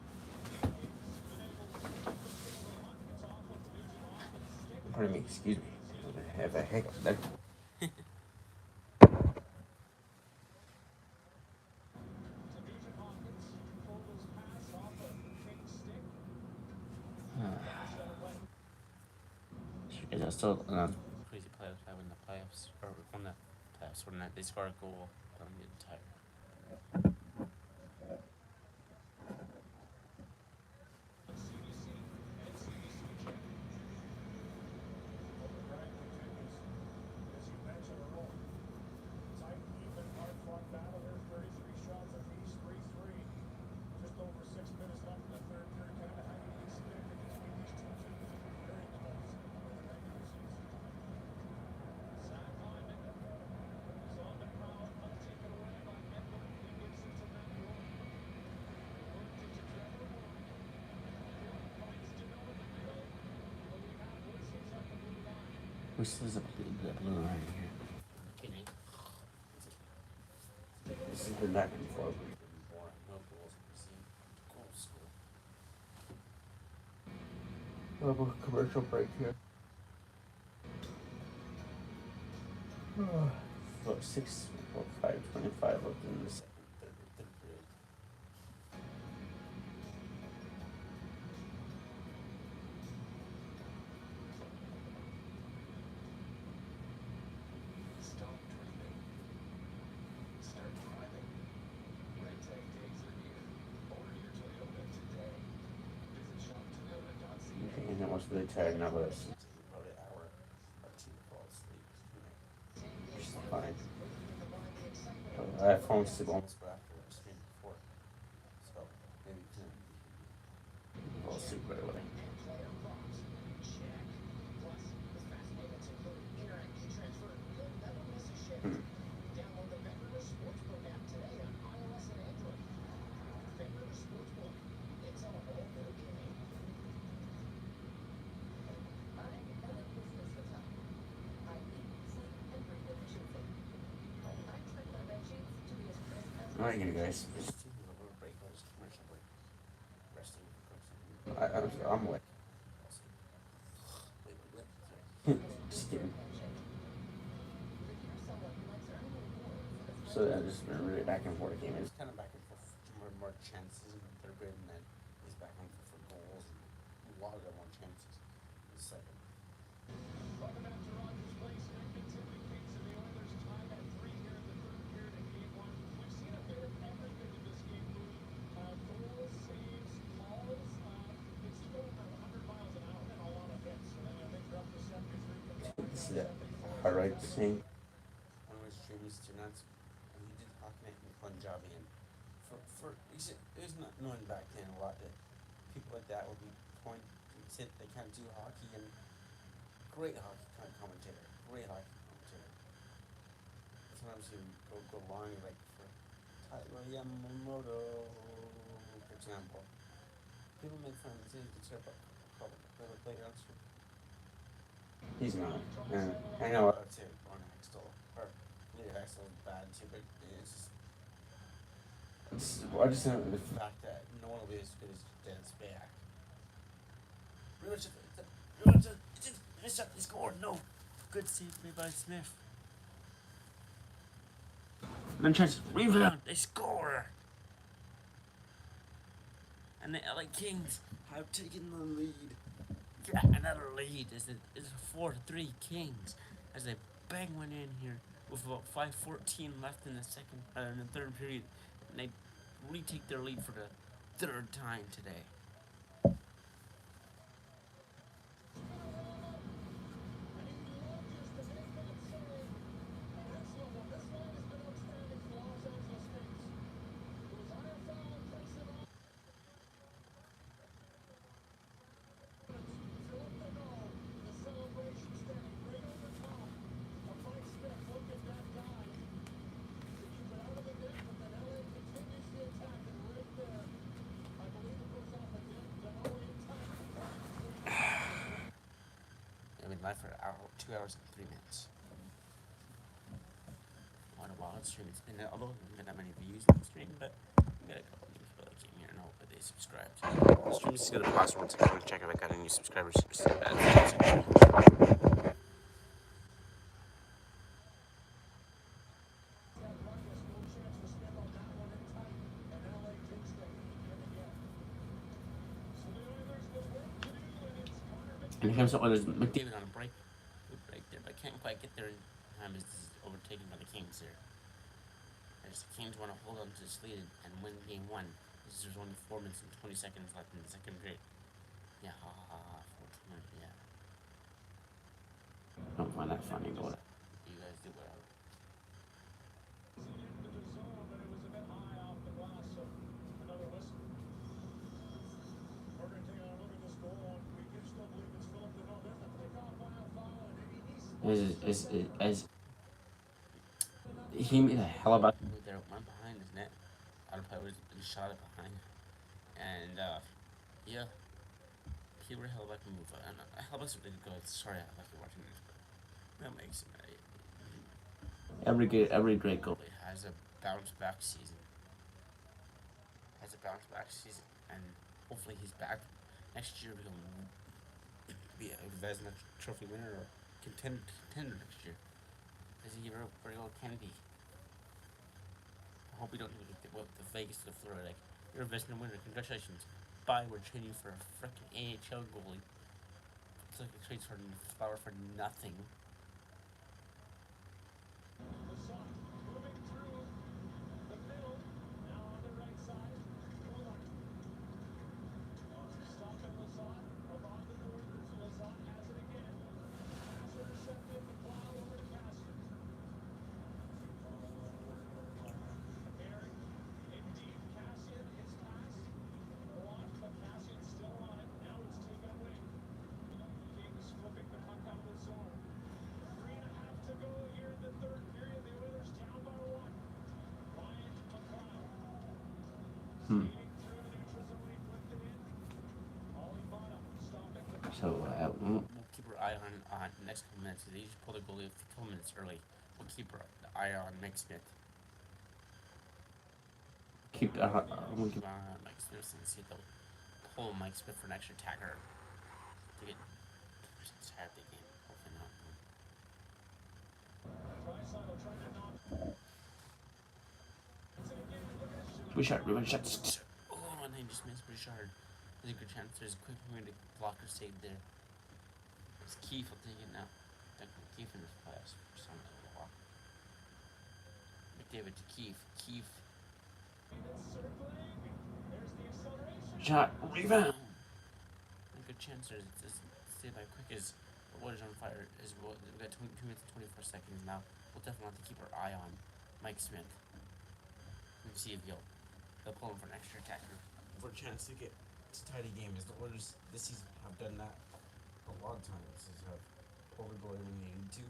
S2: he's been able to keep the field on. It's off of Nugent Hopkins' stick.
S4: Pardon me, excuse me. I have a hiccup there.
S2: To Nugent Hopkins, Fogel's pass off of King's stick. Shut away.
S4: Is that still
S1: Crazy playoffs. I win the playoffs or won the playoffs when they score a goal. I'm getting tired.
S2: CBC and CBC
S4: Who says the blue line here?
S1: Kidding.
S4: This has been back and forth.
S1: More no goals. See, goal score.
S4: We'll have a commercial break here. About 5:25 left in the second, third period.
S2: Stop dreaming. Start driving. Red Tag Days are here. Order your Toyota today. Visit shoptoyota.ca.
S4: And I was really tired now, but it's
S1: About an hour or two to fall asleep tonight.
S4: which is fine. I have phone sleep almost
S1: But after the stream before, so maybe tonight.
S4: fall asleep right away. Hmm.
S2: Download the BetRivers Sportsbook app today on iOS and Android. BetRivers Sportsbook. It's a whole new game.
S6: I am a business hotel. I eat, sleep, and breathe efficiency. I expect my bed sheets to be as crisp as
S4: Alright, you guys.
S1: Just taking a little break on this commercial break. Resting from something.
S4: I'm awake.
S1: Wait. Sorry.
S4: Just kidding.
S6: milkshake. If you're someone who likes earning rewards,
S4: So I've just been really back and forth game.
S1: It's kind of back and forth. More chances in the third period, and then he's back and forth for goals. And a lot of them more chances in the second.
S5: Welcome back to Rogers Place, Edmonton. The Kings and the Oilers tied at 3 here in the third period in Game 1. We've seen a bit of everything in this game, Louis. Goals, saves, calls. It's still about 100 miles an hour and a lot of hits. And then I think they're up to 73.
S4: This is that alright thing.
S1: One of his dreams to nuts, and he did hockey night in Punjabi, and it was not known back then a lot that people like that would be point sit they can't do hockey, and great hockey commentator. Sometimes he would go long like for Tyler Yamamoto, for example. People make fun of him, saying he's a playground.
S4: He's not. I know.
S1: I'd say Ron Hextall, or Lee Hextall is bad too, but it's just
S4: I just know
S1: the fact that no one will be as good as Dennis Back. He scored. No, good save made by Smith. And then chance rebound. They score. And the LA Kings have taken the lead. Yeah, another lead. It's a 4-3 Kings as they bang one in here with about 5:14 left in the third period, and they retake their lead for the third time today. I've been live for 2 hours and 3 minutes. What a wild stream it's been. Although we haven't got that many views on the stream, but we got a couple of people that came here and hope that they subscribed. The stream is gonna pause once I check if I got any subscribers. And here comes the Oilers. McDavid on a break. Good break there, but can't quite get there in time as this is overtaken by the Kings here. As the Kings want to hold on to this lead and win game 1. There's only 4 minutes and 20 seconds left in the second period. Yeah, 4 minutes, yeah.
S4: Don't find that funny, but
S1: You guys do whatever.
S4: as he made a hell of a
S1: There went behind his net. Out of play was shot it behind. And yeah. Keyword Hellback move. Hellback's a really good. Sorry, I like you're watching this. That makes him.
S4: Every great goal.
S1: Has a bounce back season. And hopefully he's back next year. He'll be a Vezina Trophy winner or contender next year. Because he very well can be. I hope we don't do the Vegas to the floor. Like, you're a Vezina winner. Congratulations. Bye. We're trading for a freaking AHL goalie. It's like it trades for Flower for nothing.
S5: Lasat moving through the middle. Now on the right side. Muller. Stopping Lasat. Above the Oilers. Lasat has it again. Pass intercepted. The plow over to Cassian. Barry. Indeed. Cassian. His pass. Blocked, but Cassian's still on it. Now it's taken away. Kings flipping the puck out of the zone. 3.5 to go here in the third period. The Oilers down by 1. Ryan McLeod. Skating through the neutral zone. He flipped it in. Ollie Bonham stopping the puck.
S4: So
S1: We'll keep our eye on the next couple minutes. They just pulled a goalie a couple minutes early. We'll keep our eye on Mike Smith.
S4: keep
S1: Mike Smith and see if they'll pull Mike Smith for an extra attacker to get tired of the game. Hopefully not.
S5: Draisaitl trying to knock. It's in again. Look at his shoot.
S4: revenge shots.
S1: Oh, and they just missed Richard. There's a good chance. There's a quick way to blocker save there. It's Keefe will take it now. Duncan Keefe in this playoffs for some while. McDavid to Keefe. Keefe.
S5: It's circling. There's the acceleration.
S4: Shot. Rebound.
S1: A good chance there's just stay by quick as the Oilers on fire as well. We've got 2 minutes and 24 seconds now. We'll definitely have to keep our eye on Mike Smith and see if they'll pull him for an extra attacker for a chance to get to tidy game. As the Oilers this season have done that a lot of times, is have pulled the goalie when they need to,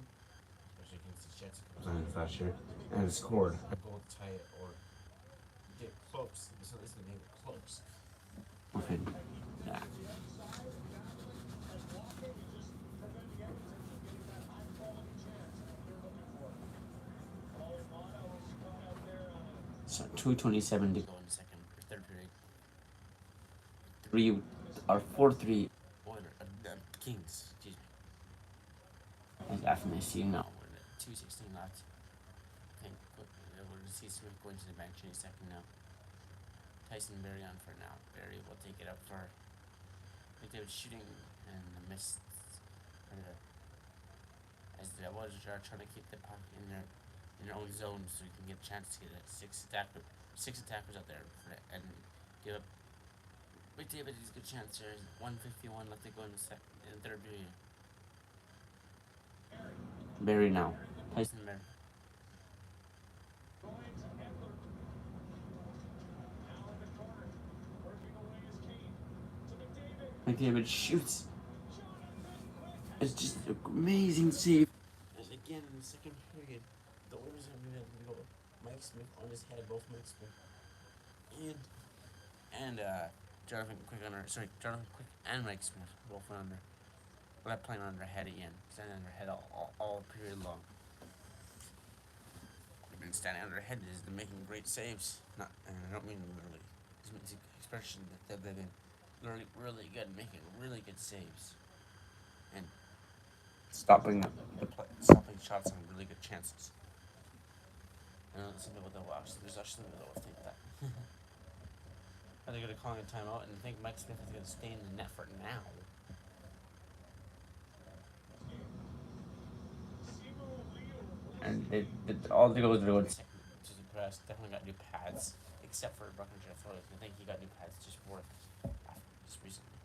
S1: especially against the Jets.
S4: Last year and scored.
S1: A goal to tie it or get close. So this is gonna make it close.
S4: Okay. Yeah. So 2:27 to go in the second or third period. 4-3. Kings. Excuse me. As after they see now.
S1: We're at 2:16 left. I think we're going to see Smith going to the bench any second now. Tyson Berry on for now. Berry will take it up for McDavid shooting and the miss. As the Oilers are trying to keep the puck in their own zone so you can get a chance to get six attackers out there for it and give up. McDavid is a good chance. There's 1:51 left to go in the third period.
S4: Barry now.
S1: Tyson Berry.
S4: McDavid shoots. It's just an amazing save.
S1: And again in the second period, the Oilers have been able to go Mike Smith on his head, both Mike Smith and Jonathan Quick and Mike Smith both went under. Well, playing on their head again, standing on their head all period long. They've been standing on their head is they're making great saves. Not, and I don't mean literally. This means the expression that they've been literally really good, making really good saves, and stopping shots on really good chances. I know some people don't watch. There's actually some people that will think that. Are they going to call a timeout and think Mike Smith is going to stay in the net for now?
S4: And all the goals are going.
S1: To the press, definitely got new pads, except for Bruckner Flores. I think he got new pads just recently.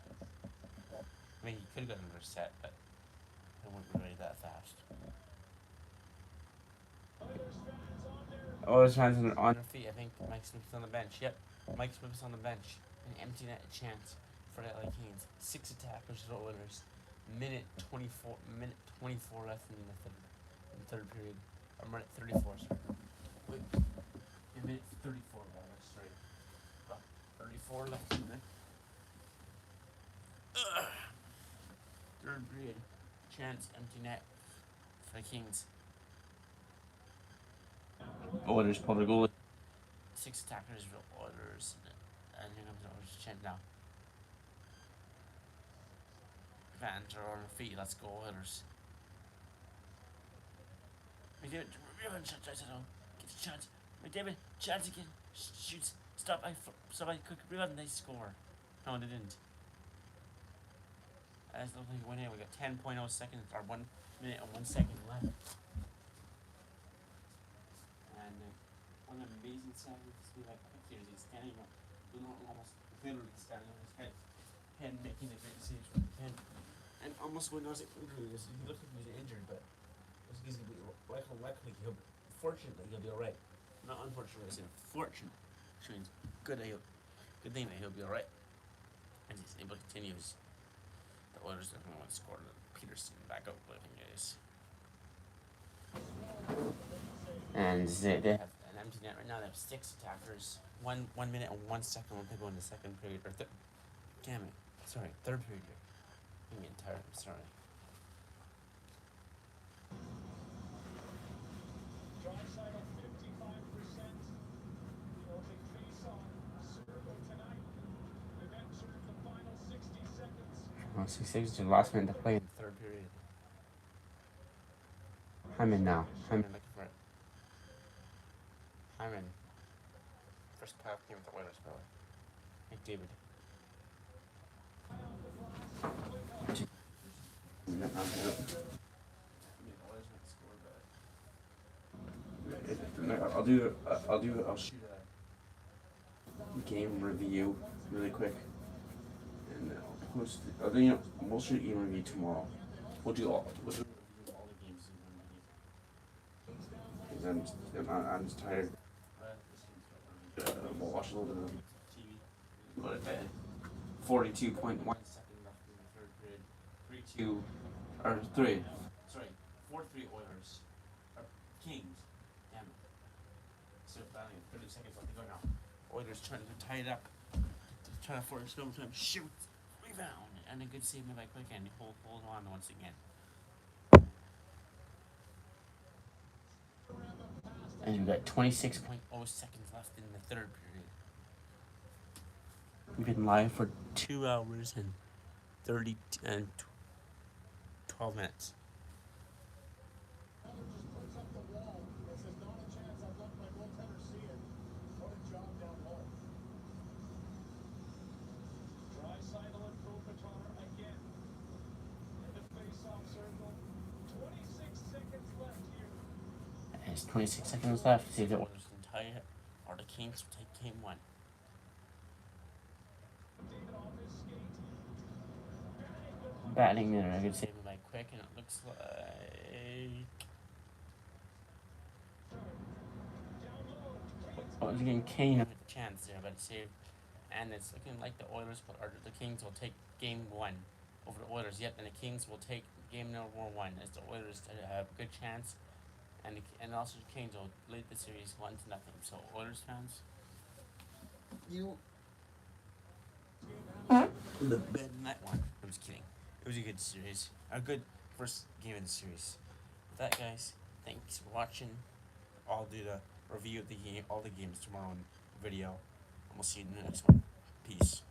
S1: I mean, he could have gotten another set, but they weren't ready that fast.
S4: All those fans on
S1: On their feet, I think Mike Smith's on the bench. Yep, Mike Smith's on the bench. An empty net chance for the LA Kings. 6 attackers for the Oilers. Minute 24 left in the third period. I'm right at 34, sorry. Wait, a minute 34, sorry. 34 left in the third period. Chance, empty net for the Kings.
S4: Oilers pulled their goalie.
S1: 6 attackers for Oilers. And here comes the Oilers chant now. Fans are on their feet. Let's go, Oilers. McDavid, rebound shot, tries it on. Gets a chance. McDavid, chance again. Shoots. Stop by quick rebound and they score. No, they didn't. As the thing went in, we got 10.0 seconds, or 1 minute and 1 second left. And one amazing seconds to be like quick here. He's standing up, almost literally standing on his head making a great save from the pen. And almost when I was injured, he looked like he was injured, but he's gonna be luckily fortunately he'll be alright. Not unfortunately, I said fortunate. Which means good thing that he'll be alright. And he's able to continue his. The Oilers are going to want to score Peterson back up, I think, guys.
S4: And they
S1: Have an empty net right now. They have 6 attackers. 1 minute and 1 second when they go in the second period. Or damn it. Sorry, third period here. I'm getting tired. I'm sorry.
S5: Draisaitl 55%. The only face-off circle tonight. We've entered the final 60 seconds.
S4: 6 to the last minute to play.
S1: Third period.
S4: Hyman now.
S1: I'm looking for it. Hyman. First playoff game with the Oilers, by the way. McDavid. I mean, the Oilers might score, but I'll shoot a game review really quick, and I'll post. We'll shoot a game review tomorrow. We'll do all the games in one because I'm just tired. We'll watch a little bit of TV. Go to bed. 42.1 seconds left in the third period. 3-2, or 3. Sorry, 4-3 Oilers. Or Kings. Damn it. So batting 30 seconds left to go now. Oilers trying to tie it up. Trying to force overtime. Shoot! Rebound! And a good save made by Quick and hold on once again.
S4: And we've got 26.
S1: 6.0 seconds left in the third period.
S4: We've been live for
S1: 2 hours and 12 minutes.
S5: Just puts up the wall and says, not a chance. I've let my goaltender see it. What a job down low. Draisaitl and Kopitar again. In the face-off circle. 26 seconds left here.
S4: There's 26 seconds left. See if the
S1: Oilers can tie it, or the Kings will take game 1.
S5: David off his skate.
S4: batting there. I could say.
S1: Save it by Quick, and it looks like
S4: Again, Kane.
S1: with a chance there, but save. And it's looking like the Oilers or the Kings will take game 1 over the Oilers. Yet, and the Kings will take game number 1 as the Oilers have a good chance, and also the Kings will lead the series 1-0. So Oilers fans, you the bed in that one. I'm just kidding. It was a good series, a good first game of the series. With that, guys, thanks for watching. I'll do the review of the game, all the games tomorrow in video, and we'll see you in the next one. Peace.